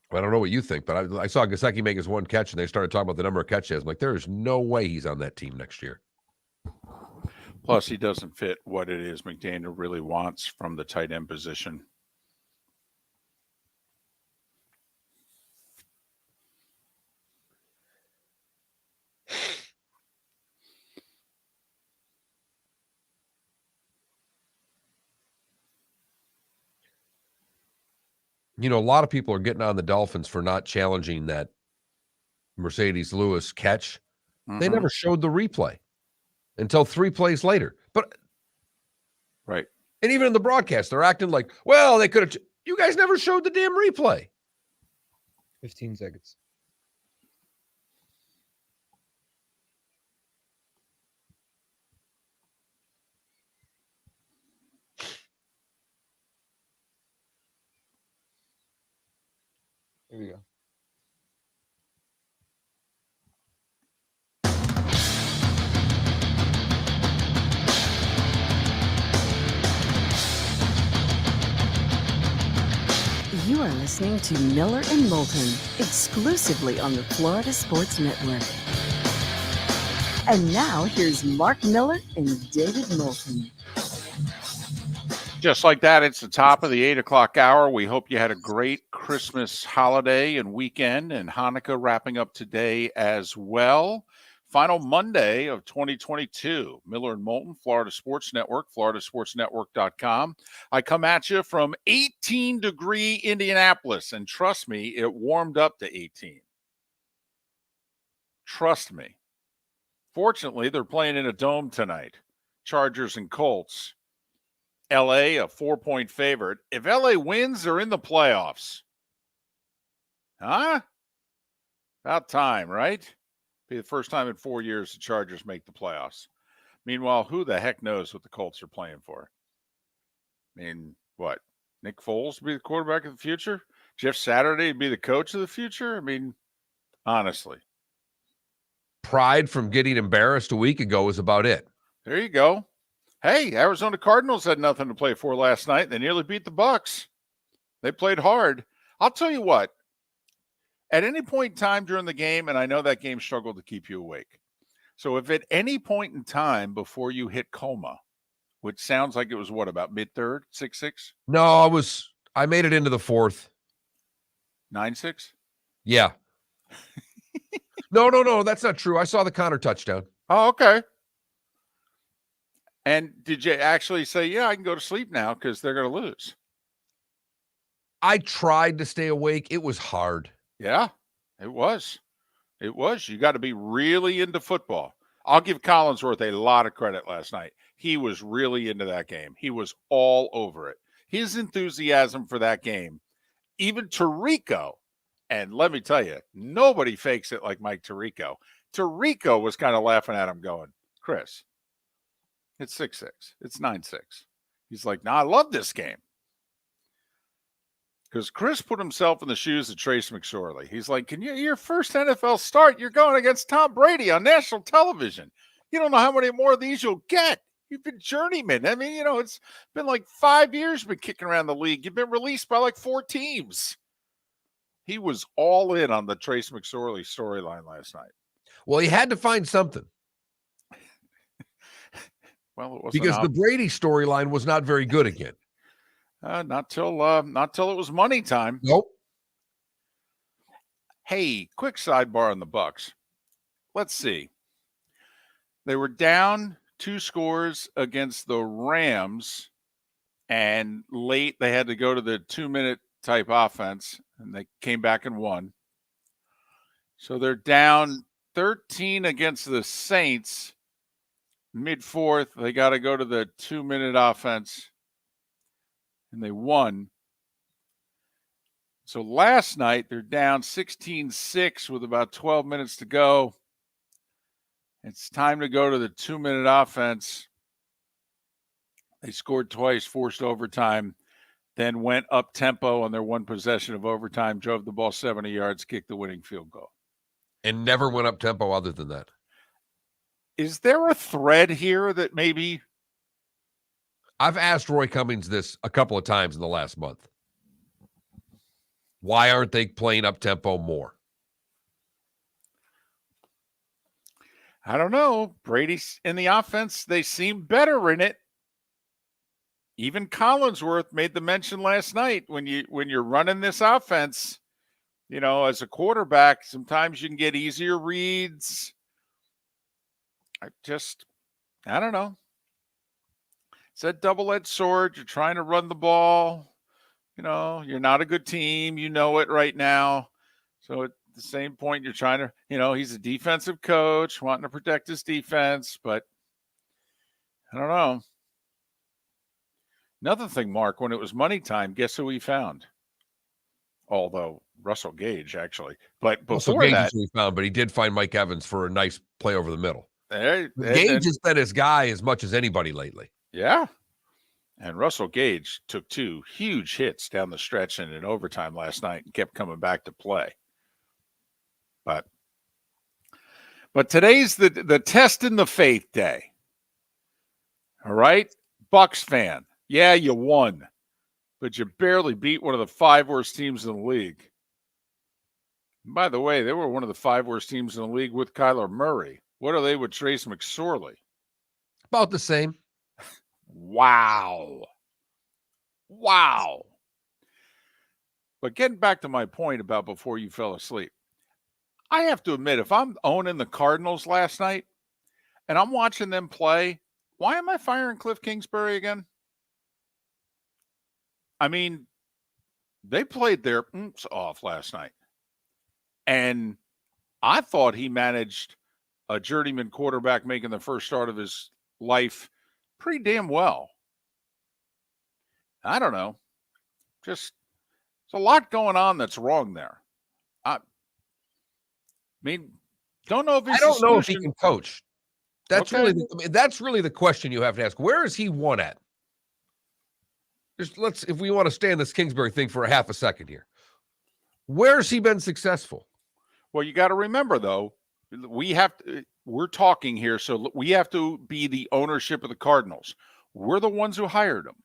I don't know what you think, but I saw Gesicki make his one catch, and they started talking about the number of catches. I'm like, there is no way he's on that team next year. Plus, he doesn't fit what it is McDaniel really wants from the tight end position. You know, a lot of people are getting on the Dolphins for not challenging that Mercedes Lewis catch. Mm-hmm. They never showed the replay until 3 plays later. But right. And even in the broadcast, they're acting like, well, they could have. You guys never showed the damn replay. 15 seconds. Here we go. You are listening to Miller and Moulton, exclusively on the Florida Sports Network. And now, here's Mark Miller and David Moulton. Just like that, it's the top of the 8 o'clock hour. We hope you had a great Christmas holiday and weekend, and Hanukkah wrapping up today as well. Final Monday of 2022. Miller and Moulton, Florida Sports Network, floridasportsnetwork.com. I come at you from 18-degree Indianapolis, and trust me, it warmed up to 18. Trust me. Fortunately, they're playing in a dome tonight. Chargers and Colts. LA, a 4-point favorite. If LA wins, they're in the playoffs. Huh? About time, right? Be the first time in 4 years the Chargers make the playoffs. Meanwhile, who the heck knows what the Colts are playing for? I mean, what? Nick Foles be the quarterback of the future? Jeff Saturday be the coach of the future? I mean, honestly. Pride from getting embarrassed a week ago is about it. There you go. Hey, Arizona Cardinals had nothing to play for last night. They nearly beat the Bucs. They played hard. I'll tell you what. At any point in time during the game, and I know that game struggled to keep you awake. So if at any point in time before you hit coma, which sounds like it was what, about mid-third, 6-6? No, I made it into the fourth. 9-6? Yeah. No, that's not true. I saw the Connor touchdown. Oh, okay. And did you actually say, yeah, I can go to sleep now because they're going to lose? I tried to stay awake. It was hard. Yeah, it was. It was. You got to be really into football. I'll give Collinsworth a lot of credit last night. He was really into that game. He was all over it. His enthusiasm for that game, even Tirico, and let me tell you, nobody fakes it like Mike Tirico. Tirico was kind of laughing at him going, Chris, it's 6-6. It's 9-6. He's like, I love this game. Because Chris put himself in the shoes of Trace McSorley. He's like, your first NFL start, you're going against Tom Brady on national television. You don't know how many more of these you'll get. You've been journeyman. I mean, it's been like 5 years been kicking around the league. You've been released by like 4 teams. He was all in on the Trace McSorley storyline last night. Well, he had to find something. Well, it wasn't because the Brady storyline was not very good again. Not till it was money time. Nope. Hey, quick sidebar on the Bucks. Let's see. They were down 2 scores against the Rams, and late they had to go to the 2-minute type offense, and they came back and won. So they're down 13 against the Saints. Mid-4th, they got to go to the 2-minute offense, and they won. So last night, they're down 16-6 with about 12 minutes to go. It's time to go to the 2-minute offense. They scored twice, forced overtime, then went up tempo on their 1 possession of overtime, drove the ball 70 yards, kicked the winning field goal. And never went up tempo other than that. Is there a thread here that maybe? I've asked Roy Cummings this a couple of times in the last month. Why aren't they playing up tempo more? I don't know. Brady's in the offense. They seem better in it. Even Collinsworth made the mention last night when you're running this offense, as a quarterback, sometimes you can get easier reads. I don't know. It's a double-edged sword. You're trying to run the ball. You're not a good team. You know it right now. So at the same point, you're trying to, he's a defensive coach, wanting to protect his defense, but I don't know. Another thing, Mark, when it was money time, guess who he found? Although Russell Gage, actually. But before Gage that, is who he found, but he did find Mike Evans for a nice play over the middle. Gage has been his guy as much as anybody lately. Yeah. And Russell Gage took 2 huge hits down the stretch and in overtime last night and kept coming back to play. But today's the test in the faith day. All right? Bucks fan. Yeah, you won. But you barely beat one of the 5 worst teams in the league. And by the way, they were one of the 5 worst teams in the league with Kyler Murray. What are they with Trace McSorley? About the same. Wow. But getting back to my point about before you fell asleep, I have to admit, if I'm owning the Cardinals last night and I'm watching them play, why am I firing Cliff Kingsbury again? I mean, they played their oomph off last night. And I thought he managed a journeyman quarterback making the first start of his life pretty damn well. I don't know. Just, there's a lot going on that's wrong there. I mean, don't know if he's I don't know if he can coach. That's Okay. that's really the question you have to ask. Where is he won at? If we want to stay in this Kingsbury thing for a half a second here. Where has he been successful? Well, you got to remember, though, we're talking here, so we have to be the ownership of the Cardinals. We're the ones who hired him.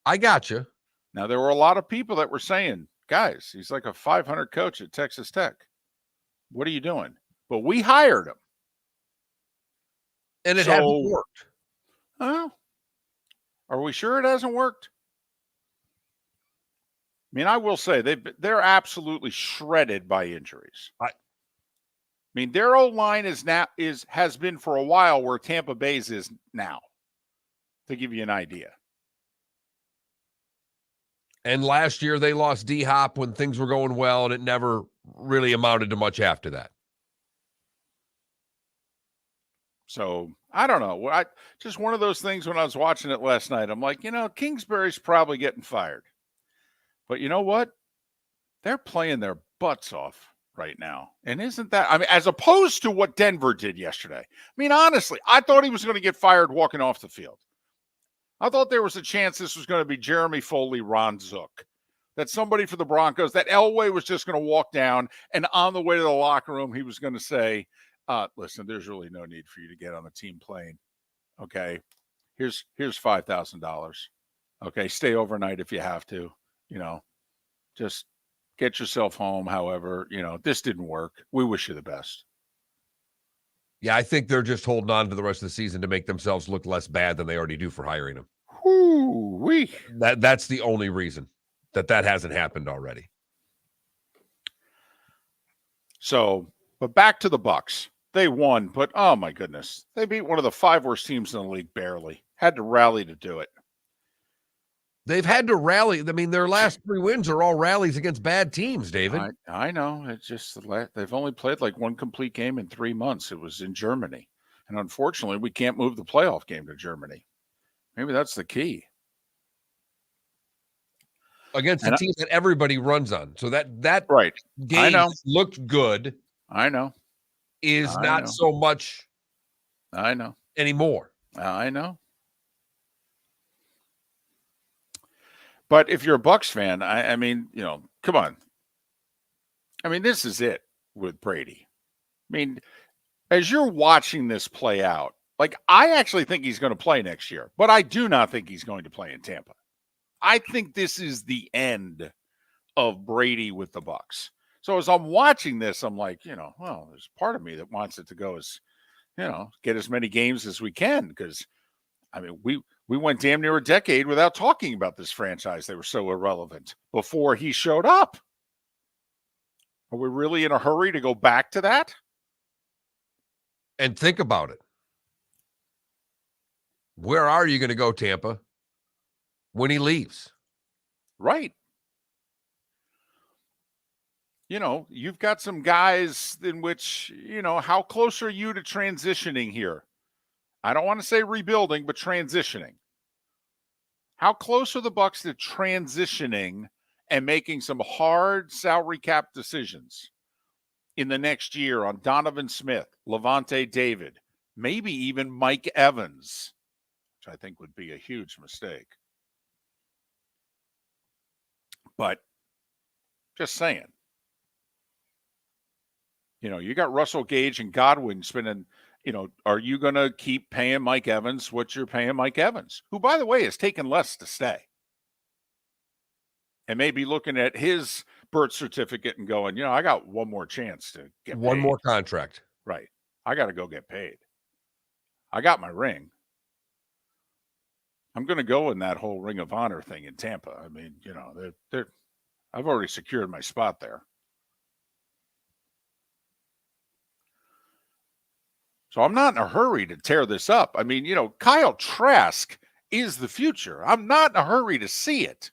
I got you. Now, there were a lot of people that were saying, guys, he's like a 500 coach at Texas Tech. What are you doing? But we hired him. And it hasn't worked. Well, are we sure it hasn't worked? I mean, I will say they're absolutely shredded by injuries. I mean, their O-line has been for a while where Tampa Bay's is now, to give you an idea. And last year they lost D-Hop when things were going well, and it never really amounted to much after that. So I don't know. Just one of those things when I was watching it last night, I'm like, Kingsbury's probably getting fired. But you know what? They're playing their butts off right now. And isn't that, I mean, as opposed to what Denver did yesterday. I mean, honestly, I thought he was going to get fired walking off the field. I thought there was a chance this was going to be Jeremy Foley, Ron Zook, that somebody for the Broncos, that Elway was just going to walk down, and on the way to the locker room, he was going to say, listen, there's really no need for you to get on the team plane. Okay. Here's $5,000. Okay. Stay overnight if you have to, just get yourself home. However, this didn't work. We wish you the best. Yeah, I think they're just holding on to the rest of the season to make themselves look less bad than they already do for hiring him. Whoo-wee. That's the only reason that hasn't happened already. So, but back to the Bucs. They won, but oh my goodness, they beat one of the 5 worst teams in the league barely. Had to rally to do it. They've had to rally. I mean, their last 3 wins are all rallies against bad teams, David. I know. It's just they've only played like one complete game in 3 months. It was in Germany. And unfortunately, we can't move the playoff game to Germany. Maybe that's the key. Against a team that everybody runs on. So that right. game looked good. I know. Is not so much I know anymore. I know. But if you're a Bucs fan, I mean, come on. I mean, this is it with Brady. I mean, as you're watching this play out, like, I actually think he's going to play next year, but I do not think he's going to play in Tampa. I think this is the end of Brady with the Bucs. So as I'm watching this, I'm like, well, there's part of me that wants it to go as, get as many games as we can, because, I mean, we went damn near a decade without talking about this franchise. They were so irrelevant before he showed up. Are we really in a hurry to go back to that? And think about it. Where are you going to go, Tampa, when he leaves? Right. You've got some guys in which, how close are you to transitioning here? I don't want to say rebuilding, but transitioning. How close are the Bucs to transitioning and making some hard salary cap decisions in the next year on Donovan Smith, Levante David, maybe even Mike Evans, which I think would be a huge mistake. But just saying. You got Russell Gage and Godwin spending, are you going to keep paying Mike Evans what you're paying Mike Evans, who, by the way, has taken less to stay? And maybe looking at his birth certificate and going, I got one more chance to get one paid. more contract. Right. I got to go get paid. I got my ring. I'm going to go in that whole Ring of Honor thing in Tampa. I mean, I've already secured my spot there. So I'm not in a hurry to tear this up. I mean, Kyle Trask is the future. I'm not in a hurry to see it.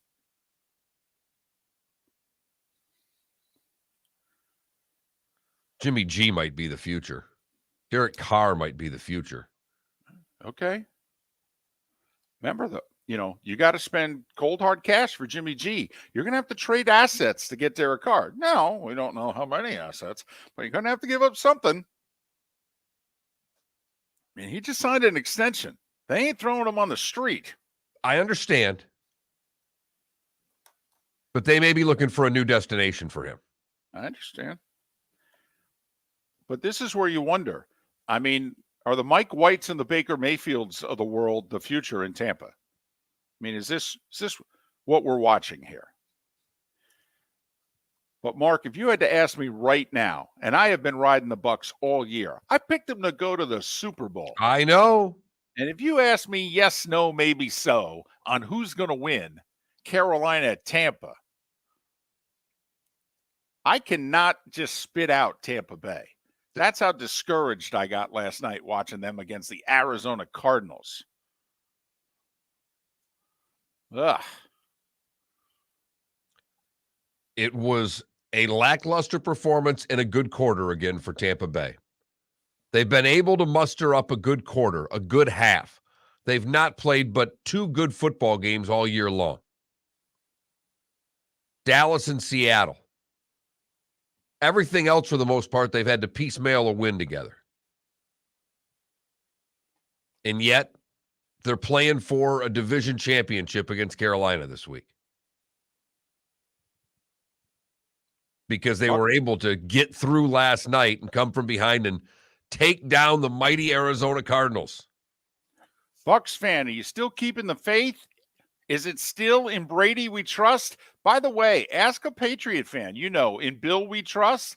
Jimmy G might be the future. Derek Carr might be the future. Okay. Remember, you got to spend cold hard cash for Jimmy G. You're going to have to trade assets to get Derek Carr. No, we don't know how many assets, but you're going to have to give up something. I mean, he just signed an extension. They ain't throwing him on the street. I understand. But they may be looking for a new destination for him. I understand. But this is where you wonder. I mean, are the Mike Whites and the Baker Mayfields of the world the future in Tampa? I mean, is this what we're watching here? But, Mark, if you had to ask me right now, and I have been riding the Bucs all year, I picked them to go to the Super Bowl. I know. And if you ask me yes, no, maybe so on who's going to win, Carolina at Tampa, I cannot just spit out Tampa Bay. That's how discouraged I got last night watching them against the Arizona Cardinals. Ugh. It was a lackluster performance and a good quarter again for Tampa Bay. They've been able to muster up a good quarter, a good half. They've not played but 2 good football games all year long. Dallas and Seattle. Everything else, for the most part, they've had to piecemeal a win together. And yet, they're playing for a division championship against Carolina this week. Because they were able to get through last night and come from behind and take down the mighty Arizona Cardinals. Bucks fan, are you still keeping the faith? Is it still in Brady we trust? By the way, ask a Patriot fan. In Bill we trust.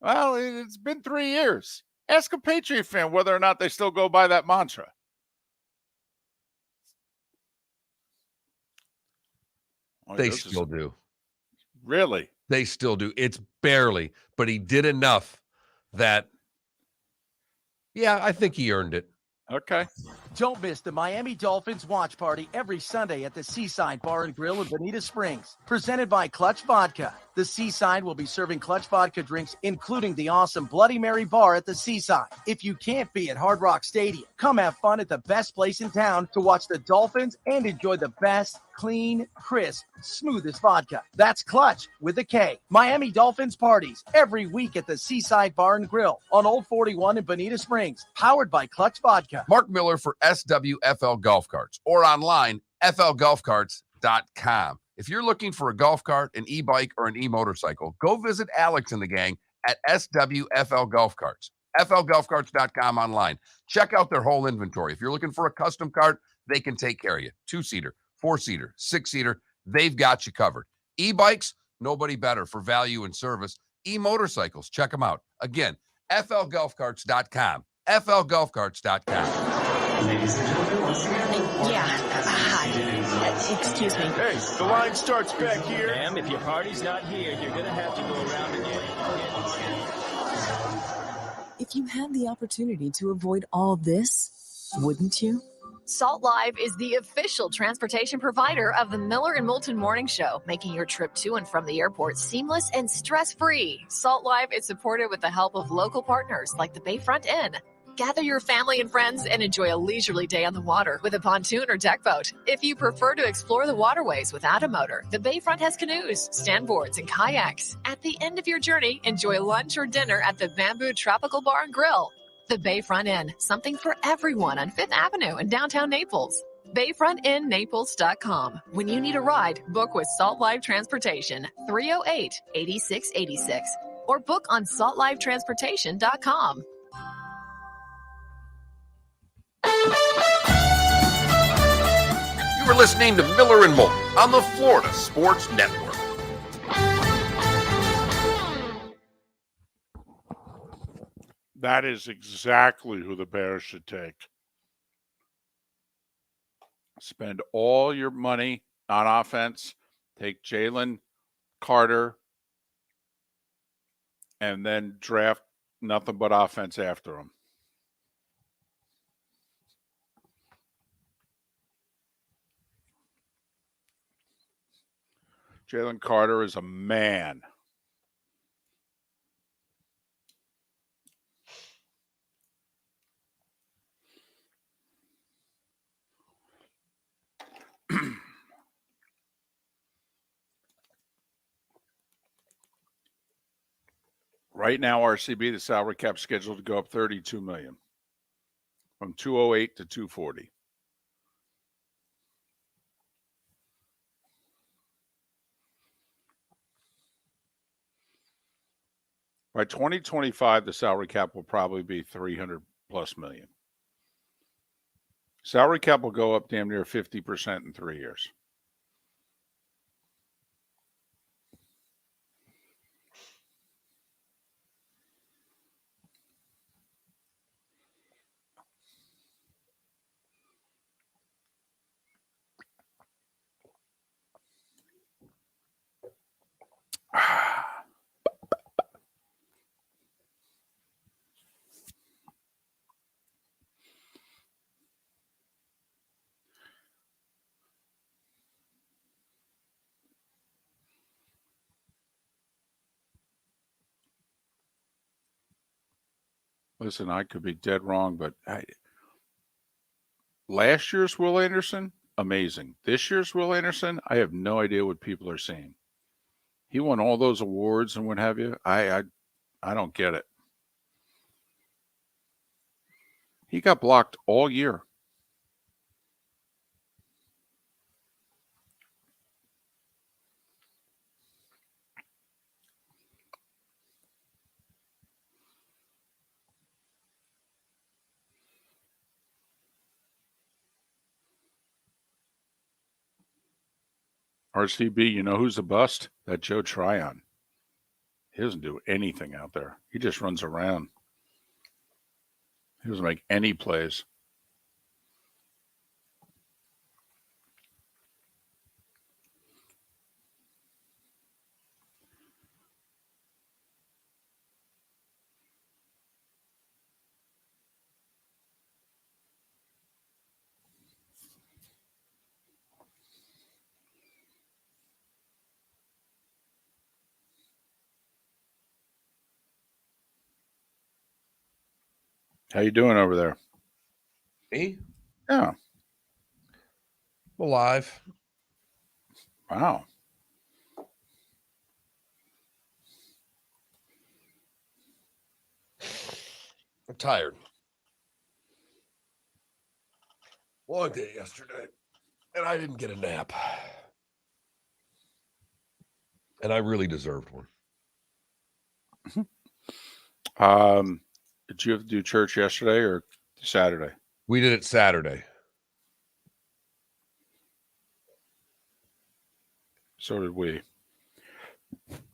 Well, it's been 3 years. Ask a Patriot fan whether or not they still go by that mantra. They still do. Really? They still do. It's barely, but he did enough that, yeah, I think he earned it. Okay. Don't miss the Miami Dolphins watch party every Sunday at the Seaside Bar and Grill in Bonita Springs. Presented by Clutch Vodka. The Seaside will be serving Clutch Vodka drinks, including the awesome Bloody Mary bar at the Seaside. If you can't be at Hard Rock Stadium, come have fun at the best place in town to watch the Dolphins and enjoy the best, clean, crisp, smoothest vodka. That's Clutch with a K. Miami Dolphins parties every week at the Seaside Bar and Grill on Old 41 in Bonita Springs. Powered by Clutch Vodka. Mark Miller for SWFL Golf Carts, or online, flgolfcarts.com. If you're looking for a golf cart, an e-bike, or an e-motorcycle, go visit Alex and the gang at SWFL Golf Carts. flgolfcarts.com online. Check out their whole inventory. If you're looking for a custom cart, they can take care of you. 2-seater, 4-seater, 6-seater, they've got you covered. E-bikes, nobody better for value and service. E-motorcycles, check them out. Again, flgolfcarts.com. flgolfcarts.com. Ladies and gentlemen, once again. Hi. Excuse me. Hey, the line starts back here. Ma'am, if your party's not here, you're going to have to go around and get it. If you had the opportunity to avoid all this, wouldn't you? Salt Live is the official transportation provider of the Miller and Moulton Morning Show, making your trip to and from the airport seamless and stress-free. Salt Live is supported with the help of local partners like the Bayfront Inn. Gather your family and friends and enjoy a leisurely day on the water with a pontoon or deck boat. If you prefer to explore the waterways without a motor, the Bayfront has canoes, standboards, and kayaks. At the end of your journey, enjoy lunch or dinner at the Bamboo Tropical Bar and Grill. The Bayfront Inn, something for everyone on 5th Avenue in downtown Naples. BayfrontInNaples.com. When you need a ride, book with Salt Live Transportation, 308-8686, or book on saltlivetransportation.com. You were listening to Miller and Moulton on the Florida Sports Network. That is exactly who the Bears should take. Spend all your money on offense. Take Jalen Carter and then draft nothing but offense after him. Jalen Carter is a man. Right now, RCB, the salary cap scheduled to go up $32 million from 208 to 240. By 2025, the salary cap will probably be 300 plus million. Salary cap will go up damn near 50% in 3 years. Listen, I could be dead wrong, but last year's Will Anderson, amazing. This year's Will Anderson, I have no idea what people are saying. He won all those awards and what have you. I don't get it. He got blocked all year. RCB, you know who's a bust? That Joe Tryon. He doesn't do anything out there. He just runs around. He doesn't make any plays. How you doing over there? Me? Yeah. Alive. Wow. I'm tired. Long day yesterday, and I didn't get a nap. And I really deserved one. Did you have to do church yesterday or Saturday? We did it Saturday. So did we.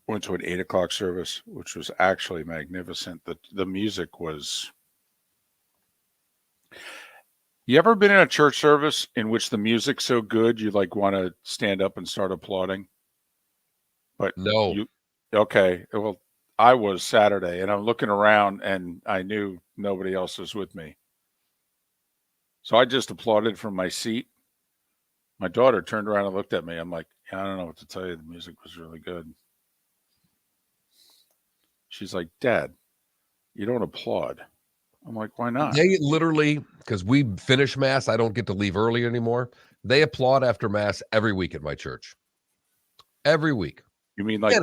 Went to an 8 o'clock service, which was actually magnificent. The music was. You ever been in a church service in which the music's so good you like want to stand up and start applauding? But no. Okay. Well, I was Saturday, and I'm looking around, and I knew nobody else was with me. So I just applauded from my seat. My daughter turned around and looked at me. I'm like, I don't know what to tell you. The music was really good. She's like, Dad, you don't applaud. I'm like, why not? They literally, because we finish Mass, I don't get to leave early anymore. They applaud after Mass every week at my church. Every week. You mean like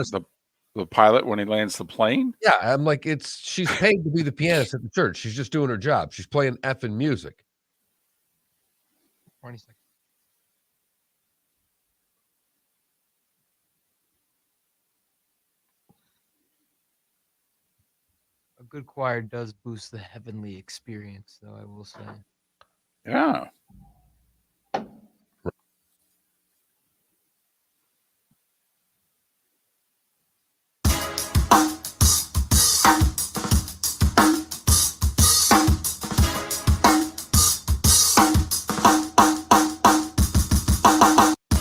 the pilot when he lands the plane? Yeah, I'm like, she's paid to be the pianist at the church. She's just doing her job. She's playing effing music. 20 seconds. A good choir does boost the heavenly experience, though, I will say. Yeah.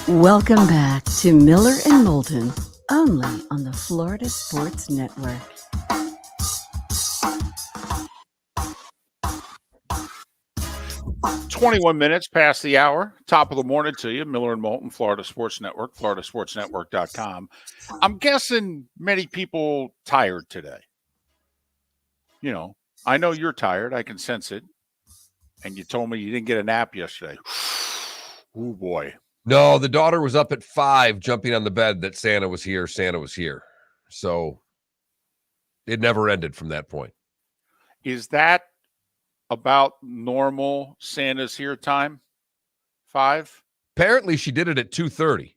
Welcome back to Miller and Moulton, only on the Florida Sports Network. $21 past the hour. Top of the morning to you. Miller and Moulton, Florida Sports Network, floridasportsnetwork.com. I'm guessing many people tired today. You know, I know you're tired. I can sense it. And you told me you didn't get a nap yesterday. Oh, boy. No, the daughter was up at 5 jumping on the bed that Santa was here. Santa was here. So it never ended from that point. Is that about normal Santa's here time? 5? Apparently she did it at 2:30.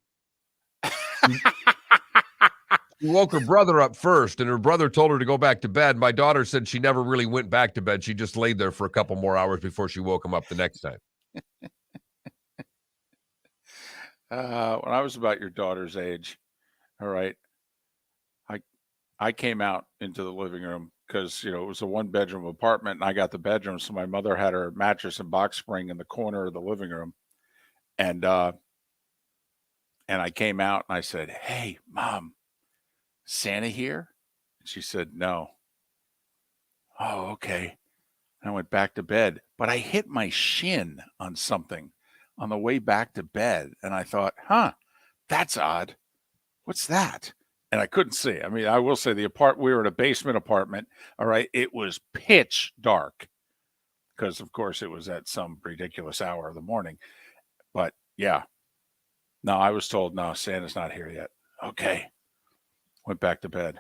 She woke her brother up first, and her brother told her to go back to bed. My daughter said she never really went back to bed. She just laid there for a couple more hours before she woke him up the next time. When I was about your daughter's age, all right, I came out into the living room because, you know, it was a 1-bedroom apartment, and I got the bedroom, so my mother had her mattress and box spring in the corner of the living room. And I came out, and I said, "Hey, Mom, Santa here?" And she said, "No." Oh, okay. I went back to bed, but I hit my shin on something on the way back to bed, and I thought, that's odd. What's that? and I couldn't see. I mean, I will say we were in a basement apartment. All right. It was pitch dark because, of course, it was at some ridiculous hour of the morning. But yeah, no, I was told, no, Santa's not here yet. Okay. Went back to bed.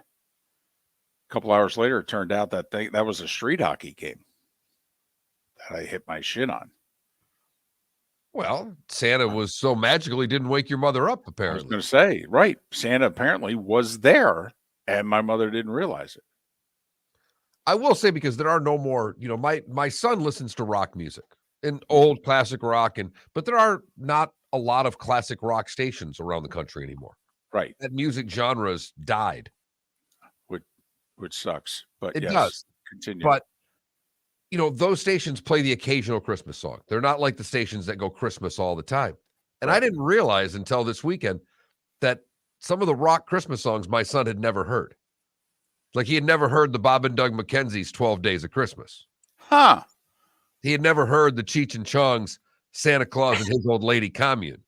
A couple hours later, it turned out that was a street hockey game that I hit my shin on. Well, Santa was so magical he didn't wake your mother up, I was apparently. going to say, right. Santa apparently was there and my mother didn't realize it. I will say, because there are no more, my son listens to rock music and old classic rock, but there are not a lot of classic rock stations around the country anymore. Right. That music genre's died. Which sucks. But It yes, does. continue. But those stations play the occasional Christmas song. They're not like the stations that go Christmas all the time. And I didn't realize until this weekend that some of the rock Christmas songs my son had never heard. Like, he had never heard the Bob and Doug McKenzie's 12 Days of Christmas. Huh. He had never heard the Cheech and Chong's Santa Claus and His Old Lady Commune.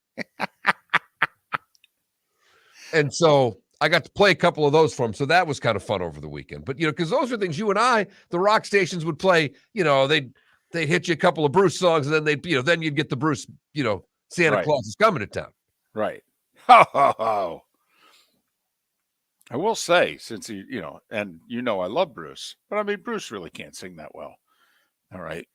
And so I got to play a couple of those for him. So that was kind of fun over the weekend. But, because those are things you and I, the rock stations would play, they'd hit you a couple of Bruce songs, and then then you'd get the Bruce, Santa Claus is coming to town. Right. Ho, ho, ho. I will say, since he, and I love Bruce, but I mean, Bruce really can't sing that well. All right.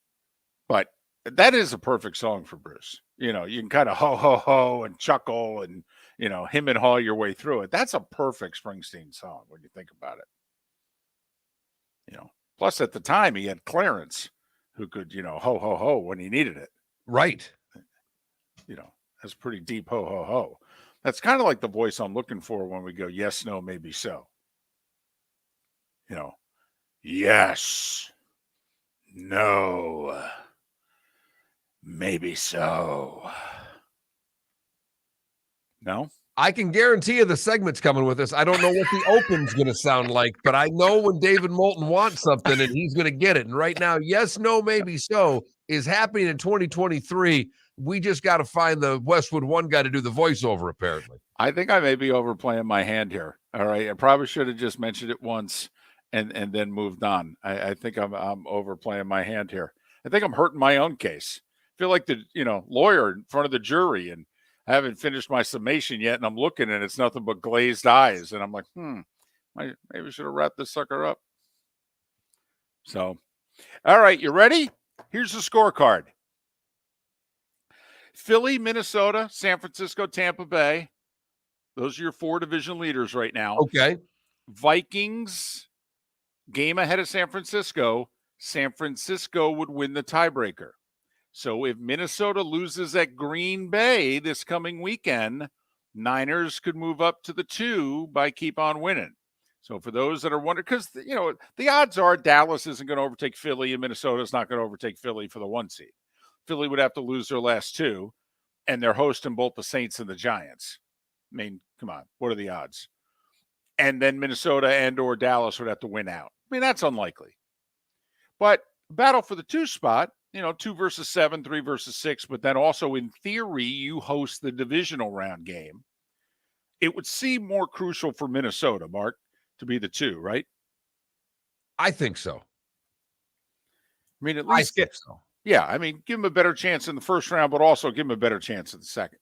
But that is a perfect song for Bruce. You can kind of ho, ho, ho and chuckle and, him and haw your way through it. That's a perfect Springsteen song when you think about it. Plus at the time he had Clarence who could, ho, ho, ho when he needed it. Right. That's pretty deep ho, ho, ho. That's kind of like the voice I'm looking for when we go, yes, no, maybe so. Yes, no, maybe so. No? I can guarantee you the segment's coming with us. I don't know what the open's going to sound like, but I know when David Moulton wants something and he's going to get it. And right now, yes, no, maybe so is happening in 2023. We just got to find the Westwood One guy to do the voiceover, apparently. I think I may be overplaying my hand here. All right. I probably should have just mentioned it once and then moved on. I think I'm overplaying my hand here. I think I'm hurting my own case. I feel like the, lawyer in front of the jury, and I haven't finished my summation yet, and I'm looking and it's nothing but glazed eyes. And I'm like, maybe I should have wrapped this sucker up. So, all right, you ready? Here's the scorecard. Philly, Minnesota, San Francisco, Tampa Bay. Those are your 4 division leaders right now. Okay. Vikings, game ahead of San Francisco. San Francisco would win the tiebreaker. So if Minnesota loses at Green Bay this coming weekend, Niners could move up to the 2 by keep on winning. So for those that are wondering, because, the odds are Dallas isn't going to overtake Philly and Minnesota's not going to overtake Philly for the 1 seed. Philly would have to lose their last 2, and they're hosting both the Saints and the Giants. I mean, come on, what are the odds? And then Minnesota and or Dallas would have to win out. I mean, that's unlikely. But battle for the 2 spot, 2 versus 7, 3 versus 6, but then also in theory, you host the divisional round game. It would seem more crucial for Minnesota, Mark, to be the 2, right? I think so. I mean, at least give them a better chance in the first round, but also give them a better chance in the second.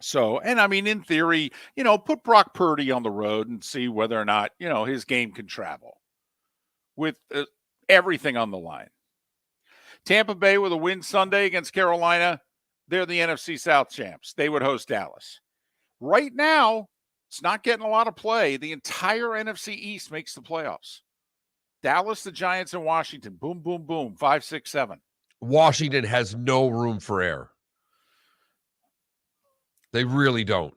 So, and I mean, in theory, put Brock Purdy on the road and see whether or not, his game can travel with everything on the line. Tampa Bay with a win Sunday against Carolina. They're the NFC South champs. They would host Dallas. Right now, it's not getting a lot of play. The entire NFC East makes the playoffs. Dallas, the Giants, and Washington. Boom, boom, boom. 5, 6, 7. Washington has no room for error. They really don't.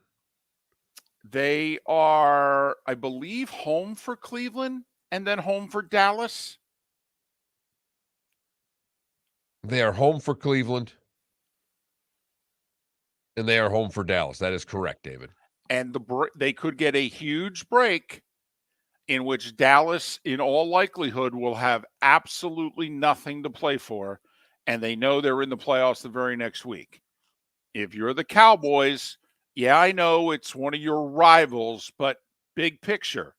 They are, I believe, home for Cleveland and then home for Dallas. They are home for Cleveland, and they are home for Dallas. That is correct, David. And they could get a huge break in which Dallas, in all likelihood, will have absolutely nothing to play for, and they know they're in the playoffs the very next week. If you're the Cowboys Yeah, I know it's one of your rivals, but big picture,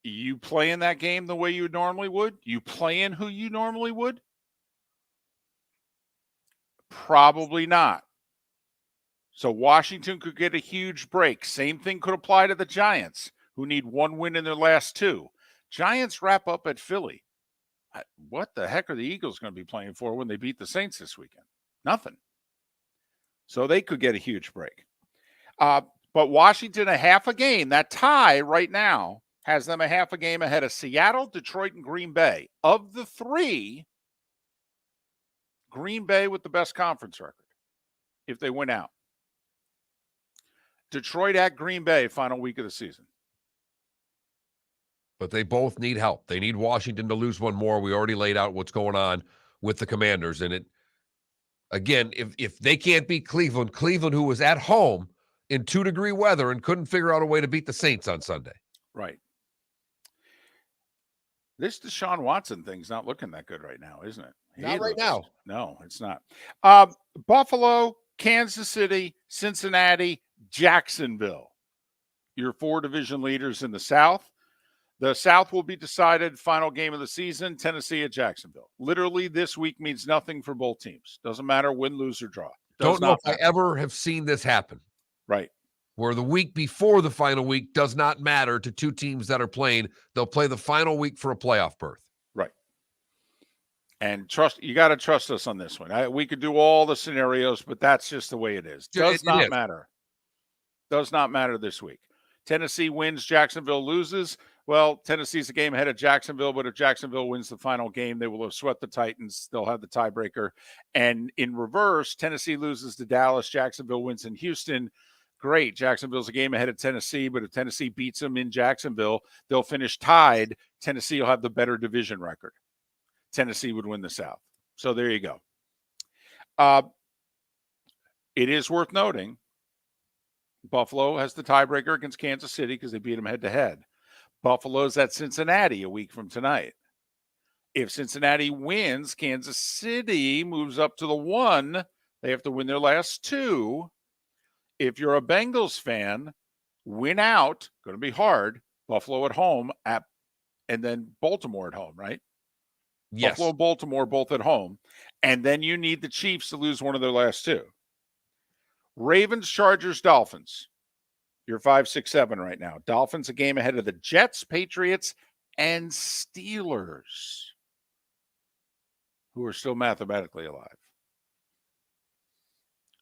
you playing that game the way you normally would? You playing who you normally would? Probably not. So Washington could get a huge break. Same thing could apply to the Giants, who need one win in their last two. Giants wrap up at Philly. What the heck are the Eagles going to be playing for when they beat the Saints this weekend? Nothing. So they could get a huge break. But Washington, a half a game. That tie right now has them a half a game ahead of Seattle, Detroit, and Green Bay. Of the three, Green Bay with the best conference record if they win out. Detroit at Green Bay, final week of the season. But they both need help. They need Washington to lose one more. We already laid out what's going on with the Commanders. And it, again, if they can't beat Cleveland, who was at home in 2-degree weather and couldn't figure out a way to beat the Saints on Sunday. Right. This Deshaun Watson thing's not looking that good right now, isn't it? Not right now. No, it's not. Buffalo, Kansas City, Cincinnati, Jacksonville. Your 4 division leaders in the South. The South will be decided final game of the season, Tennessee at Jacksonville. Literally, this week means nothing for both teams. Doesn't matter win, lose, or draw. Don't know if I ever have seen this happen. Right. Where the week before the final week does not matter to two teams that are playing. They'll play the final week for a playoff berth. Right. And you got to trust us on this one. We could do all the scenarios, but that's just the way it is. Does not matter. Does not matter this week. Tennessee wins, Jacksonville loses. Well, Tennessee's a game ahead of Jacksonville, but if Jacksonville wins the final game, they will have swept the Titans. They'll have the tiebreaker. And in reverse, Tennessee loses to Dallas. Jacksonville wins in Houston. Great. Jacksonville's a game ahead of Tennessee, but if Tennessee beats them in Jacksonville, they'll finish tied. Tennessee will have the better division record. Tennessee would win the South. So there you go. It is worth noting, Buffalo has the tiebreaker against Kansas City because they beat them head-to-head. Buffalo's at Cincinnati a week from tonight. If Cincinnati wins, Kansas City moves up to the 1. They have to win their last 2. If you're a Bengals fan, win out. Going to be hard. Buffalo at home, and then Baltimore at home, right? Yes. Buffalo, Baltimore, both at home. And then you need the Chiefs to lose one of their last 2. Ravens, Chargers, Dolphins. You're 5, 6, 7 right now. Dolphins a game ahead of the Jets, Patriots, and Steelers, who are still mathematically alive.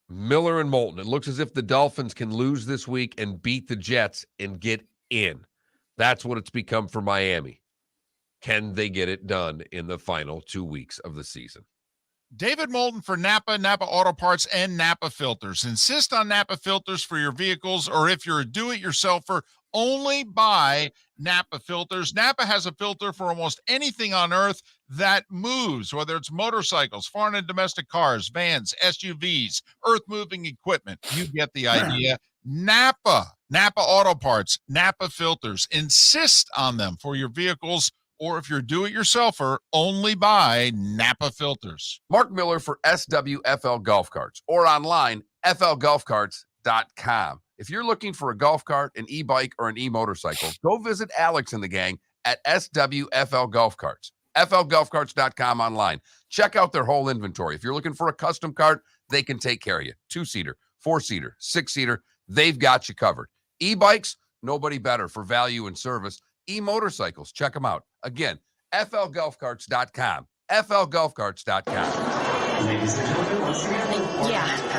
Miller and Moulton. It looks as if the Dolphins can lose this week and beat the Jets and get in. That's what it's become for Miami. Can they get it done in the final 2 weeks of the season? David Moulton for Napa Auto Parts, and Napa Filters. Insist on Napa filters for your vehicles, or if you're a do-it-yourselfer, only buy Napa filters. Napa has a filter for almost anything on earth that moves, whether it's motorcycles, foreign and domestic cars, vans, SUVs, earth-moving equipment. You get the idea. Napa Auto Parts, Napa filters. Insist on them for your vehicles, or if you're do-it-yourselfer, only buy Napa filters. Mark Miller for SWFL Golf Carts, or online, flgolfcarts.com. If you're looking for a golf cart, an e-bike, or an e-motorcycle, go visit Alex and the gang at SWFL Golf Carts. flgolfcarts.com online. Check out their whole inventory. If you're looking for a custom cart, they can take care of you. 2-seater, 4-seater, 6-seater, they've got you covered. E-bikes, nobody better for value and service. E-motorcycles, check them out. Again, flgolfcarts.com. flgolfcarts.com. Ladies and gentlemen, once again.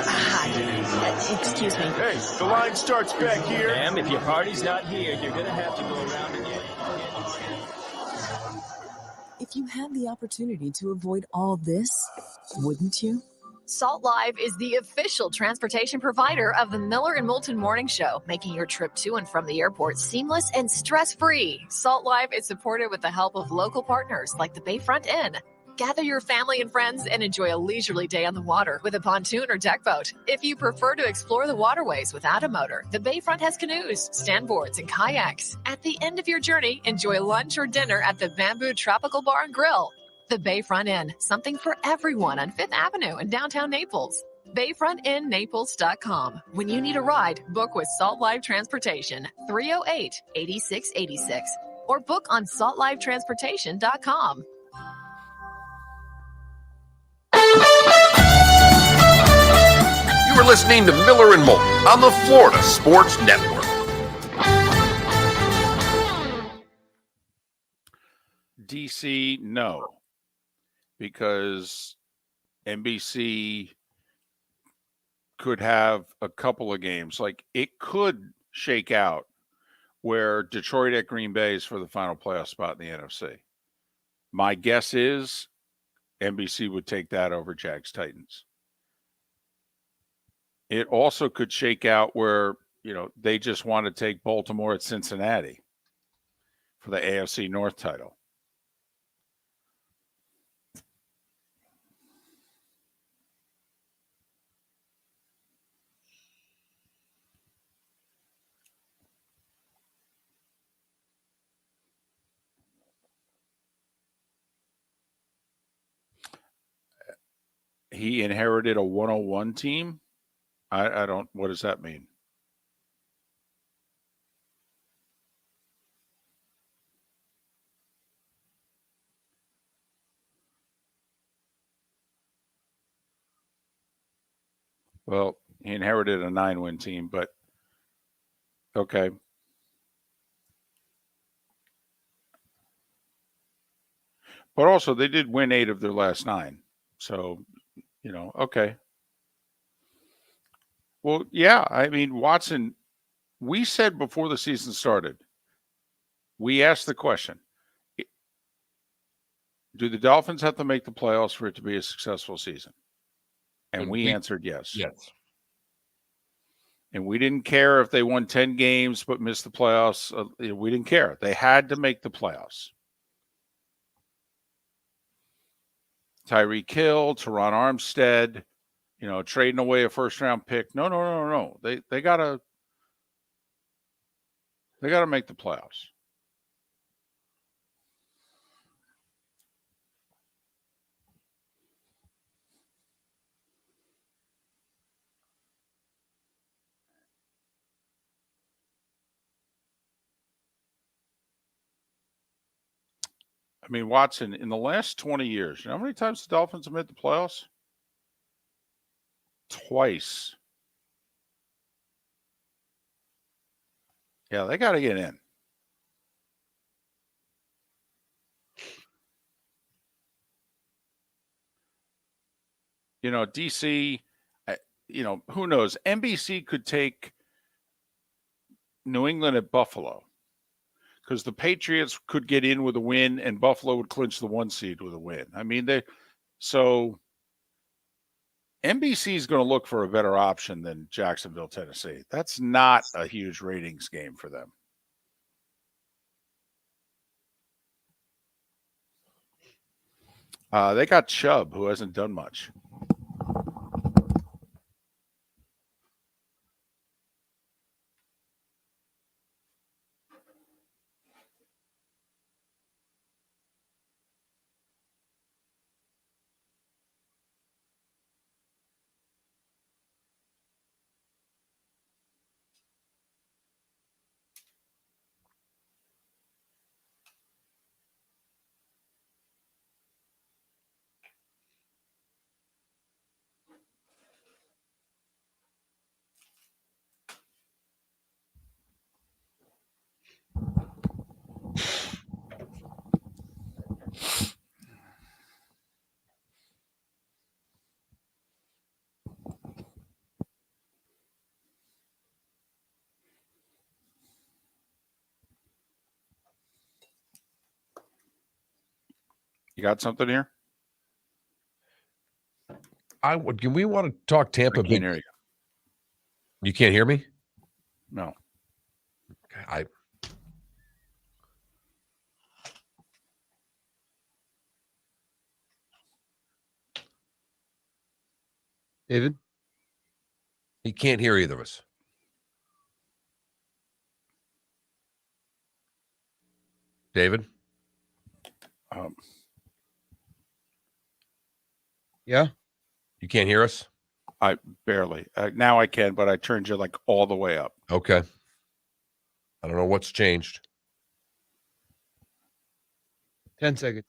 Hi. Excuse me. Hey, the line starts back here. Ma'am, if your party's not here, you're going to have to go around and get it. If you had the opportunity to avoid all this, wouldn't you? Salt Live is the official transportation provider of the Miller and Moulton Morning Show, making your trip to and from the airport seamless and stress-free. Salt Live is supported with the help of local partners like the Bayfront Inn. Gather your family and friends and enjoy a leisurely day on the water with a pontoon or deck boat. If you prefer to explore the waterways without a motor, the Bayfront has canoes, standboards, and kayaks. At the end of your journey, enjoy lunch or dinner at the Bamboo Tropical Bar and Grill. The Bayfront Inn, something for everyone on 5th Avenue in downtown Naples. BayfrontInNaples.com. When you need a ride, book with Salt Live Transportation, 308-8686. Or book on saltlivetransportation.com. You are listening to Miller and Moulton on the Florida Sports Network. DC, no, because NBC could have a couple of games. Like, it could shake out where Detroit at Green Bay is for the final playoff spot in the NFC. My guess is NBC would take that over Jags Titans. It also could shake out where, they just want to take Baltimore at Cincinnati for the AFC North title. He inherited a 101 team. I don't, what does that mean? Well, he inherited a 9-win team, but okay. But also, they did win 8 of their last 9. So, okay. Well, yeah, I mean, Watson, we said before the season started, we asked the question, do the Dolphins have to make the playoffs for it to be a successful season? And we answered yes. Yes. And we didn't care if they won 10 games but missed the playoffs. We didn't care. They had to make the playoffs. Tyreek Hill, Teron Armstead, trading away a first-round pick. No. They gotta make the playoffs. I mean, Watson, in the last 20 years, you know how many times the Dolphins have made the playoffs? Twice. Yeah, they got to get in. DC, who knows? NBC could take New England at Buffalo because the Patriots could get in with a win and Buffalo would clinch the 1 seed with a win. I mean, so NBC is going to look for a better option than Jacksonville, Tennessee. That's not a huge ratings game for them. They got Chubb, who hasn't done much. You got something here? Can we want to talk Tampa I can't hear you. You can't hear me? No. David? He can't hear either of us. David? Yeah? You can't hear us? I barely. Now I can, but I turned you like all the way up. Okay. I don't know what's changed. 10 seconds.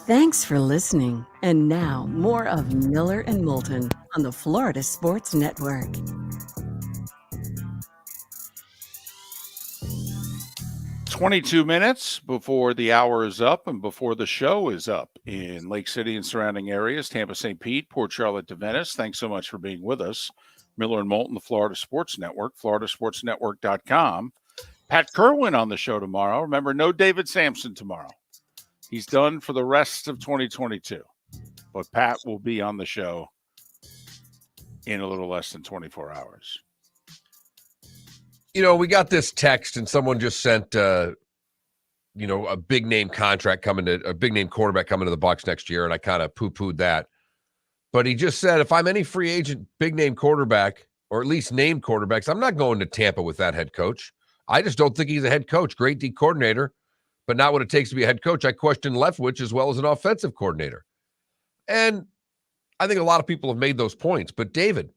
Thanks for listening. And now, more of Miller and Moulton on the Florida Sports Network. "22 minutes before the hour is up and before the show is up in Lake City and surrounding areas, Tampa, St. Pete, Port Charlotte to Venice. Thanks so much for being with us. Miller and Moulton, the Florida Sports Network, floridasportsnetwork.com. Pat Kerwin on the show tomorrow. Remember, no David Sampson tomorrow. He's done for the rest of 2022. But Pat will be on the show in a little less than 24 hours. You know, we got this text and someone just sent, a big name contract a big name quarterback coming to the Bucs next year. And I kind of poo-pooed that. But he just said, if I'm any free agent, big name quarterback, or at least named quarterbacks, I'm not going to Tampa with that head coach. I just don't think he's a head coach. Great D coordinator, but not what it takes to be a head coach. I question Leftwich as well as an offensive coordinator. And I think a lot of people have made those points. But David,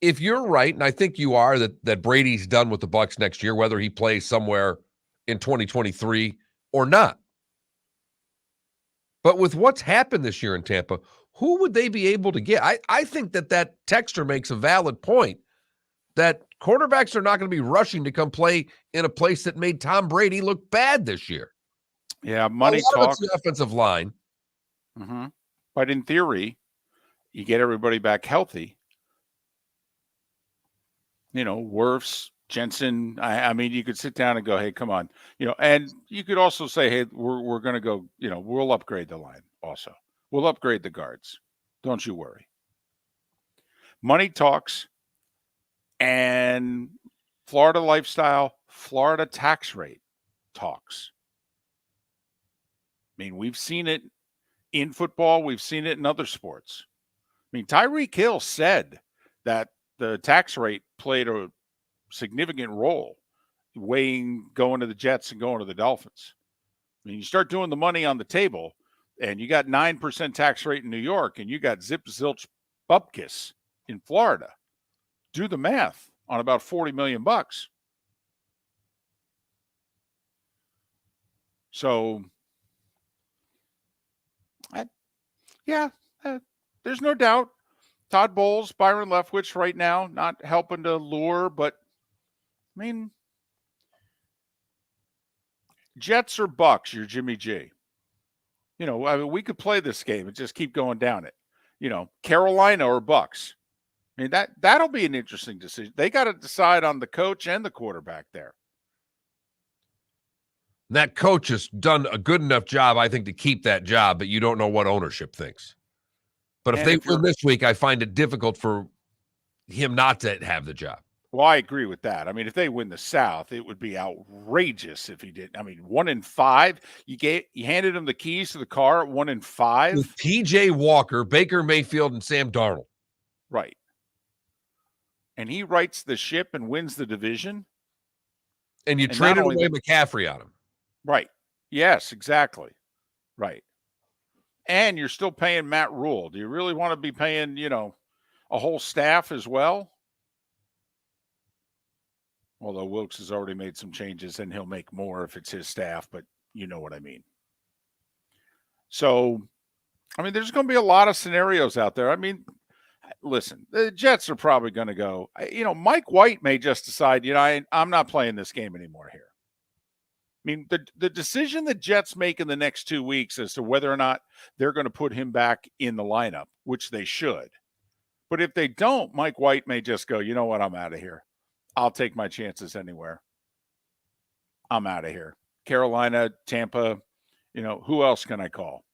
if you're right, and I think you are, that Brady's done with the Bucs next year, whether he plays somewhere in 2023 or not. But with what's happened this year in Tampa, who would they be able to get? I think that texter makes a valid point that quarterbacks are not going to be rushing to come play in a place that made Tom Brady look bad this year. Yeah, money talk. It's the offensive line. Mm-hmm. But in theory, you get everybody back healthy. Wirfs, Jensen. I mean, you could sit down and go, hey, come on. And you could also say, hey, we're going to go, we'll upgrade the line also. We'll upgrade the guards. Don't you worry. Money talks and Florida lifestyle, Florida tax rate talks. I mean, we've seen it in football. We've seen it in other sports. I mean, Tyreek Hill said that the tax rate played a significant role going to the Jets and going to the Dolphins. I mean, you start doing the money on the table and you got 9% tax rate in New York and you got zip, zilch, bupkis in Florida. Do the math on about $40 million. So, there's no doubt. Todd Bowles, Byron Leftwich right now, not helping to lure, but, I mean, Jets or Bucks, you're Jimmy G. We could play this game and just keep going down it. Carolina or Bucks. I mean, that'll be an interesting decision. They got to decide on the coach and the quarterback there. That coach has done a good enough job, I think, to keep that job, but you don't know what ownership thinks. But if they win this week, I find it difficult for him not to have the job. Well, I agree with that. I mean, if they win the South, it would be outrageous if he did. I mean, 1-5. You handed him the keys to the car at 1-5. With P.J. Walker, Baker Mayfield, and Sam Darnold. Right. And he rights the ship and wins the division. And you traded away McCaffrey on him. Right. Yes, exactly. Right. And you're still paying Matt Rule. Do you really want to be paying, a whole staff as well? Although Wilkes has already made some changes and he'll make more if it's his staff, but you know what I mean. So, I mean, there's going to be a lot of scenarios out there. I mean, listen, the Jets are probably going to go, Mike White may just decide, I'm not playing this game anymore here. I mean, the decision the Jets make in the next 2 weeks as to whether or not they're going to put him back in the lineup, which they should. But if they don't, Mike White may just go, you know what, I'm out of here. I'll take my chances anywhere. I'm out of here. Carolina, Tampa, who else can I call?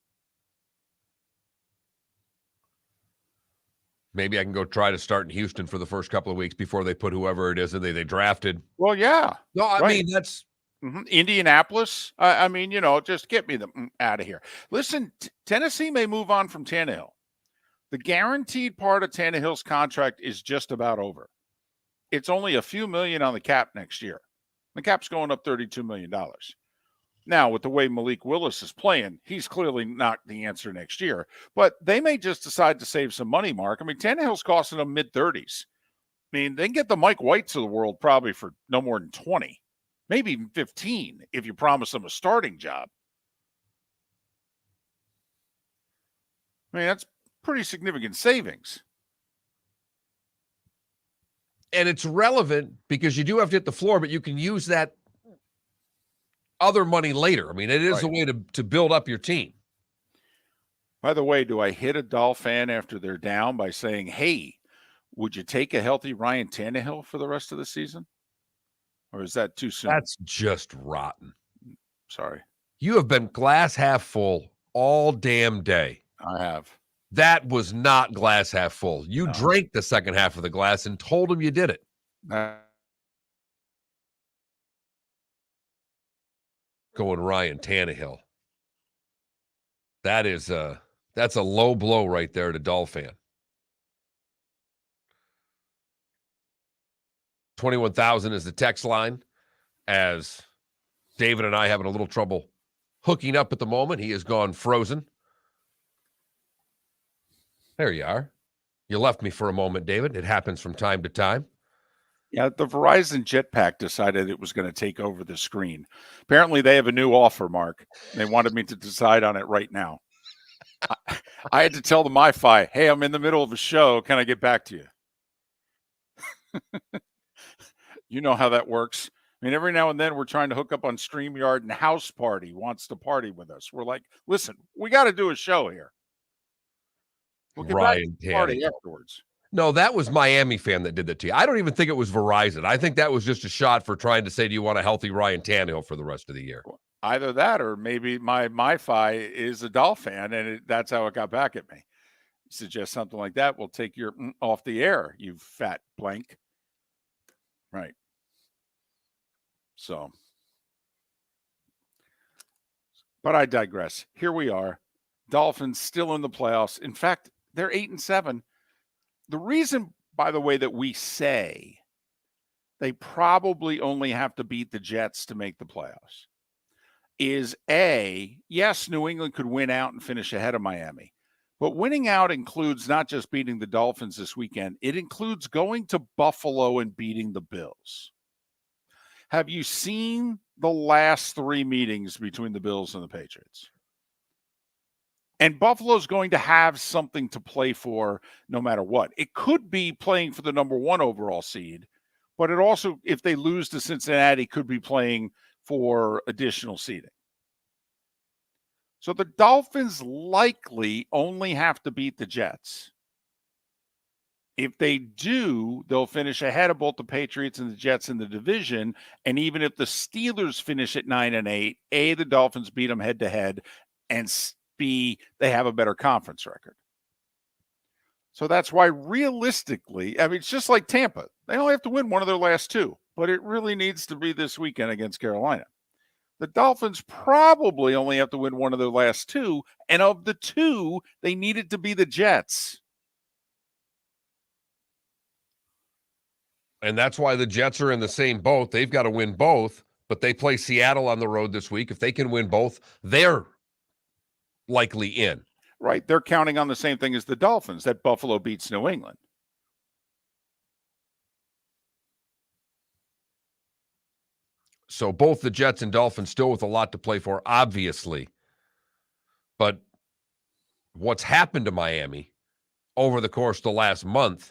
Maybe I can go try to start in Houston for the first couple of weeks before they put whoever it is that they drafted. Well, yeah. No, I mean, that's... Indianapolis. I mean, just get me out of here. Listen, Tennessee may move on from Tannehill. The guaranteed part of Tannehill's contract is just about over. It's only a few million on the cap next year. The cap's going up $32 million. Now, with the way Malik Willis is playing, he's clearly not the answer next year. But they may just decide to save some money, Mark. I mean, Tannehill's costing them mid-30s. I mean, they can get the Mike Whites of the world probably for no more than 20, maybe even 15 if you promise them a starting job. I mean, that's pretty significant savings. And it's relevant because you do have to hit the floor, but you can use that other money later. I mean, it is a way to build up your team. By the way, do I hit a Dolph fan after they're down by saying, hey, would you take a healthy Ryan Tannehill for the rest of the season? Or is that too soon? That's just rotten. Sorry. You have been glass half full all damn day. I have. That was not glass half full. You drank the second half of the glass and told him you did it. Going Ryan Tannehill. That's a low blow right there to Dolph fan. 21,000 is the text line, as David and I having a little trouble hooking up at the moment. He has gone frozen. There you are. You left me for a moment, David. It happens from time to time. Yeah, the Verizon Jetpack decided it was going to take over the screen. Apparently, they have a new offer, Mark. They wanted me to decide on it right now. I had to tell the MiFi, hey, I'm in the middle of a show. Can I get back to you? You know how that works. I mean, every now and then we're trying to hook up on StreamYard, and House Party wants to party with us. We're like, listen, we got to do a show here. We'll get back to the party afterwards. No, that was Miami fan that did that to you. I don't even think it was Verizon. I think that was just a shot for trying to say, do you want a healthy Ryan Tannehill for the rest of the year? Either that or maybe my MiFi is a Dolph fan, and that's how it got back at me. Suggest something like that. We'll take your off the air, you fat blank. Right. So, but I digress. Here we are. Dolphins still in the playoffs. In fact, they're 8-7. The reason, by the way, that we say they probably only have to beat the Jets to make the playoffs is yes, New England could win out and finish ahead of Miami. But winning out includes not just beating the Dolphins this weekend. It includes going to Buffalo and beating the Bills. Have you seen the last three meetings between the Bills and the Patriots? And Buffalo's going to have something to play for no matter what. It could be playing for the number one overall seed, but it also, if they lose to Cincinnati, could be playing for additional seeding. So the Dolphins likely only have to beat the Jets. If they do, they'll finish ahead of both the Patriots and the Jets in the division. And even if the Steelers finish at 9-8, the Dolphins beat them head to head, and B, they have a better conference record. So that's why realistically, I mean, it's just like Tampa. They only have to win one of their last two, but it really needs to be this weekend against Carolina. The Dolphins probably only have to win one of their last two, and of the two, they needed to be the Jets. And that's why the Jets are in the same boat. They've got to win both, but they play Seattle on the road this week. If they can win both, they're likely in. Right. They're counting on the same thing as the Dolphins, that Buffalo beats New England. So both the Jets and Dolphins still with a lot to play for, obviously. But what's happened to Miami over the course of the last month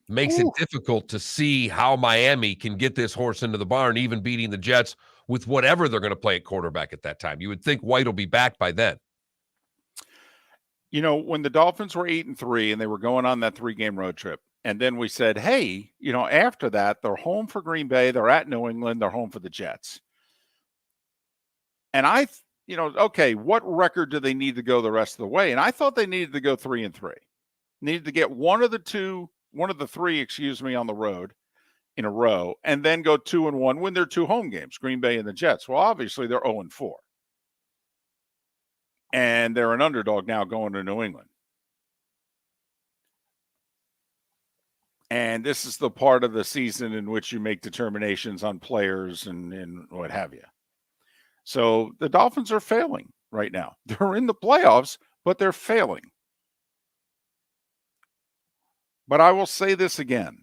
makes it difficult to see how Miami can get this horse into the barn, even beating the Jets with whatever they're going to play at quarterback at that time. You would think White will be back by then. You know, when the Dolphins were 8-3 and they were going on that 3-game road trip, and then we said, hey, you know, after that, they're home for Green Bay, they're at New England, they're home for the Jets. And okay, what record do they need to go the rest of the way? And I thought they needed to go 3-3. Needed to get one of the three on the road in a row, and then go 2-1, win their two home games, Green Bay and the Jets. Well, obviously they're 0-4. And they're an underdog now going to New England. And this is the part of the season in which you make determinations on players and what have you. So the Dolphins are failing right now. They're in the playoffs, but they're failing. But I will say this again.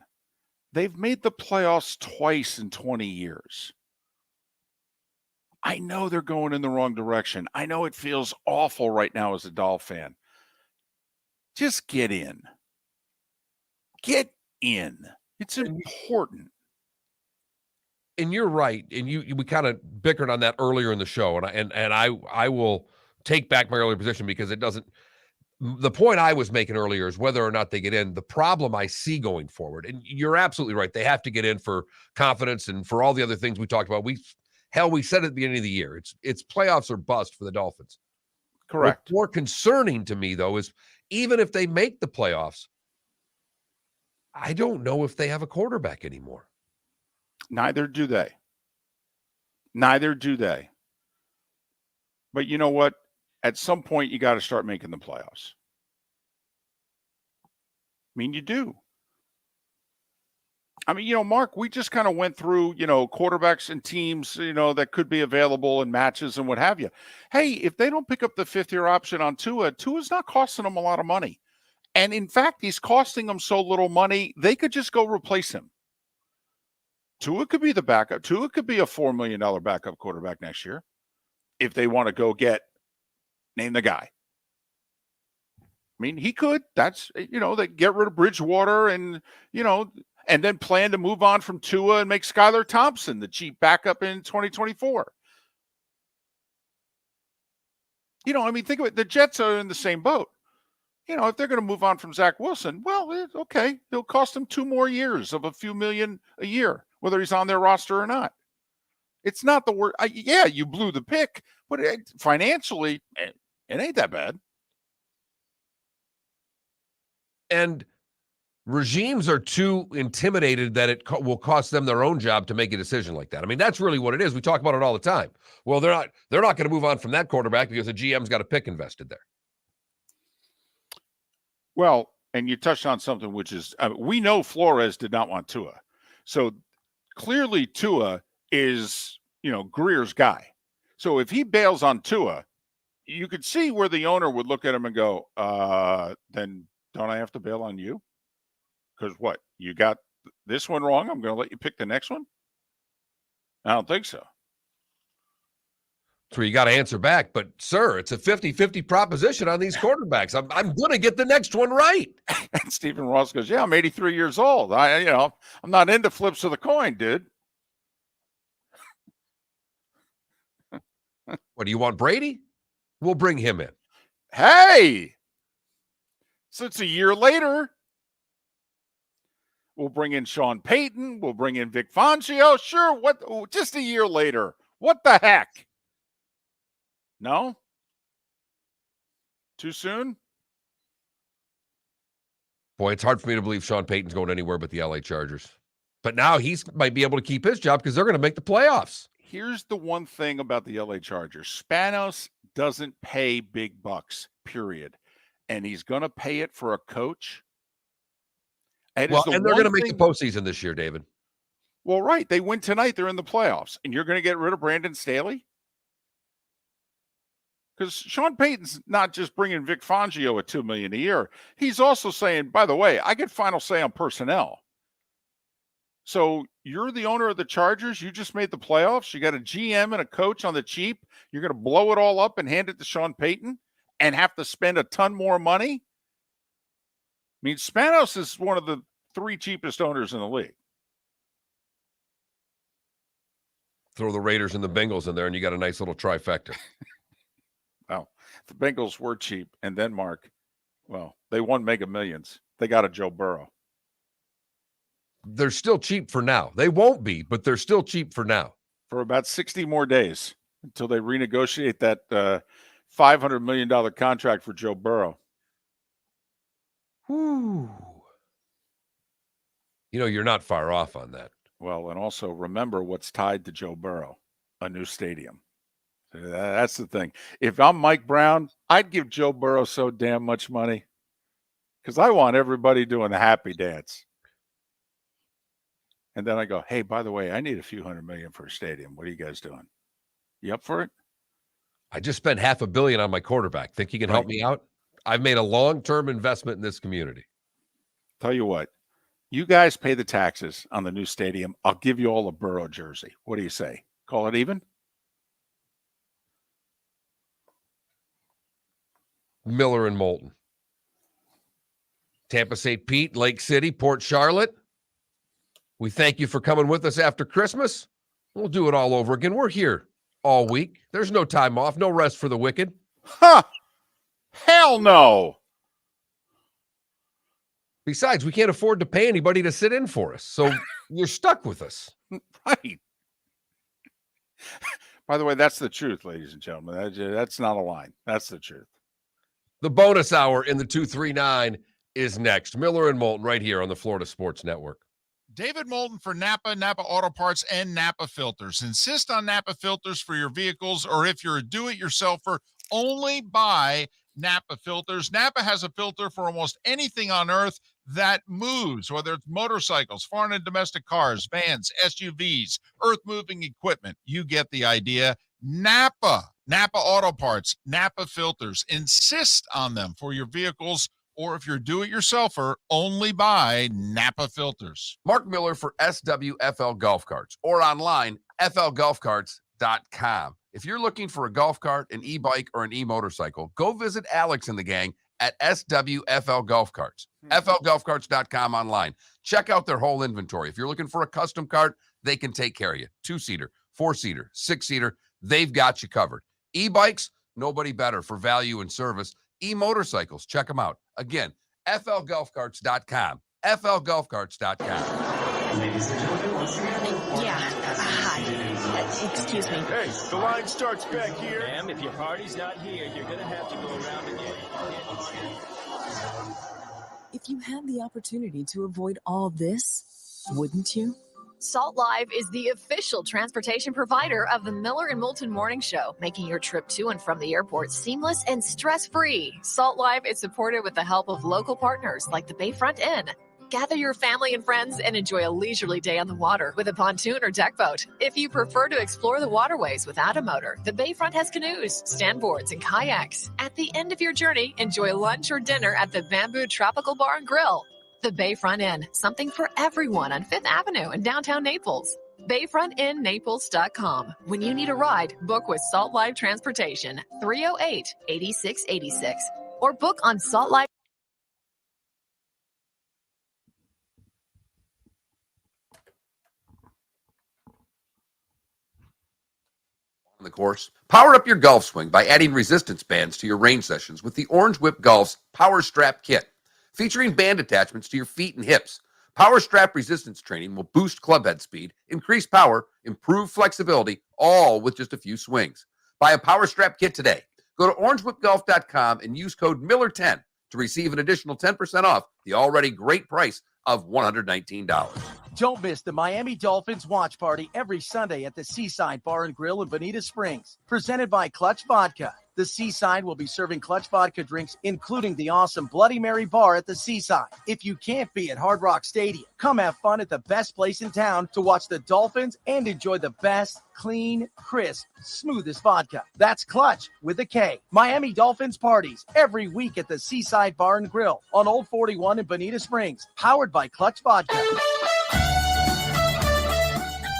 They've made the playoffs twice in 20 years. I know they're going in the wrong direction. I know it feels awful right now as a Dolphin fan. Just get in. Get in. It's important. And you're right. And we kind of bickered on that earlier in the show. And I will take back my earlier position because it doesn't. The point I was making earlier is whether or not they get in. The problem I see going forward, and you're absolutely right. They have to get in for confidence and for all the other things we talked about. We said at the beginning of the year, it's playoffs or bust for the Dolphins. Correct. What's more concerning to me, though, is even if they make the playoffs, I don't know if they have a quarterback anymore. Neither do they. Neither do they. But you know what? At some point, you got to start making the playoffs. I mean, you do. I mean, Mark, we just kind of went through, quarterbacks and teams, that could be available in matches and what have you. Hey, if they don't pick up the fifth-year option on Tua's not costing them a lot of money. And in fact, he's costing them so little money, they could just go replace him. Tua could be the backup. Tua could be a $4 million backup quarterback next year if they want to go name the guy. I mean, he could. That's, they get rid of Bridgewater and, and then plan to move on from Tua and make Skylar Thompson the cheap backup in 2024. Think of it. The Jets are in the same boat. If they're going to move on from Zach Wilson, well, okay. It'll cost them 2 more years of a few million a year, whether he's on their roster or not. It's not the word. Yeah, you blew the pick, but financially, it ain't that bad. And regimes are too intimidated that it will cost them their own job to make a decision like that. I mean, that's really what it is. We talk about it all the time. Well, they're not going to move on from that quarterback because the GM's got a pick invested there. Well, and you touched on something, which is we know Flores did not want Tua. So clearly Tua is, Greer's guy. So if he bails on Tua, you could see where the owner would look at him and go, then don't I have to bail on you? Because what? You got this one wrong? I'm going to let you pick the next one? I don't think so. So you got to answer back. But, sir, it's a 50-50 proposition on these quarterbacks. I'm going to get the next one right. And Stephen Ross goes, yeah, I'm 83 years old. I'm not into flips of the coin, dude. What, do you want Brady? We'll bring him in. Hey! So it's a year later. We'll bring in Sean Payton. We'll bring in Vic Fangio. Sure, just a year later. What the heck? No? Too soon? Boy, it's hard for me to believe Sean Payton's going anywhere but the LA Chargers. But now he might be able to keep his job because they're going to make the playoffs. Here's the one thing about the LA Chargers. Spanos doesn't pay big bucks, period. And he's going to pay it for a coach. And they're going to make the postseason this year, David. Well, right. They win tonight. They're in the playoffs. And you're going to get rid of Brandon Staley? Because Sean Payton's not just bringing Vic Fangio at $2 million a year. He's also saying, by the way, I get final say on personnel. So you're the owner of the Chargers. You just made the playoffs. You got a GM and a coach on the cheap. You're going to blow it all up and hand it to Sean Payton and have to spend a ton more money? I mean, Spanos is one of the 3 cheapest owners in the league. Throw the Raiders and the Bengals in there, and you got a nice little trifecta. Well, the Bengals were cheap. And then, Mark, they won Mega Millions. They got a Joe Burrow. They're still cheap for now. They won't be, but they're still cheap for now. For about 60 more days until they renegotiate that $500 million contract for Joe Burrow. Whew. You're not far off on that. Well, and also remember what's tied to Joe Burrow, a new stadium. That's the thing. If I'm Mike Brown, I'd give Joe Burrow so damn much money because I want everybody doing the happy dance. And then I go, hey, by the way, I need a few $100 million for a stadium. What are you guys doing? You up for it? I just spent $500 million on my quarterback. Think you can help me out? I've made a long-term investment in this community. Tell you what, you guys pay the taxes on the new stadium. I'll give you all a Burrow jersey. What do you say? Call it even? Miller and Moulton. Tampa St. Pete, Lake City, Port Charlotte. We thank you for coming with us after Christmas. We'll do it all over again. We're here all week. There's no time off, no rest for the wicked. Huh? Hell no. Besides, we can't afford to pay anybody to sit in for us, so you're stuck with us. Right. By the way, that's the truth, ladies and gentlemen. That's not a line. That's the truth. The bonus hour in the 239 is next. Miller and Moulton right here on the Florida Sports Network. David Moulton for Napa, Napa Auto Parts, and Napa Filters. Insist on Napa filters for your vehicles, or if you're a do-it-yourselfer, only buy Napa filters. Napa has a filter for almost anything on earth that moves, whether it's motorcycles, foreign and domestic cars, vans, SUVs, earth-moving equipment. You get the idea. Napa Auto Parts, Napa filters. Insist on them for your vehicles, or if you're do-it-yourselfer, only buy Napa filters. Mark Miller for SWFL Golf Carts, or online, flgolfcarts.com. If you're looking for a golf cart, an e-bike, or an e-motorcycle, go visit Alex and the gang at SWFL Golf Carts. flgolfcarts.com online. Check out their whole inventory. If you're looking for a custom cart, they can take care of you. 2-seater, 4-seater, 6-seater, they've got you covered. E-bikes, nobody better for value and service. E-motorcycles, check them out. Again, flgolfcarts.com. flgolfcarts.com. Ladies and gentlemen, once again. Yeah. Hi. Excuse me. Hey, the line starts back here. Ma'am, if your party's not here, you're gonna have to go around and get it. If you had the opportunity to avoid all this, wouldn't you? Salt Live is the official transportation provider of the Miller and Moulton Morning Show, making your trip to and from the airport seamless and stress-free. Salt Live is supported with the help of local partners like the Bayfront Inn. Gather your family and friends and enjoy a leisurely day on the water with a pontoon or deck boat. If you prefer to explore the waterways without a motor, the Bayfront has canoes, standboards, and kayaks. At the end of your journey, enjoy lunch or dinner at the Bamboo Tropical Bar and Grill. The Bayfront Inn, something for everyone on 5th Avenue in downtown Naples. BayfrontInNaples.com. When you need a ride, book with Salt Live Transportation, 308-8686. Or book on Salt Live. The course. Power up your golf swing by adding resistance bands to your range sessions with the Orange Whip Golf's Power Strap Kit. Featuring band attachments to your feet and hips, Power Strap resistance training will boost club head speed, increase power, improve flexibility, all with just a few swings. Buy a Power Strap Kit today. Go to orangewhipgolf.com and use code Miller10 to receive an additional 10% off the already great price of $119. Don't miss the Miami Dolphins watch party every Sunday at the Seaside Bar and Grill in Bonita Springs. Presented by Clutch Vodka. The Seaside will be serving Clutch Vodka drinks, including the awesome Bloody Mary bar at the Seaside. If you can't be at Hard Rock Stadium, come have fun at the best place in town to watch the Dolphins and enjoy the best, clean, crisp, smoothest vodka. That's Clutch with a K. Miami Dolphins parties every week at the Seaside Bar and Grill on Old 41 in Bonita Springs. Powered by Clutch Vodka.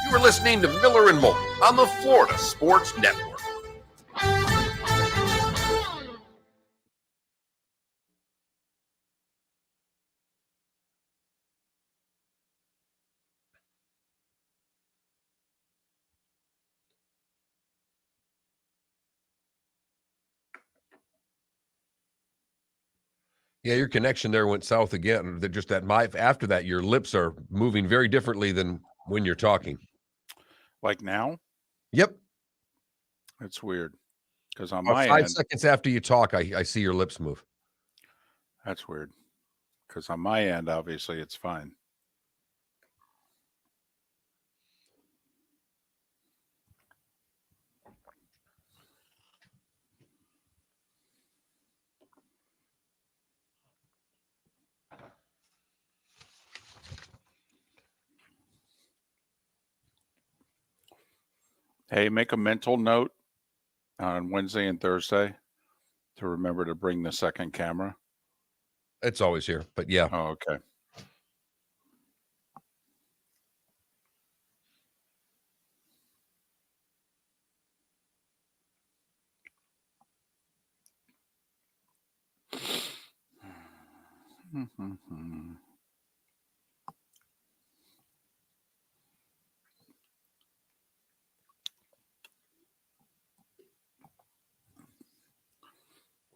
You are listening to Miller and Moulton on the Florida Sports Network. Yeah, your connection there went south again. Just that after that, your lips are moving very differently than when you're talking. Like now? Yep. It's weird. Because on About my 5 end, seconds after you talk, I see your lips move. that's weird. Because on my end, obviously, it's fine. Hey, make a mental note on Wednesday and Thursday to remember to bring the second camera. It's always here, but yeah. Oh, okay.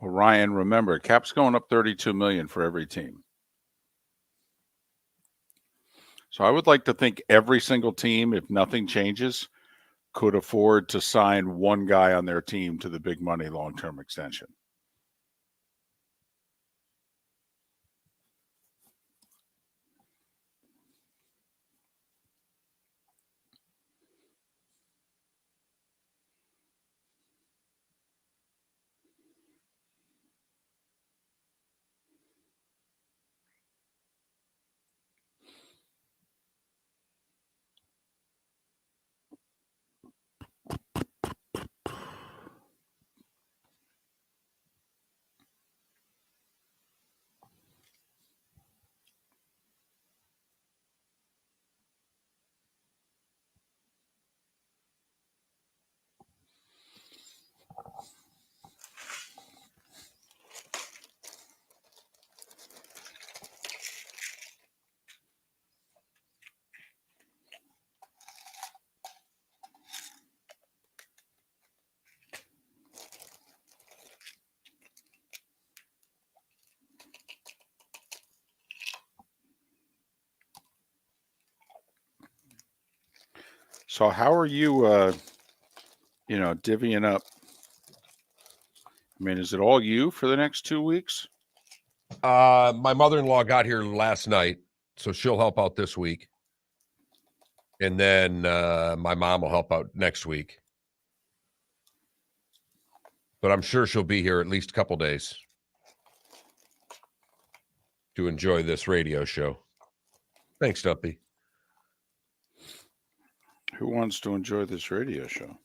Well, Ryan, remember, Cap's going up $32 million for every team. So I would like to think every single team, if nothing changes, could afford to sign one guy on their team to the big money long-term extension. So how are you, divvying up? I mean, is it all you for the next 2 weeks? My mother-in-law got here last night, so she'll help out this week. And then my mom will help out next week. But I'm sure she'll be here at least a couple days to enjoy this radio show. Thanks, Stumpy. Who wants to enjoy this radio show?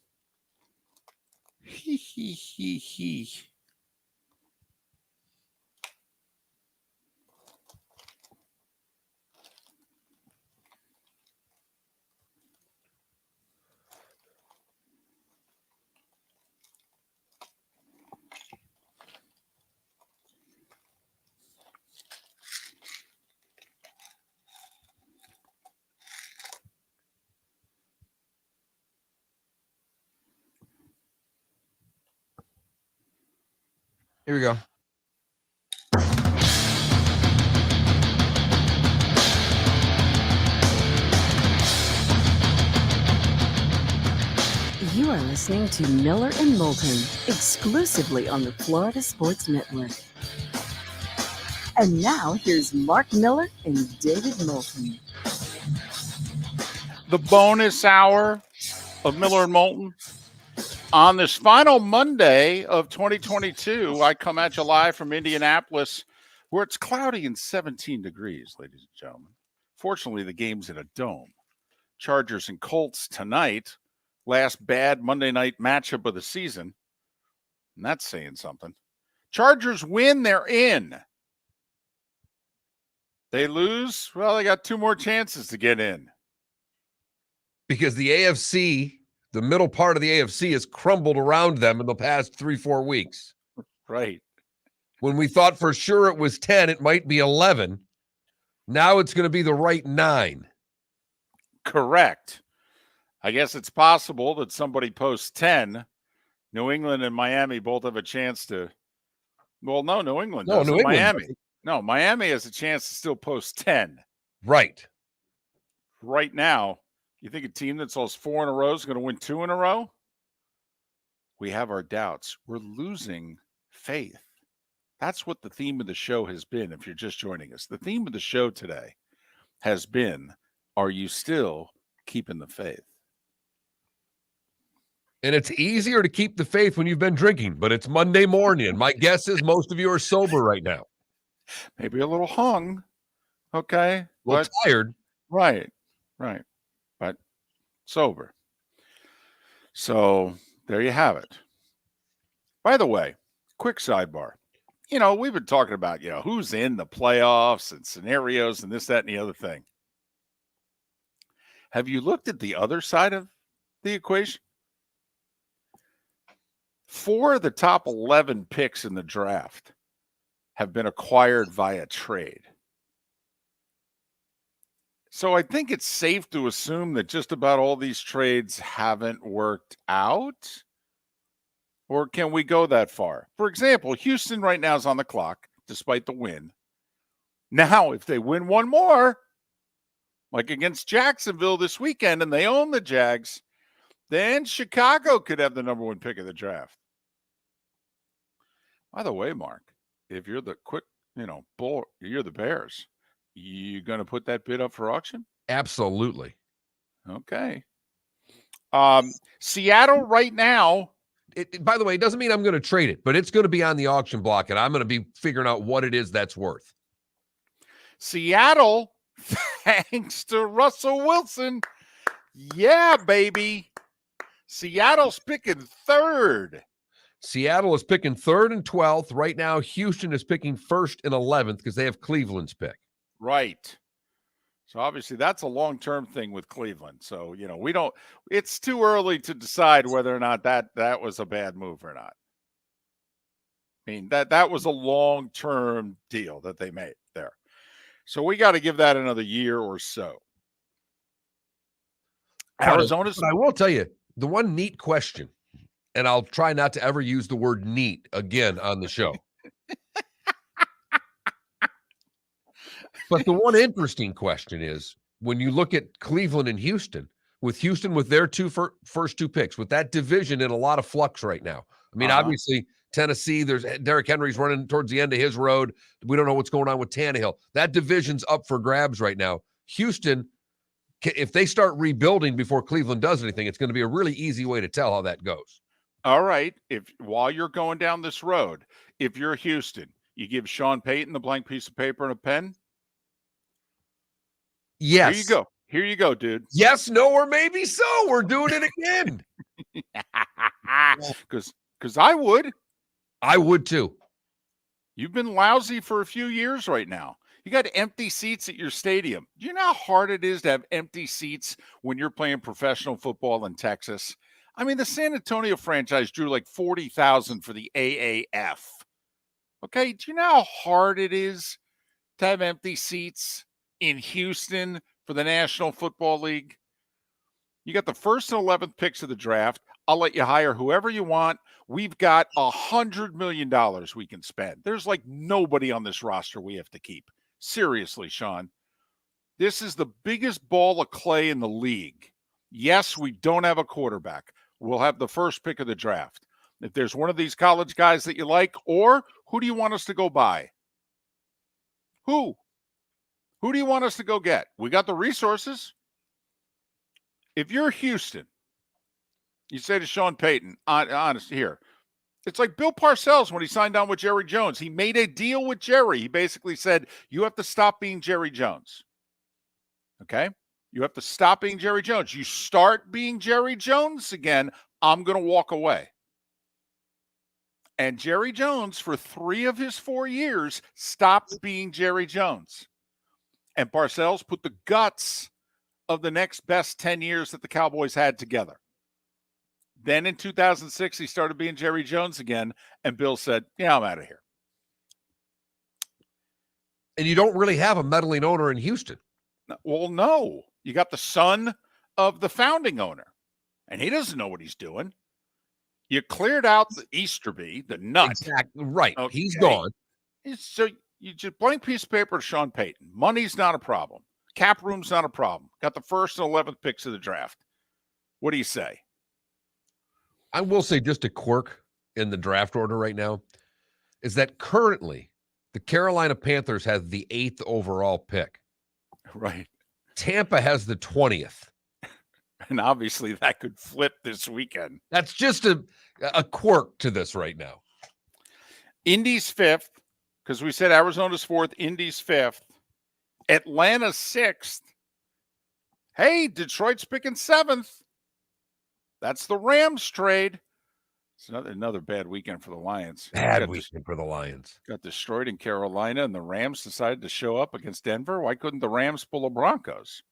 Hee hee hee hee. Here we go. You are listening to Miller and Moulton, exclusively on the Florida Sports Network. And now, here's Mark Miller and David Moulton. The bonus hour of Miller and Moulton. On this final Monday of 2022, I come at you live from Indianapolis, where it's cloudy and 17 degrees, ladies and gentlemen. Fortunately, the game's in a dome. Chargers and Colts tonight. Last bad Monday night matchup of the season. And that's saying something. Chargers win, they're in. They lose, well, they got 2 more chances to get in. Because the AFC, the middle part of the AFC has crumbled around them in the past 3-4 weeks. Right. When we thought for sure it was 10, it might be 11. Now it's going to be the right 9. Correct. I guess it's possible that somebody posts 10. New England and Miami both have a chance to. Well, no, New England doesn't. New England Miami. doesn't. No, Miami has a chance to still post 10. Right. Right now, you think a team that's lost 4 in a row is going to win 2 in a row? We have our doubts. We're losing faith. That's what the theme of the show has been, if you're just joining us. The theme of the show today has been, are you still keeping the faith? And it's easier to keep the faith when you've been drinking, but it's Monday morning. And my guess is most of you are sober right now. Maybe a little hung. Okay. Well, tired. Right. But sober. So there you have it. By the way, quick sidebar. We've been talking about, who's in the playoffs and scenarios and this, that, and the other thing. Have you looked at the other side of the equation? 4 of the top 11 picks in the draft have been acquired via trade. So I think it's safe to assume that just about all these trades haven't worked out. Or can we go that far? For example, Houston right now is on the clock, despite the win. Now, if they win one more, like against Jacksonville this weekend, and they own the Jags, then Chicago could have the number 1 pick of the draft. By the way, Mark, if you're the bull, you're the Bears, you going to put that bid up for auction? Absolutely. Okay. Seattle right now. By the way, it doesn't mean I'm going to trade it, but it's going to be on the auction block, and I'm going to be figuring out what it is that's worth. Seattle, thanks to Russell Wilson. Yeah, baby. Seattle's picking 3rd. Seattle is picking 3rd and 12th. Right now, Houston is picking 1st and 11th because they have Cleveland's pick. Right. So obviously that's a long-term thing with Cleveland. So, it's too early to decide whether or not that was a bad move or not. I mean, that was a long-term deal that they made there. So we got to give that another year or so. Arizona's. But I will tell you, the one neat question, and I'll try not to ever use the word neat again on the show. But the one interesting question is, when you look at Cleveland and Houston with their first 2 picks, with that division in a lot of flux right now. I mean, obviously, Tennessee, there's Derrick Henry's running towards the end of his road. We don't know what's going on with Tannehill. That division's up for grabs right now. Houston, if they start rebuilding before Cleveland does anything, it's going to be a really easy way to tell how that goes. All right. While you're going down this road, if you're Houston, you give Sean Payton the blank piece of paper and a pen. Yes. Here you go, dude. Yes, no, or maybe so. We're doing it again. Because I would. I would too. You've been lousy for a few years right now. You got empty seats at your stadium. Do you know how hard it is to have empty seats when you're playing professional football in Texas? I mean, the San Antonio franchise drew like 40,000 for the AAF. Okay, do you know how hard it is to have empty seats in Houston for the National Football League? You got the 1st and 11th picks of the draft. I'll let you hire whoever you want. We've got $100 million we can spend. There's like nobody on this roster we have to keep. Seriously, Sean. This is the biggest ball of clay in the league. Yes, we don't have a quarterback. We'll have the 1st pick of the draft. If there's one of these college guys that you like, or who do you want us to go buy? Who do you want us to go get? We got the resources. If you're Houston, you say to Sean Payton, honest here, it's like Bill Parcells when he signed on with Jerry Jones. He made a deal with Jerry. He basically said, you have to stop being Jerry Jones. Okay? You have to stop being Jerry Jones. You start being Jerry Jones again, I'm going to walk away. And Jerry Jones, for 3 of his 4 years, stopped being Jerry Jones. And Parcells put the guts of the next best 10 years that the Cowboys had together. Then in 2006, he started being Jerry Jones again, and Bill said, yeah, I'm out of here. And you don't really have a meddling owner in Houston. Well, no. You got the son of the founding owner, and he doesn't know what he's doing. You cleared out the Easterby, the nut. Exactly. Right. Okay. He's gone. So you just blank piece of paper to Sean Payton. Money's not a problem. Cap room's not a problem. Got the 1st and 11th picks of the draft. What do you say? I will say just a quirk in the draft order right now is that currently the Carolina Panthers have the 8th overall pick. Right. Tampa has the 20th. And obviously that could flip this weekend. That's just a quirk to this right now. Indy's 5th, because we said Arizona's 4th, Indy's 5th. Atlanta's 6th. Hey, Detroit's picking 7th. That's the Rams trade. It's another bad weekend for the Lions. Bad weekend for the Lions. Got destroyed in Carolina, and the Rams decided to show up against Denver. Why couldn't the Rams pull the Broncos?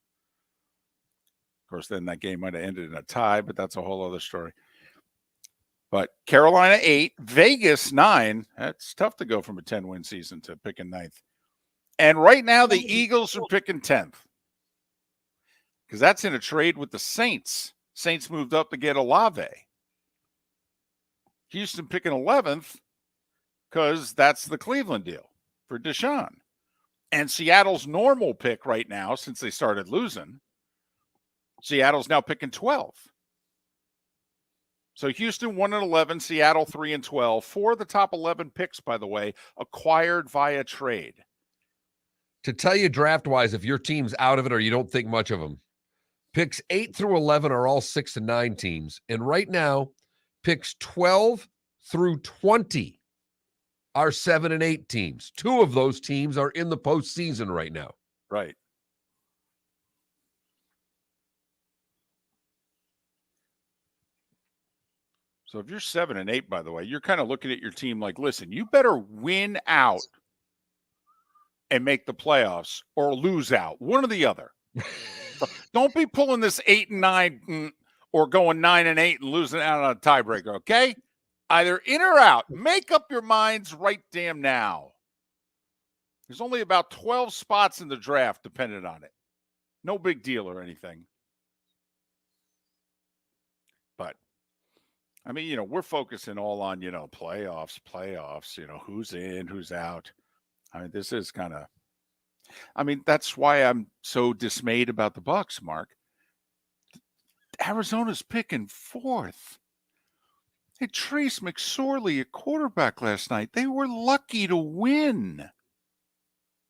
Of course, then that game might have ended in a tie, but that's a whole other story. But Carolina 8, Vegas 9. That's tough to go from a 10-win season to picking 9th. And right now, the Eagles are picking 10th because that's in a trade with the Saints. Saints moved up to get Olave. Houston picking 11th because that's the Cleveland deal for Deshaun. And Seattle's normal pick right now, since they started losing, Seattle's now picking 12th. So Houston 1-11, Seattle 3-12. 4 of the top 11 picks, by the way, acquired via trade. To tell you draft-wise, if your team's out of it or you don't think much of them, picks 8 through 11 are all 6 and 9 teams. And right now, picks 12 through 20 are 7 and 8 teams. 2 of those teams are in the postseason right now. Right. So if you're 7 and 8, by the way, you're kind of looking at your team like, listen, you better win out and make the playoffs or lose out. One or the other. Don't be pulling this 8 and 9 or going 9 and 8 and losing out on a tiebreaker, okay? Either in or out. Make up your minds right damn now. There's only about 12 spots in the draft dependent on it. No big deal or anything. But, I mean, we're focusing all on, playoffs, who's in, who's out. I mean, this is kind of, that's why I'm so dismayed about the Bucs, Mark. Arizona's picking 4th. Hey, Trace McSorley at quarterback last night. They were lucky to win.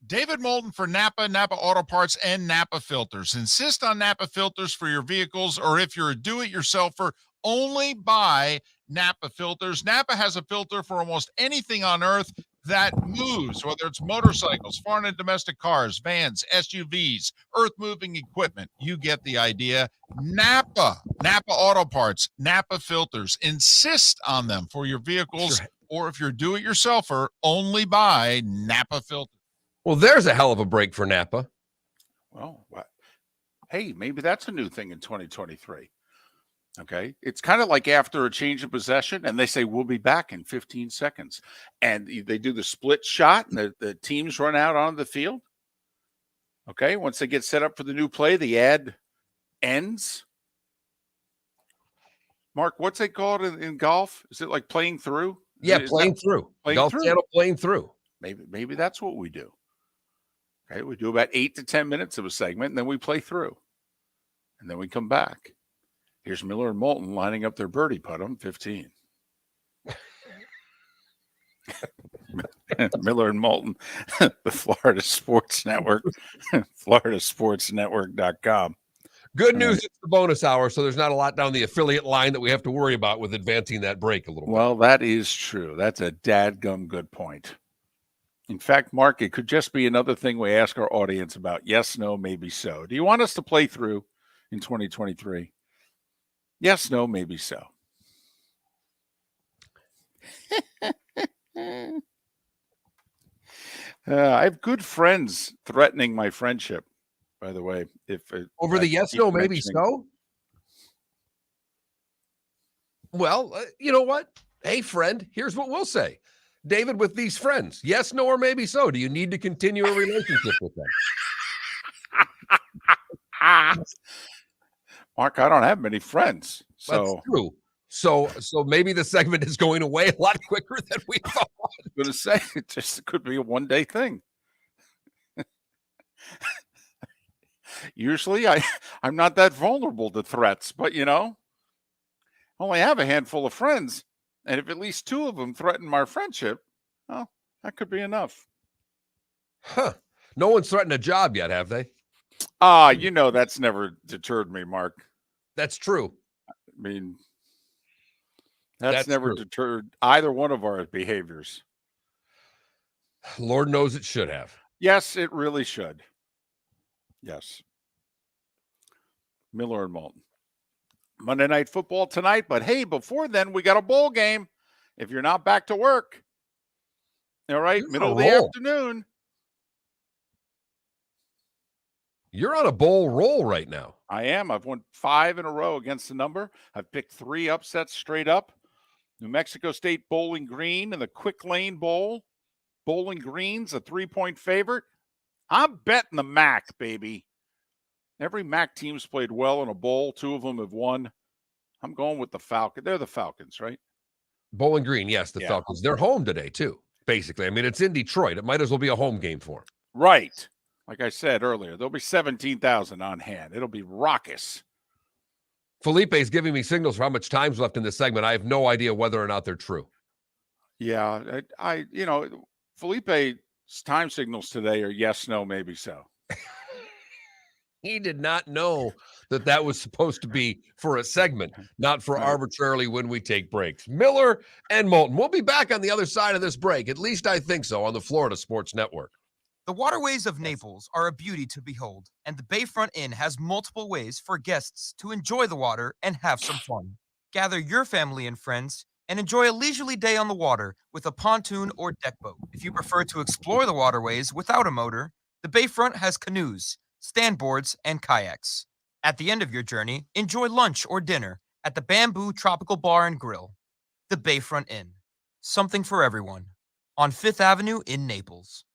David Moulton for Napa, Napa Auto Parts, and Napa Filters. Insist on Napa filters for your vehicles, or if you're a do-it-yourselfer, only buy Napa filters. Napa has a filter for almost anything on earth that moves, whether it's motorcycles, foreign and domestic cars, vans, SUVs, earth-moving equipment. You get the idea. Napa Auto Parts, Napa filters. Insist on them for your vehicles, or if you're a do-it-yourselfer, only buy Napa filters. Well, there's a hell of a break for Napa. Well, hey, maybe that's a new thing in 2023. Okay. It's kind of like after a change of possession and they say, we'll be back in 15 seconds. And they do the split shot and the teams run out on the field. Okay. Once they get set up for the new play, the ad ends. Mark, what's it called in golf? Is it like playing through? Yeah, playing through. Golf channel playing through. Maybe that's what we do. Okay. We do about 8 to 10 minutes of a segment and then we play through. And then we come back. Here's Miller and Moulton lining up their birdie putt on 15. Miller and Moulton, the Florida Sports Network, floridasportsnetwork.com. Good news, it's the bonus hour, so there's not a lot down the affiliate line that we have to worry about with advancing that break a little bit. Well, that is true. That's a dadgum good point. In fact, Mark, it could just be another thing we ask our audience about. Yes, no, maybe so. Do you want us to play through in 2023? Yes, no, maybe so. I have good friends threatening my friendship, by the way. Over the yes, no, maybe so? Well, you know what? Hey, friend, here's what we'll say. David, with these friends, yes, no, or maybe so. Do you need to continue a relationship with them? Mark, I don't have many friends. So that's true. So maybe the segment is going away a lot quicker than we thought. I was going to say, it just could be a one-day thing. Usually I'm not that vulnerable to threats, but I only have a handful of friends. And if at least 2 of them threaten my friendship, well, that could be enough. Huh. No one's threatened a job yet, have they? That's never deterred me, Mark. That's true. I mean, that's never deterred either one of our behaviors. Lord knows it should have. Yes, it really should. Yes. Miller and Moulton. Monday Night Football tonight. But hey, before then, we got a bowl game. If you're not back to work, all right, You're middle on of a the roll. afternoon. You're on a bowl roll right now. I am. I've won 5 in a row against the number. I've picked 3 upsets straight up. New Mexico State Bowling Green and the Quick Lane Bowl. Bowling Green's a 3-point favorite. I'm betting the MAC, baby. Every MAC team's played well in a bowl. 2 of them have won. I'm going with the Falcons. They're the Falcons, right? Bowling Green, yes, the Yeah. Falcons. They're home today, too, basically. I mean, it's in Detroit. It might as well be a home game for them. Right. Like I said earlier, there'll be 17,000 on hand. It'll be raucous. Felipe's giving me signals for how much time's left in this segment. I have no idea whether or not they're true. Yeah, Felipe's time signals today are yes, no, maybe so. He did not know that was supposed to be for a segment, not for arbitrarily when we take breaks. Miller and Moulton. We'll be back on the other side of this break. At least I think so, on the Florida Sports Network. The waterways of Naples are a beauty to behold, and the Bayfront Inn has multiple ways for guests to enjoy the water and have some fun. Gather your family and friends and enjoy a leisurely day on the water with a pontoon or deck boat. If you prefer to explore the waterways without a motor, the Bayfront has canoes, standboards, and kayaks. At the end of your journey, enjoy lunch or dinner at the Bamboo Tropical Bar and Grill. The Bayfront Inn. Something for everyone. On 5th Avenue in Naples.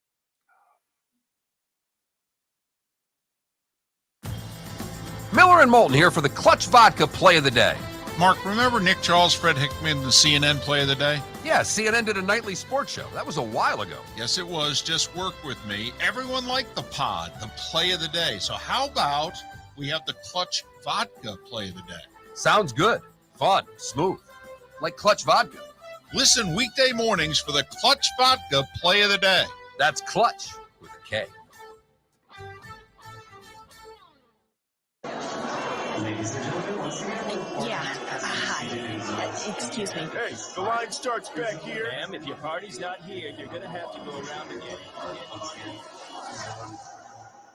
Miller and Moulton here for the Clutch Vodka Play of the Day. Mark, remember Nick Charles, Fred Hickman, the CNN Play of the Day? Yeah, CNN did a nightly sports show. That was a while ago. Yes, it was. Just work with me. Everyone liked the pod, the Play of the Day. So how about we have the Clutch Vodka Play of the Day? Sounds good. Fun. Smooth. Like Clutch Vodka. Listen weekday mornings for the Clutch Vodka Play of the Day. That's Clutch with a K. Yeah. Hi. Excuse me. Hey, the line starts back here. Ma'am, if your party's not here, you're gonna have to go around and get it.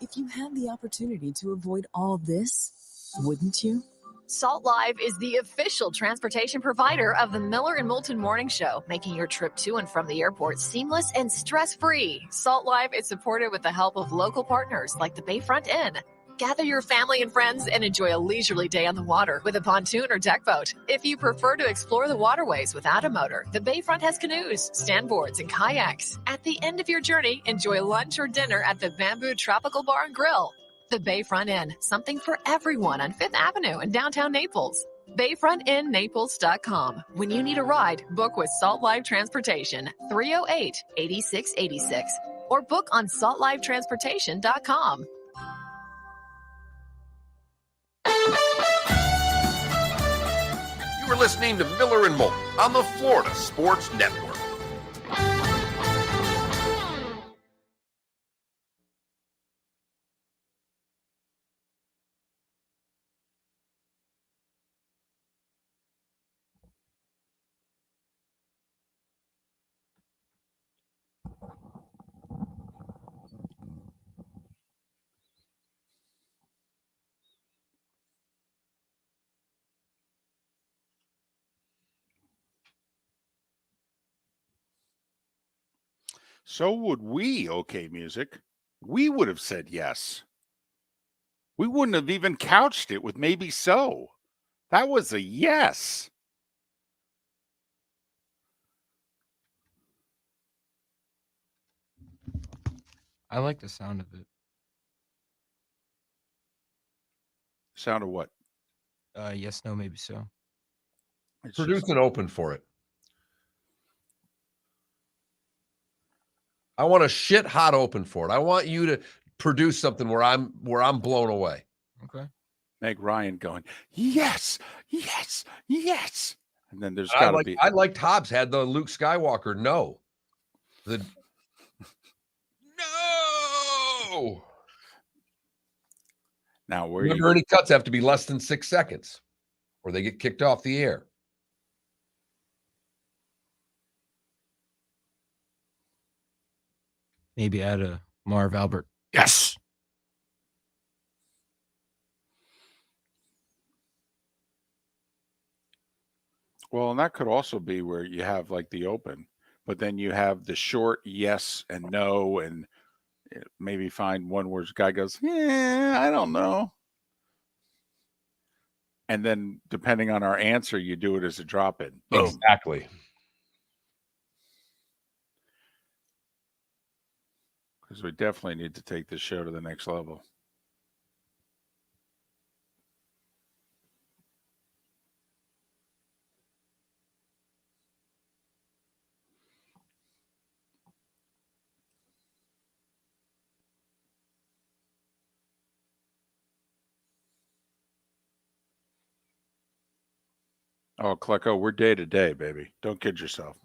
If you had the opportunity to avoid all this, wouldn't you? Salt Live is the official transportation provider of the Miller and Moulton Morning Show, making your trip to and from the airport seamless and stress-free. Salt Live is supported with the help of local partners like the Bayfront Inn. Gather your family and friends and enjoy a leisurely day on the water with a pontoon or deck boat. If you prefer to explore the waterways without a motor, the Bayfront has canoes, standboards, and kayaks. At the end of your journey, enjoy lunch or dinner at the Bamboo Tropical Bar and Grill. The Bayfront Inn, something for everyone on 5th Avenue in downtown Naples. BayfrontInNaples.com. When you need a ride, book with Salt Live Transportation, 308-8686, or book on saltlivetransportation.com. You were listening to Miller and Moulton on the Florida Sports Network. So would we, OK Music. We would have said yes. We wouldn't have even couched it with maybe so. That was a yes. I like the sound of it. Sound of what? Yes, no, maybe so. It's Produce just- an open for it. I want a shit hot open for it. I want you to produce something where I'm blown away. Okay. Meg Ryan going, yes, yes, yes. And then there's got to be. I liked Hobbs had the Luke Skywalker. No. No. Now, where Remember, any cuts have to be less than 6 seconds or they get kicked off the air. Maybe add a Marv Albert. Well, and that could also be where you have like the open, but then you have the short yes and no, and maybe find one where the guy goes, yeah, I don't know. And then depending on our answer, you do it as a drop in. Exactly. Because we definitely need to take this show to the next level. Oh, Klecko, we're day to day, baby. Don't kid yourself.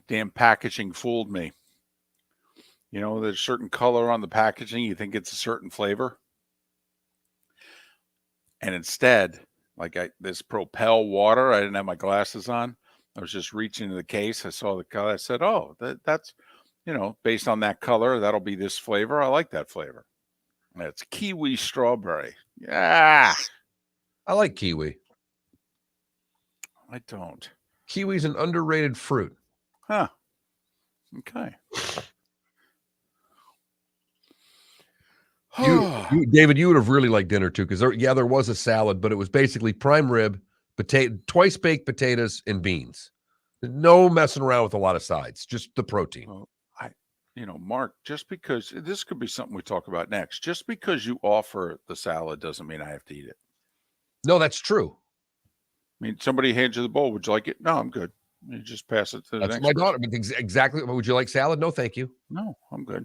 Damn packaging fooled me. You know, there's a certain color on the packaging. You think it's a certain flavor. And instead, like this Propel water, I didn't have my glasses on. I was just reaching into the case. I saw the color. I said, oh, that's, you know, based on that color, that'll be this flavor. I like that flavor. And it's kiwi strawberry. Yeah. I like kiwi. I don't. Kiwi's an underrated fruit. Huh. Okay. David, you would have really liked dinner too, because there was a salad, but it was basically prime rib, twice baked potatoes, and beans. No messing around with a lot of sides, just the protein. Well, Mark, just because this could be something we talk about next, just because you offer the salad doesn't mean I have to eat it. No, that's true. I mean, somebody hands you the bowl. Would you like it? No, I'm good. You just pass it to the That's next my person. daughter. Exactly. Would you like salad? No, thank you. No, I'm good.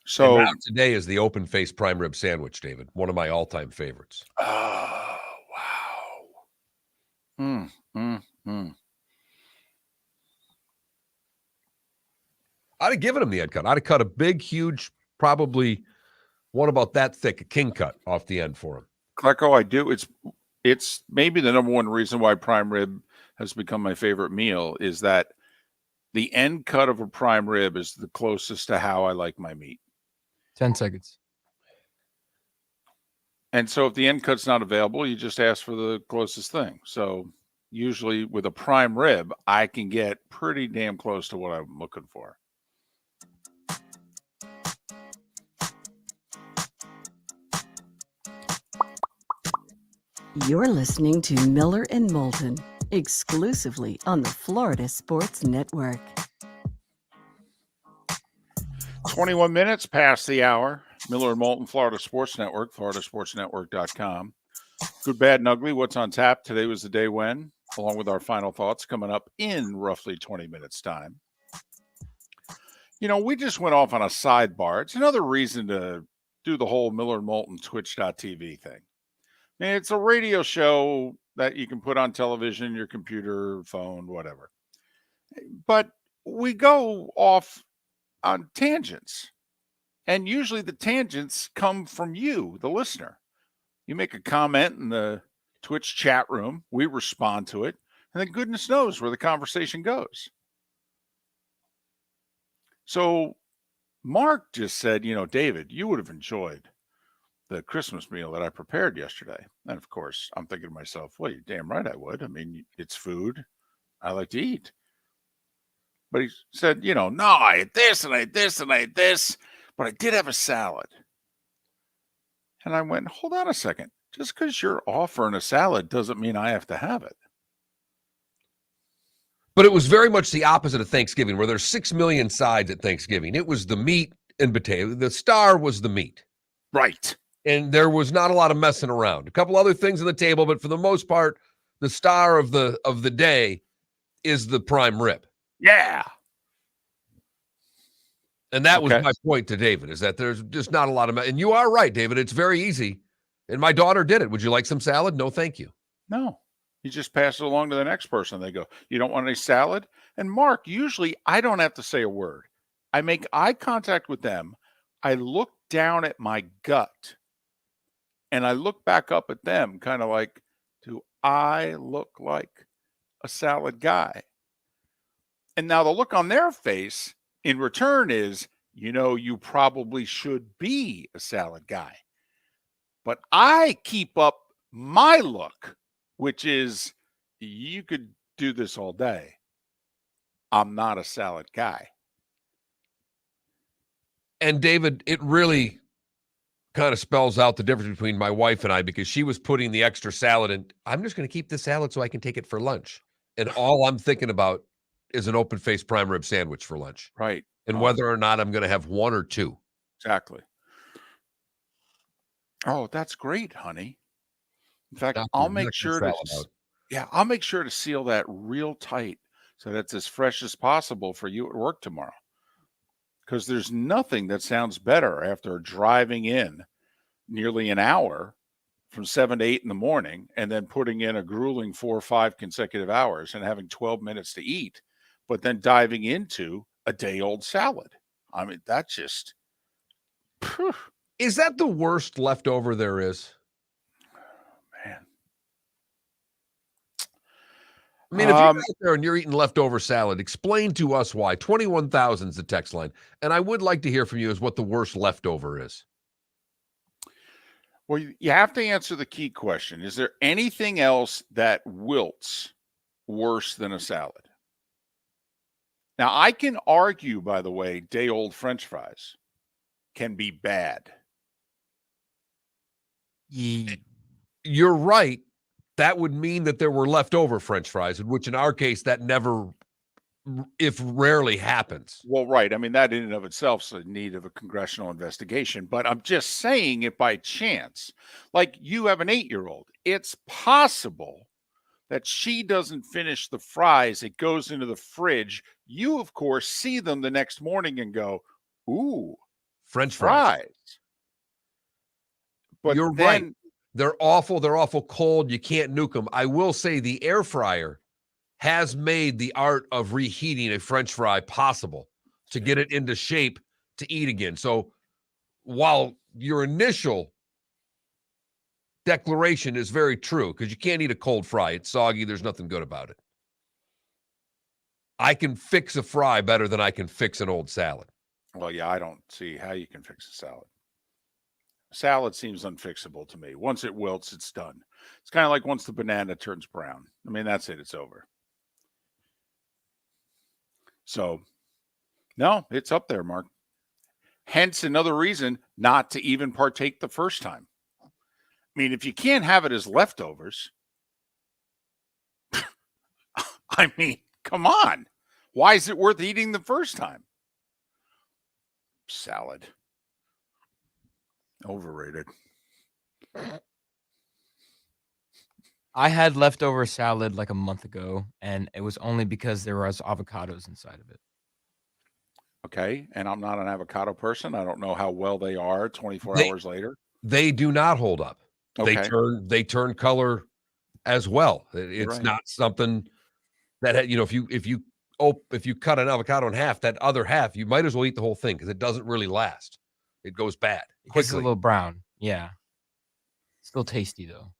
So today is the open face prime rib sandwich, David. One of my all-time favorites. Oh, wow. I'd have given him the end cut. I'd have cut a big, huge, probably one about that thick, a king cut off the end for him. Klecko, I do. It's maybe the number one reason why prime rib has become my favorite meal is that the end cut of a prime rib is the closest to how I like my meat. 10 seconds. And so if the end cut's not available, you just ask for the closest thing. So usually with a prime rib, I can get pretty damn close to what I'm looking for. You're listening to Miller and Moulton, exclusively on the Florida Sports Network. 21 minutes past the hour. Miller and Moulton, Florida Sports Network, floridasportsnetwork.com. Good, bad, and ugly. What's on tap? Today was the day when, along with our final thoughts coming up in roughly 20 minutes' time. You know, we just went off on a sidebar. It's another reason to do the whole Miller and Moulton Twitch.tv thing. I mean, it's a radio show that you can put on television, your computer, phone, whatever. But we go off on tangents. And usually the tangents come from you, the listener. You make a comment in the Twitch chat room. We respond to it. And then goodness knows where the conversation goes. So Mark just said, you know, David, you would have enjoyed the Christmas meal that I prepared yesterday. And of course, I'm thinking to myself, well, you're damn right I would. I mean, it's food. I like to eat. But he said, you know, no, I ate this and I ate this and I ate this, but I did have a salad. And I went, hold on a second. Just because you're offering a salad doesn't mean I have to have it. But it was very much the opposite of Thanksgiving, where there's 6 million sides at Thanksgiving. It was the meat and potato. The star was the meat. Right. And there was not a lot of messing around. A couple other things on the table, but for the most part, the star of the day is the prime rib. Yeah. And that was Okay. my point to David, is that there's just not a lot of, and you are right, David. It's very easy. And my daughter did it. Would you like some salad? No, thank you. No. You just pass it along to the next person. They go, you don't want any salad? And Mark, usually I don't have to say a word. I make eye contact with them. I look down at my gut and I look back up at them, kind of like, do I look like a salad guy? And now the look on their face in return is, you probably should be a salad guy. But I keep up my look, which is, you could do this all day. I'm not a salad guy. And David, it really kind of spells out the difference between my wife and I, because she was putting the extra salad in. I'm just going to keep the salad so I can take it for lunch. And all I'm thinking about is an open-faced prime rib sandwich for lunch. Right. And whether or not I'm going to have one or two. Exactly. Oh, that's great, honey. In fact, Knock I'll your make sure to, salad out. I'll make sure to seal that real tight so that's as fresh as possible for you at work tomorrow. Because there's nothing that sounds better after driving in nearly an hour from 7 to 8 in the morning and then putting in a grueling 4 or 5 consecutive hours and having 12 minutes to eat, but then diving into a day-old salad. I mean, that just... Phew. Is that the worst leftover there is? Man. I mean, if you're out there and you're eating leftover salad, explain to us why. 21,000 is the text line. And I would like to hear from you as what the worst leftover is. Well, you have to answer the key question. Is there anything else that wilts worse than a salad? Now, I can argue, by the way, day-old French fries can be bad. You're right. That would mean that there were leftover French fries, which in our case, that never, if rarely happens. Well, right. I mean, that in and of itself is in need of a congressional investigation. But I'm just saying, if by chance, like you have an 8-year-old, it's possible that she doesn't finish the fries. It goes into the fridge. You, of course, see them the next morning and go, ooh, French fries. But you're right. They're awful. They're awful cold. You can't nuke them. I will say the air fryer has made the art of reheating a French fry possible to get it into shape to eat again. So while your initial declaration is very true, because you can't eat a cold fry, it's soggy, there's nothing good about it. I can fix a fry better than I can fix an old salad. Well, yeah, I don't see how you can fix a salad. Salad seems unfixable to me. Once it wilts, it's done. It's kind of like once the banana turns brown. I mean, that's it. It's over. So, no, it's up there, Mark. Hence another reason not to even partake the first time. I mean, if you can't have it as leftovers, I mean, come on. Why is it worth eating the first time? Salad. Overrated. I had leftover salad like a month ago, and it was only because there was avocados inside of it. Okay, and I'm not an avocado person. I don't know how well they are 24 hours later. They do not hold up. Okay. They turn color as well. It's right. not something that if you cut an avocado in half, that other half you might as well eat the whole thing because it doesn't really last. It goes bad quickly. It's a little brown. Yeah, still tasty though.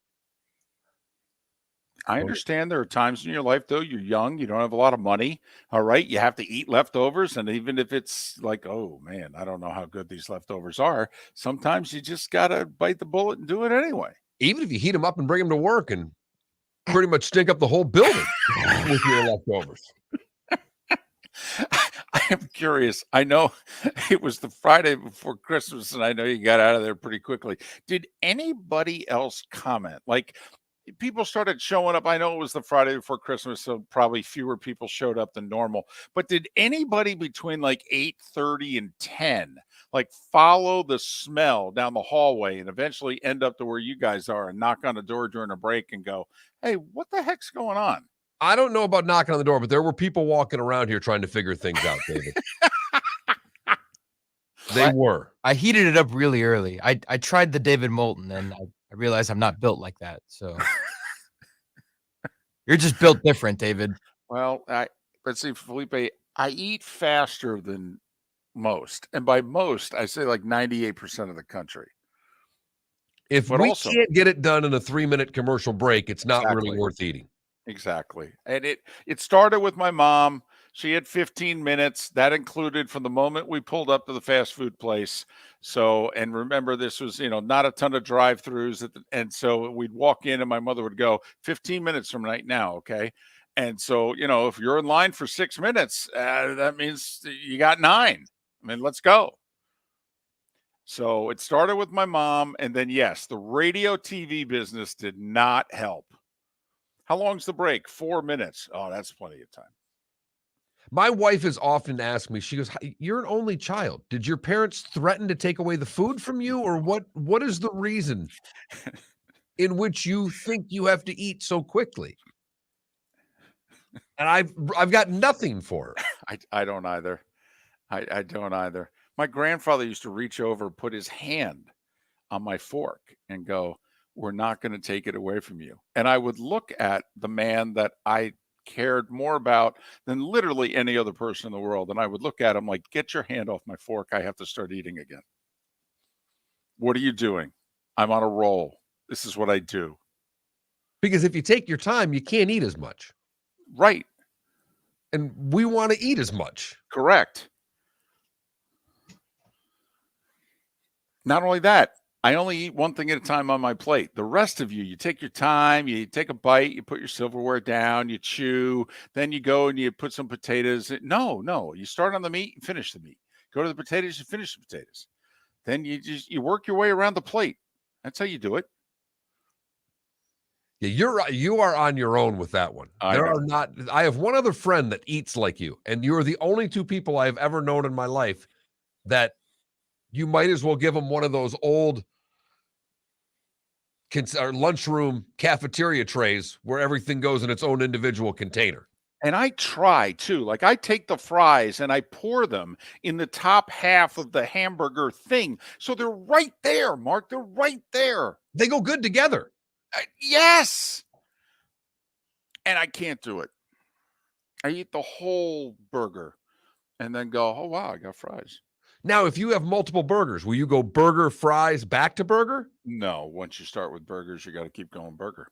I understand there are times in your life, though, you're young, you don't have a lot of money. All right. You have to eat leftovers. And even if it's like, oh, man, I don't know how good these leftovers are. Sometimes you just got to bite the bullet and do it anyway. Even if you heat them up and bring them to work and pretty much stink up the whole building with your leftovers. I am curious. I know it was the Friday before Christmas, and I know you got out of there pretty quickly. Did anybody else comment? Like, people started showing up. I know it was the Friday before Christmas, so probably fewer people showed up than normal. But did anybody between like 8:30 and 10 like follow the smell down the hallway and eventually end up to where you guys are and knock on the door during a break and go, hey, what the heck's going on? I don't know about knocking on the door, but there were people walking around here trying to figure things out, David. They were. I heated it up really early. I tried the David Moulton, and I realized I'm not built like that. So you're just built different, David. Well, let's see, Felipe, I eat faster than most. And by most, I say like 98% of the country. If But we also- can't get it done in a 3-minute commercial break, it's not really Exactly. worth eating. Exactly. And it started with my mom. She had 15 minutes. That included from the moment we pulled up to the fast food place. So, and remember, this was, not a ton of drive-throughs. And so we'd walk in and my mother would go, 15 minutes from right now, okay? And so, if you're in line for 6 minutes, that means you got 9. I mean, let's go. So it started with my mom. And then, yes, the radio TV business did not help. How long's the break? 4 minutes. Oh, that's plenty of time. My wife has often asked me, she goes, "You're an only child. Did your parents threaten to take away the food from you? Or what is the reason in which you think you have to eat so quickly?" And I've got nothing for her. I don't either. I don't either. My grandfather used to reach over, put his hand on my fork and go, "We're not going to take it away from you." And I would look at the man that I cared more about than literally any other person in the world. And I would look at him like, "Get your hand off my fork. I have to start eating again." What are you doing? I'm on a roll. This is what I do. Because if you take your time, you can't eat as much. Right. And we want to eat as much. Correct. Not only that, I only eat one thing at a time on my plate. The rest of you take your time, you take a bite, you put your silverware down, you chew, then you go and you put some potatoes. No, you start on the meat and finish the meat. Go to the potatoes, you finish the potatoes. Then you work your way around the plate. That's how you do it. Yeah, you are on your own with that one. I have one other friend that eats like you, and you are the only two people I've ever known in my life that you might as well give them one of those old lunchroom cafeteria trays where everything goes in its own individual container. And I try too. Like I take the fries and I pour them in the top half of the hamburger thing. So they're right there, Mark. They're right there. They go good together. Yes. And I can't do it. I eat the whole burger and then go, "Oh, wow, I got fries." Now, if you have multiple burgers, will you go burger, fries, back to burger? No, once you start with burgers, you got to keep going burger.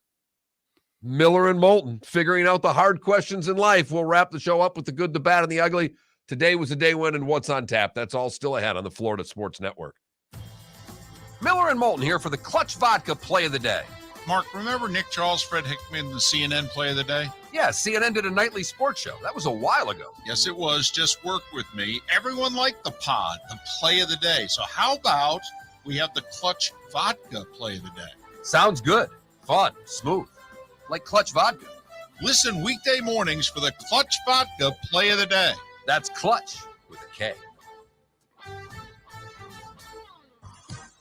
Miller and Moulton, figuring out the hard questions in life. We'll wrap the show up with the good, the bad, and the ugly. Today was a day when and what's on tap. That's all still ahead on the Florida Sports Network. Miller and Moulton here for the Clutch Vodka Play of the Day. Mark, remember Nick Charles, Fred Hickman, the CNN Play of the Day? Yeah, CNN did a nightly sports show. That was a while ago. Yes, it was. Just work with me. Everyone liked the pod, the Play of the Day. So how about we have the Clutch Vodka Play of the Day? Sounds good. Fun. Smooth. Like Clutch Vodka. Listen weekday mornings for the Clutch Vodka Play of the Day. That's Clutch with a K.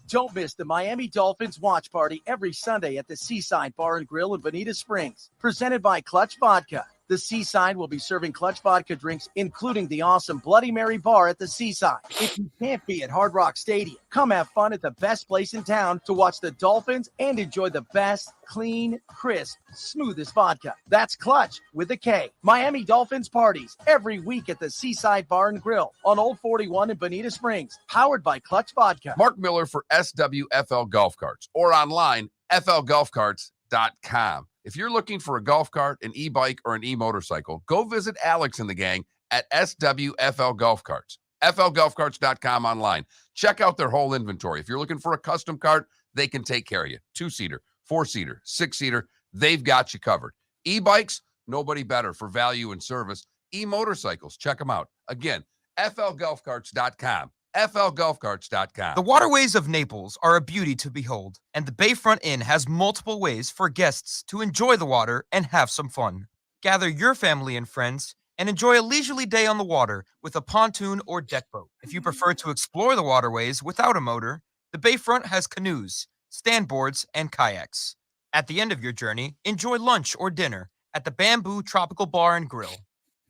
Don't miss the Miami Dolphins watch party every Sunday at the Seaside Bar and Grill in Bonita Springs. Presented by Clutch Vodka. The Seaside will be serving Clutch Vodka drinks, including the awesome Bloody Mary bar at the Seaside. If you can't be at Hard Rock Stadium, come have fun at the best place in town to watch the Dolphins and enjoy the best, clean, crisp, smoothest vodka. That's Clutch with a K. Miami Dolphins parties every week at the Seaside Bar and Grill on Old 41 in Bonita Springs. Powered by Clutch Vodka. Mark Miller for SWFL Golf Carts or online, flgolfcarts.com. If you're looking for a golf cart, an e-bike, or an e-motorcycle, go visit Alex and the gang at SWFL Golf Carts. flgolfcarts.com online. Check out their whole inventory. If you're looking for a custom cart, they can take care of you. 2-seater, 4-seater, 6-seater, they've got you covered. E-bikes, nobody better for value and service. E-motorcycles, check them out. Again, flgolfcarts.com. flgolfcarts.com. The waterways of Naples are a beauty to behold, and the Bayfront Inn has multiple ways for guests to enjoy the water and have some fun. Gather your family and friends and enjoy a leisurely day on the water with a pontoon or deck boat. If you prefer to explore the waterways without a motor, the Bayfront has canoes, standboards, and kayaks. At the end of your journey, enjoy lunch or dinner at the Bamboo Tropical Bar and Grill,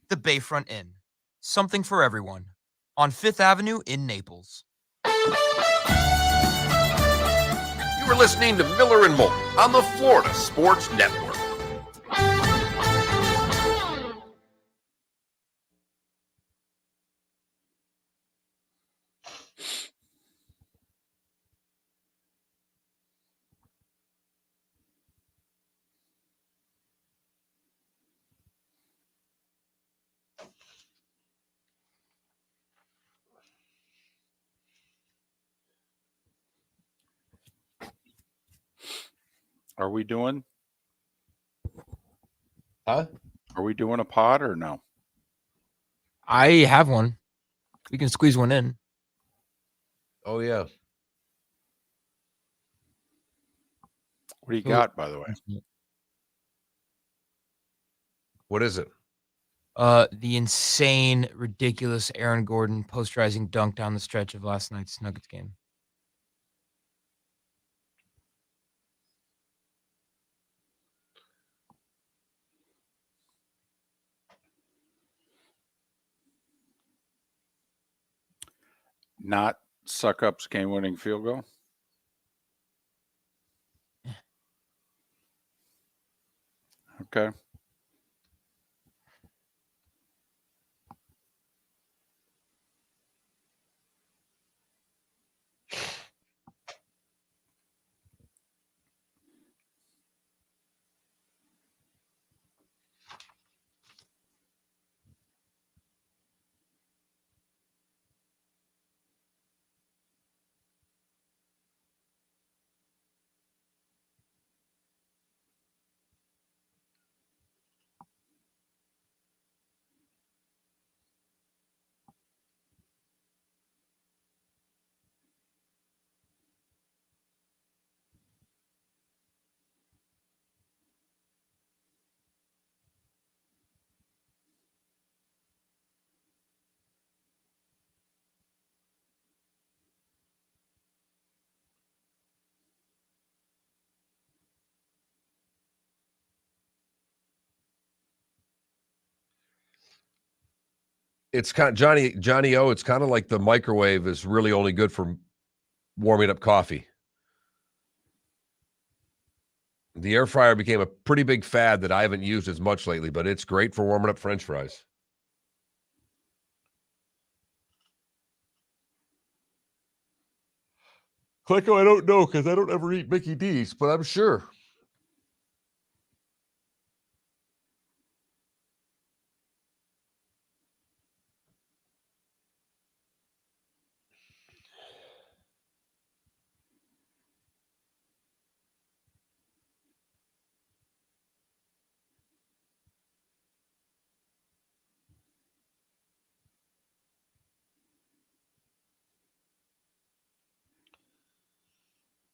the Bayfront Inn. Something for everyone. On 5th Avenue in Naples. You were listening to Miller and Moulton on the Florida Sports Network. Are we doing? Huh? Are we doing a pod or no? I have one. We can squeeze one in. Oh, yeah. What do you got, by the way? What is it? The insane, ridiculous Aaron Gordon posterizing dunk down the stretch of last night's Nuggets game. Not Suckup's game-winning field goal? Okay. It's kind of Johnny O. It's kind of like the microwave is really only good for warming up coffee. The air fryer became a pretty big fad that I haven't used as much lately, but it's great for warming up French fries. Clicko, I don't know because I don't ever eat Mickey D's, but I'm sure.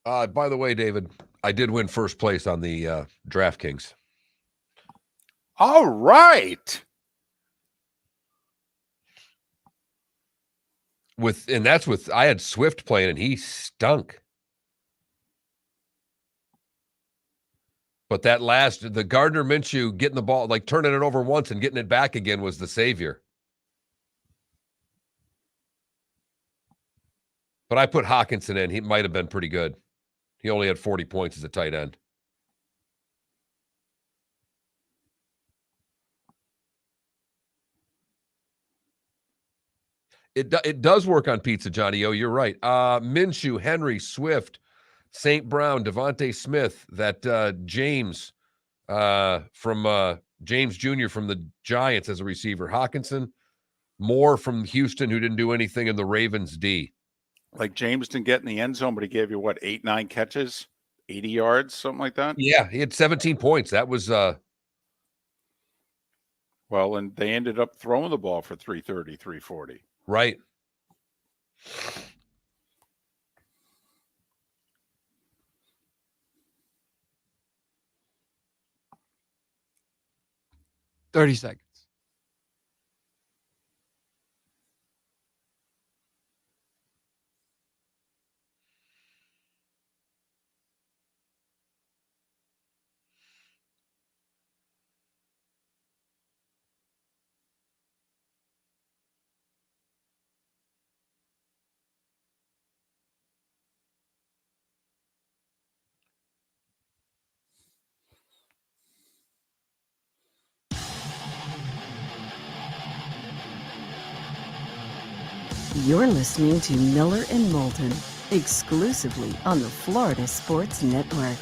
By the way, David, I did win first place on the DraftKings. All right. I had Swift playing and he stunk. But the Gardner Minshew getting the ball, like turning it over once and getting it back again was the savior. But I put Hawkinson in. He might have been pretty good. He only had 40 points as a tight end. It does work on pizza, Johnny O. You're right. Minshew, Henry, Swift, St. Brown, Devontae Smith, that James from James Jr. from the Giants as a receiver, Hawkinson, Moore from Houston, who didn't do anything in the Ravens D. Like James didn't get in the end zone, but he gave you, 8, 9 catches, 80 yards, something like that? Yeah, he had 17 points. That was well, and they ended up throwing the ball for 330, 340. Right. $30 seconds. You're listening to Miller and Moulton, exclusively on the Florida Sports Network.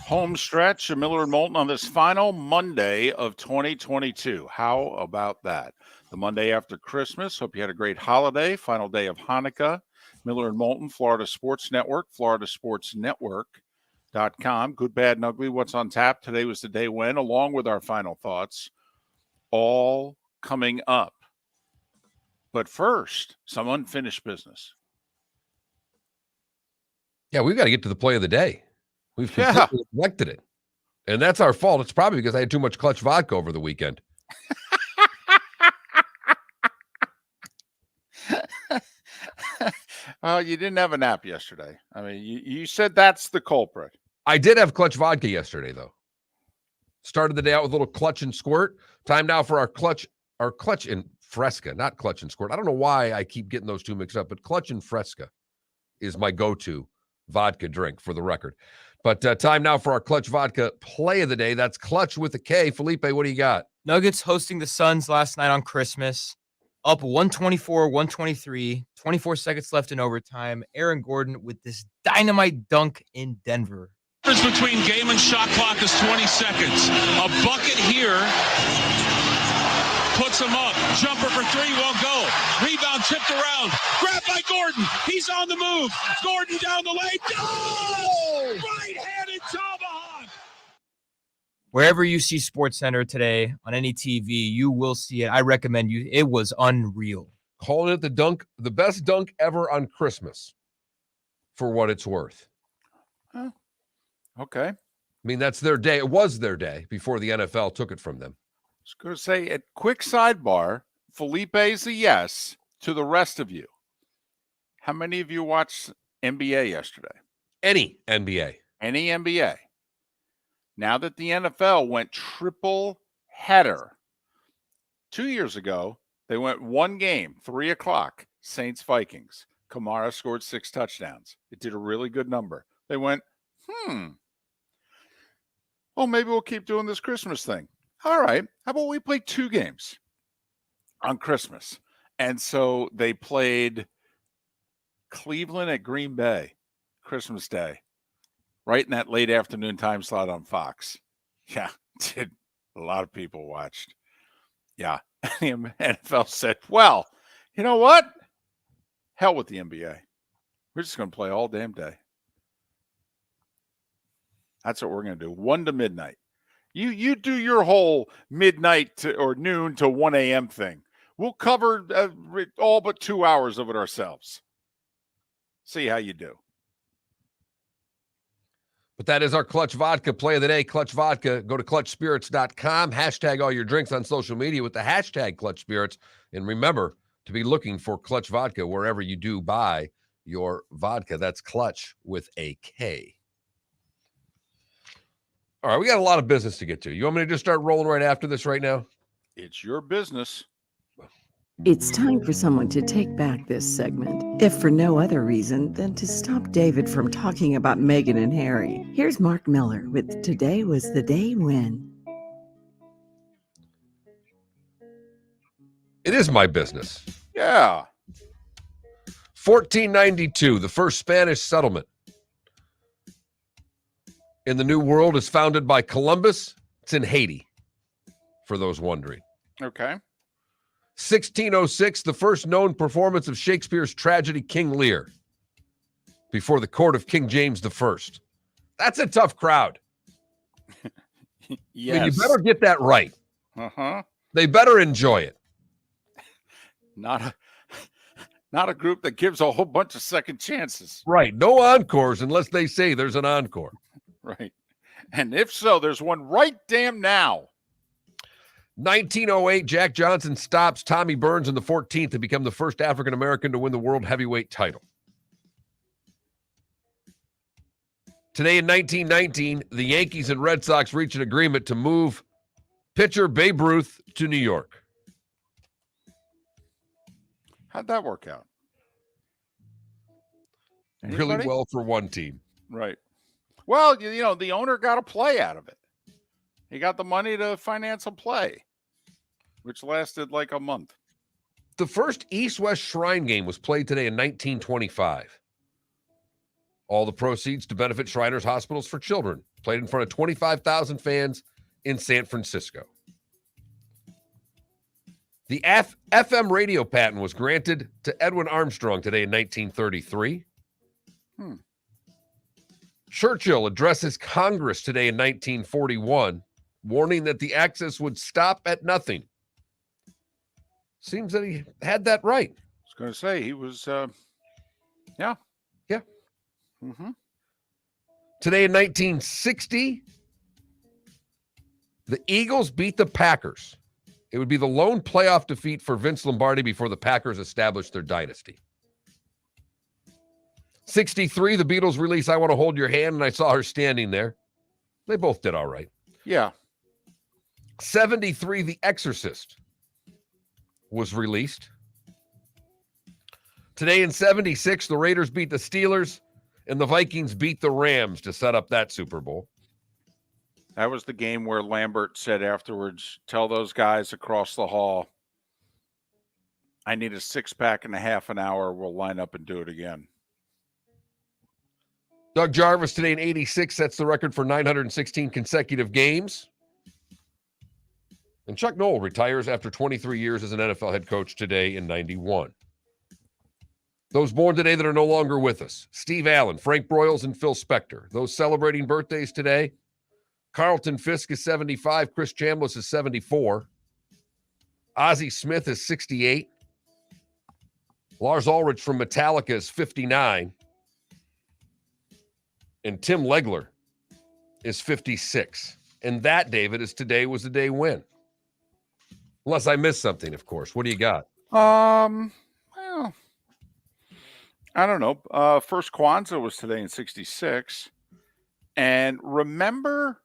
Home stretch of Miller and Moulton on this final Monday of 2022. How about that? The Monday after Christmas. Hope you had a great holiday. Final day of Hanukkah. Miller and Moulton, Florida Sports Network, floridasportsnetwork.com. Good, bad, and ugly. What's on tap? Today was the day when, along with our final thoughts, all coming up. But first, some unfinished business. Yeah, we've got to get to the play of the day. We've completely neglected it. And that's our fault. It's probably because I had too much Clutch vodka over the weekend. Well, you didn't have a nap yesterday. I mean, you said that's the culprit. I did have Clutch vodka yesterday, though. Started the day out with a little Clutch and Squirt. Time now for our Clutch and Fresca, not Clutch and Squirt. I don't know why I keep getting those two mixed up, but Clutch and Fresca is my go-to vodka drink, for the record. But time now for our Clutch vodka play of the day. That's Clutch with a K. Felipe, what do you got? Nuggets hosting the Suns last night on Christmas. Up 124-123, 24 seconds left in overtime. Aaron Gordon with this dynamite dunk in Denver. The difference between game and shot clock is 20 seconds. A bucket here puts him up. Jumper for three won't go. Rebound tipped around. Grabbed by Gordon. He's on the move. Gordon down the lane. Oh! Right-handed tomahawk. Wherever you see SportsCenter today on any TV, you will see it. I recommend you. It was unreal. Calling it the best dunk ever on Christmas, for what it's worth. Oh, okay. I mean, that's their day. It was their day before the NFL took it from them. I was going to say, a quick sidebar, Felipe's a yes to the rest of you. How many of you watched NBA yesterday? Any NBA. Any NBA. Now that the NFL went triple header, 2 years ago, they went one game, 3:00, Saints-Vikings. Kamara scored 6 touchdowns. It did a really good number. They went, well, maybe we'll keep doing this Christmas thing. All right, how about we play 2 games on Christmas? And so they played Cleveland at Green Bay, Christmas Day, right in that late afternoon time slot on Fox. Yeah, did a lot of people watched. Yeah, the NFL said, well, you know what? Hell with the NBA. We're just going to play all damn day. That's what we're going to do, 1 to midnight. You do your whole midnight or noon to 1 a.m. thing. We'll cover all but 2 hours of it ourselves. See how you do. But that is our Clutch Vodka play of the day. Clutch Vodka. Go to clutchspirits.com. Hashtag all your drinks on social media with the hashtag Clutch Spirits. And remember to be looking for Clutch Vodka wherever you do buy your vodka. That's Clutch with a K. All right, we got a lot of business to get to. You want me to just start rolling right after this right now? It's your business. It's time for someone to take back this segment, if for no other reason than to stop David from talking about Meghan and Harry. Here's Mark Miller with Today Was the Day When. It is my business. Yeah. 1492, the first Spanish settlement in the New World is founded by Columbus. It's in Haiti, for those wondering. Okay. 1606, the first known performance of Shakespeare's tragedy King Lear before the court of King James I. That's a tough crowd. Yes. I mean, you better get that right. Uh-huh. They better enjoy it. Not a group that gives a whole bunch of second chances. Right. No encores unless they say there's an encore. Right. And if so, there's one right damn now. 1908, Jack Johnson stops Tommy Burns in the 14th to become the first African-American to win the world heavyweight title. Today in 1919, the Yankees and Red Sox reach an agreement to move pitcher Babe Ruth to New York. How'd that work out? Really Anybody? well for one team. Right. Well, you know, the owner got a play out of it. He got the money to finance a play. which lasted like a month. The first East-West Shrine game was played today in 1925. All the proceeds to benefit Shriners Hospitals for Children. Played in front of 25,000 fans in San Francisco. The FM radio patent was granted to Edwin Armstrong today in 1933. Churchill addresses Congress today in 1941, warning that the Axis would stop at nothing. Seems that he had that right. I was going to say he was, yeah. Mm-hmm. Today in 1960, the Eagles beat the Packers. It would be the lone playoff defeat for Vince Lombardi before the Packers established their dynasty. 63, the Beatles released I Want to Hold Your Hand, and I saw her standing there. They both did all right. Yeah. 73, The Exorcist was released. Today in 76, the Raiders beat the Steelers, and the Vikings beat the Rams to set up that Super Bowl. That was the game where Lambert said afterwards, tell those guys across the hall, I need a 6-pack in a half an hour. We'll line up and do it again. Doug Jarvis today in 86 sets the record for 916 consecutive games. And Chuck Noll retires after 23 years as an NFL head coach today in 91. Those born today that are no longer with us: Steve Allen, Frank Broyles, and Phil Spector. Those celebrating birthdays today: Carlton Fisk is 75, Chris Chambliss is 74, Ozzie Smith is 68, Lars Ulrich from Metallica is 59, and Tim Legler is 56. And that, David, is today was the day when. Unless I missed something, of course. What do you got? Well, I don't know. First Kwanzaa was today in 66. And remember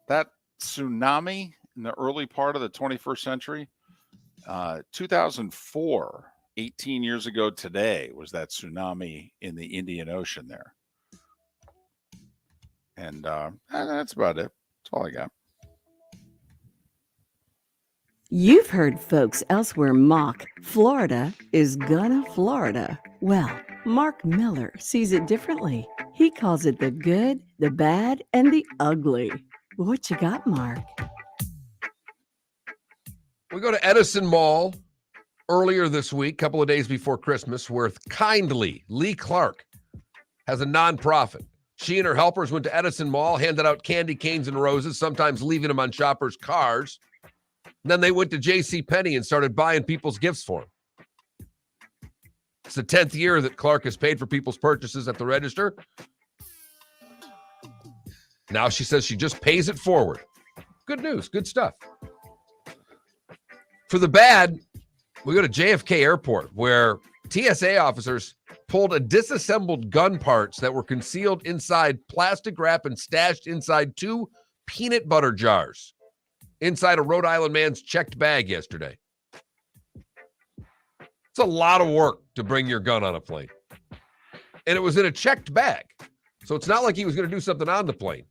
that tsunami in the early part of the 21st century? 2004, 18 years ago today, was that tsunami in the Indian Ocean there. And that's about it. That's all I got. You've heard folks elsewhere mock Florida is gonna Florida. Well, Mark Miller sees it differently. He calls it the good, the bad, and the ugly. What you got, Mark? We go to Edison Mall earlier this week, a couple of days before Christmas, where Kindly Lee Clark has a nonprofit. She and her helpers went to Edison Mall, handed out candy canes and roses, sometimes leaving them on shoppers' cars. Then they went to JCPenney and started buying people's gifts for them. It's the 10th year that Clark has paid for people's purchases at the register. Now she says she just pays it forward. Good news, good stuff. For the bad, we go to JFK Airport, where TSA officers pulled a disassembled gun parts that were concealed inside plastic wrap and stashed inside 2 peanut butter jars inside a Rhode Island man's checked bag yesterday. It's a lot of work to bring your gun on a plane. And it was in a checked bag. So it's not like he was going to do something on the plane.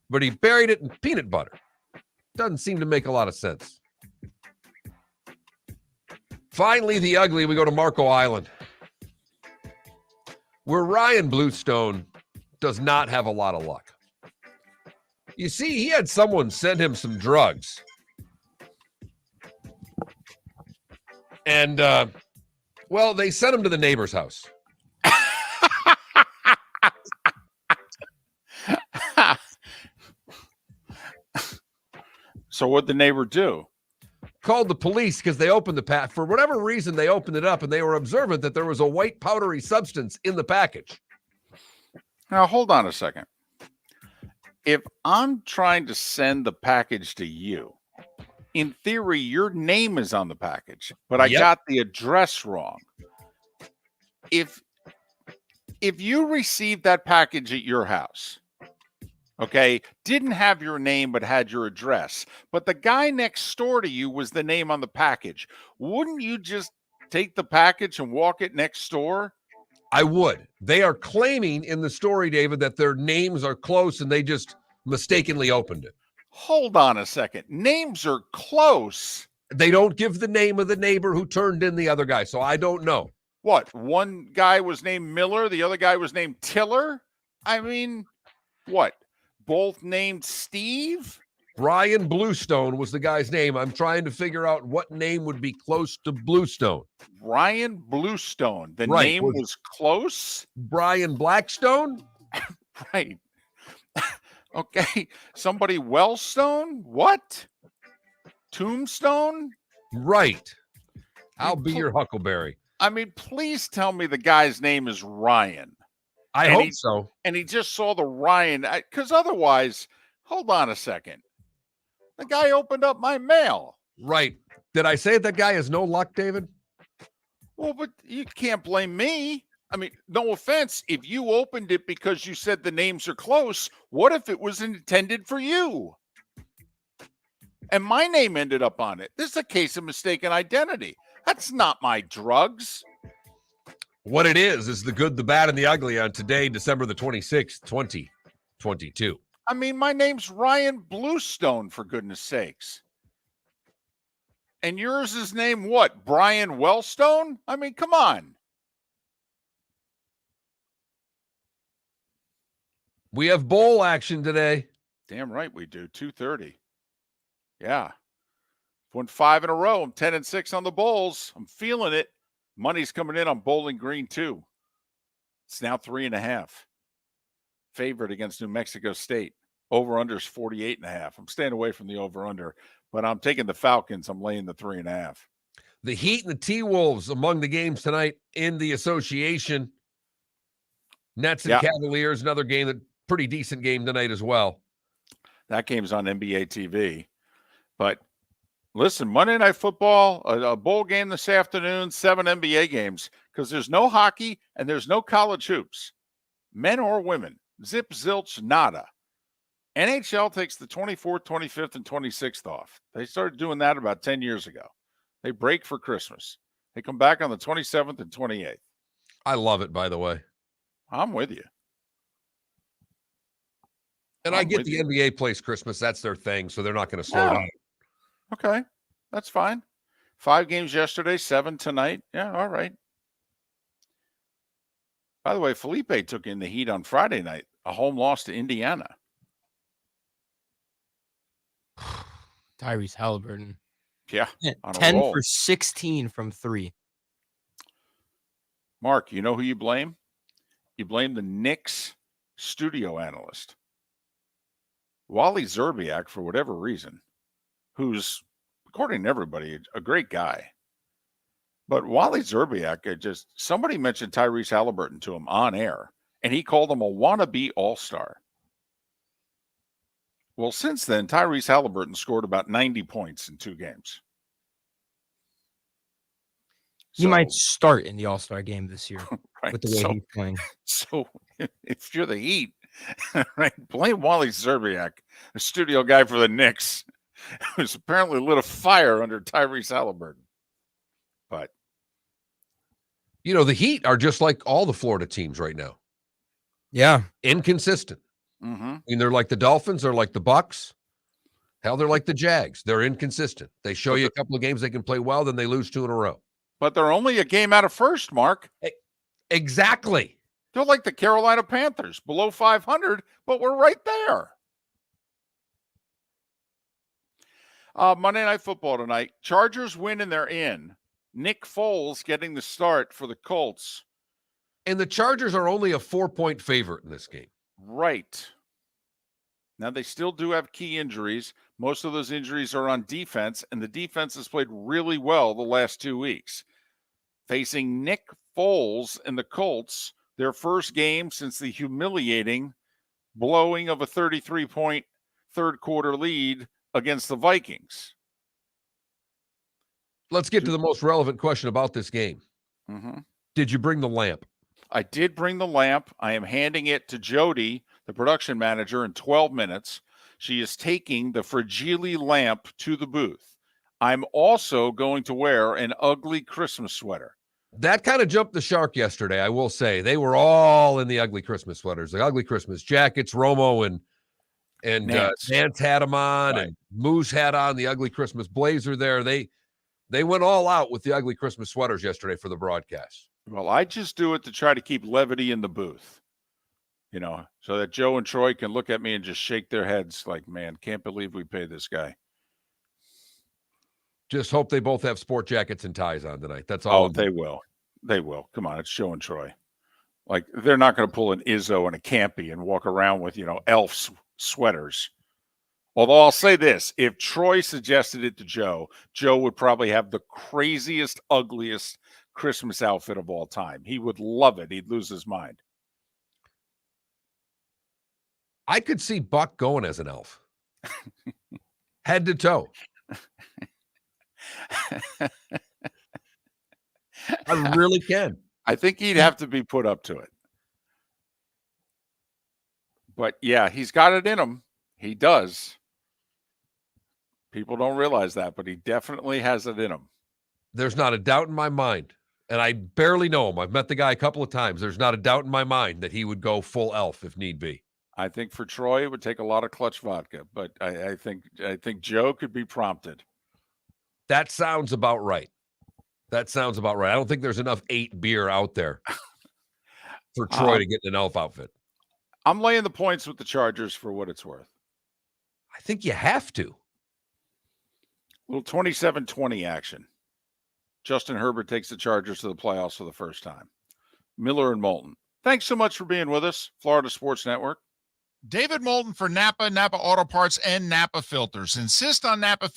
But he buried it in peanut butter. Doesn't seem to make a lot of sense. Finally, the ugly, we go to Marco Island, where Ryan Bluestone does not have a lot of luck. You see, he had someone send him some drugs. And, well, they sent him to the neighbor's house. So what'd the neighbor do? Called the police because they opened the pack. For whatever reason, they opened it up and they were observant that there was a white powdery substance in the package. Now, hold on a second. If I'm trying to send the package to you, in theory, your name is on the package, but I got the address wrong. If you received that package at your house, okay, didn't have your name but had your address, but the guy next door to you was the name on the package, wouldn't you just take the package and walk it next door? I would. They are claiming in the story, David, that their names are close and they just mistakenly opened it. Hold on a second. Names are close. They don't give the name of the neighbor who turned in the other guy, so I don't know. What? One guy was named Miller, the other guy was named Tiller? I mean, what? Both named Steve? Brian Bluestone was the guy's name. I'm trying to figure out what name would be close to Bluestone. Brian Bluestone. The Right. name was close? Brian Blackstone? Right. Okay. Somebody Wellstone? What? Tombstone? Right. I'll be your Huckleberry. I mean, please tell me the guy's name is Ryan. I hope so. And he just saw the Ryan, because otherwise, hold on a second. The guy opened up my mail. Right. Did I say that guy has no luck, David? Well, but you can't blame me. I mean, no offense. If you opened it because you said the names are close, what if it was intended for you? And my name ended up on it. This is a case of mistaken identity. That's not my drugs. What it is the good, the bad, and the ugly on today, December the 26th, 2022. I mean, my name's Ryan Bluestone, for goodness sakes. And yours is named what? Brian Wellstone? I mean, come on. We have bowl action today. Damn right we do. 2:30. Yeah. Won 5 in a row. I'm 10-6 on the bowls. I'm feeling it. Money's coming in on Bowling Green, too. It's now 3.5. Favorite against New Mexico State. Over-under is 48.5. I'm staying away from the over-under, but I'm taking the Falcons. I'm laying the 3.5. The Heat and the T-Wolves among the games tonight in the association. Nets and Cavaliers, another game, that pretty decent game tonight as well. That game's on NBA TV. But listen, Monday Night Football, a bowl game this afternoon, 7 NBA games, because there's no hockey and there's no college hoops, men or women. Zip, zilch, nada. NHL takes the 24th, 25th, and 26th off. They started doing that about 10 years ago. They break for Christmas. They come back on the 27th and 28th. I love it, by the way. I'm with you. And I get the NBA plays Christmas. That's their thing, so they're not going to slow down. Okay, that's fine. 5 games yesterday, 7 tonight. Yeah, all right. By the way, Felipe took in the Heat on Friday night, a home loss to Indiana. Tyrese Halliburton. Yeah, 10 for 16 from 3. Mark, you know who you blame? You blame the Knicks studio analyst, Wally Zerbiak, for whatever reason, who's, according to everybody, a great guy. But Wally Zerbiak, somebody mentioned Tyrese Halliburton to him on air, and he called him a wannabe all-star. Well, since then, Tyrese Halliburton scored about 90 points in 2 games. He might start in the All-Star game this year right, with the way he's playing. So if you're the Heat, right, blame Wally Zerbiak, the studio guy for the Knicks, who's apparently lit a fire under Tyrese Halliburton. But you know, the Heat are just like all the Florida teams right now. Yeah. Inconsistent. Mm-hmm. I mean, they're like the Dolphins, they're like the Bucks. Hell, they're like the Jags. They're inconsistent. They show you a couple of games they can play well, then they lose 2 in a row. But they're only a game out of first, Mark. Exactly. They're like the Carolina Panthers, below 500, but we're right there. Monday Night Football tonight. Chargers win and they're in. Nick Foles getting the start for the Colts. And the Chargers are only a 4-point favorite in this game. Right. Now, they still do have key injuries. Most of those injuries are on defense, and the defense has played really well the last 2 weeks. Facing Nick Foles and the Colts, their first game since the humiliating blowing of a 33-point third-quarter lead against the Vikings. Let's get to the most relevant question about this game. Mm-hmm. Did you bring the lamp? I did bring the lamp. I am handing it to Jody, the production manager, in 12 minutes. She is taking the Fragile lamp to the booth. I'm also going to wear an ugly Christmas sweater. That kind of jumped the shark yesterday, I will say. They were all in the ugly Christmas sweaters, the ugly Christmas jackets. Romo and Nance had them on, right. And Moose had on the ugly Christmas blazer there. They They went all out with the ugly Christmas sweaters yesterday for the broadcast. Well, I just do it to try to keep levity in the booth, so that Joe and Troy can look at me and just shake their heads like, man, can't believe we paid this guy. Just hope they both have sport jackets and ties on tonight. That's all. Oh, they will. They will. Come on, it's Joe and Troy. Like, they're not going to pull an Izzo and a Campy and walk around with, elf sweaters. Although I'll say this, if Troy suggested it to Joe, Joe would probably have the craziest, ugliest Christmas outfit of all time. He would love it. He'd lose his mind. I could see Buck going as an elf. Head to toe. I really can. I think he'd have to be put up to it. But yeah, he's got it in him. He does. People don't realize that, but he definitely has it in him. There's not a doubt in my mind, and I barely know him. I've met the guy a couple of times. There's not a doubt in my mind that he would go full elf if need be. I think for Troy, it would take a lot of clutch vodka, but I think Joe could be prompted. That sounds about right. I don't think there's enough 8 beer out there for Troy to get an elf outfit. I'm laying the points with the Chargers for what it's worth. I think you have to. A little 27-20 action. Justin Herbert takes the Chargers to the playoffs for the first time. Miller and Moulton. Thanks so much for being with us, Florida Sports Network. David Moulton for Napa Auto Parts, and Napa Filters. Insist on Napa Filters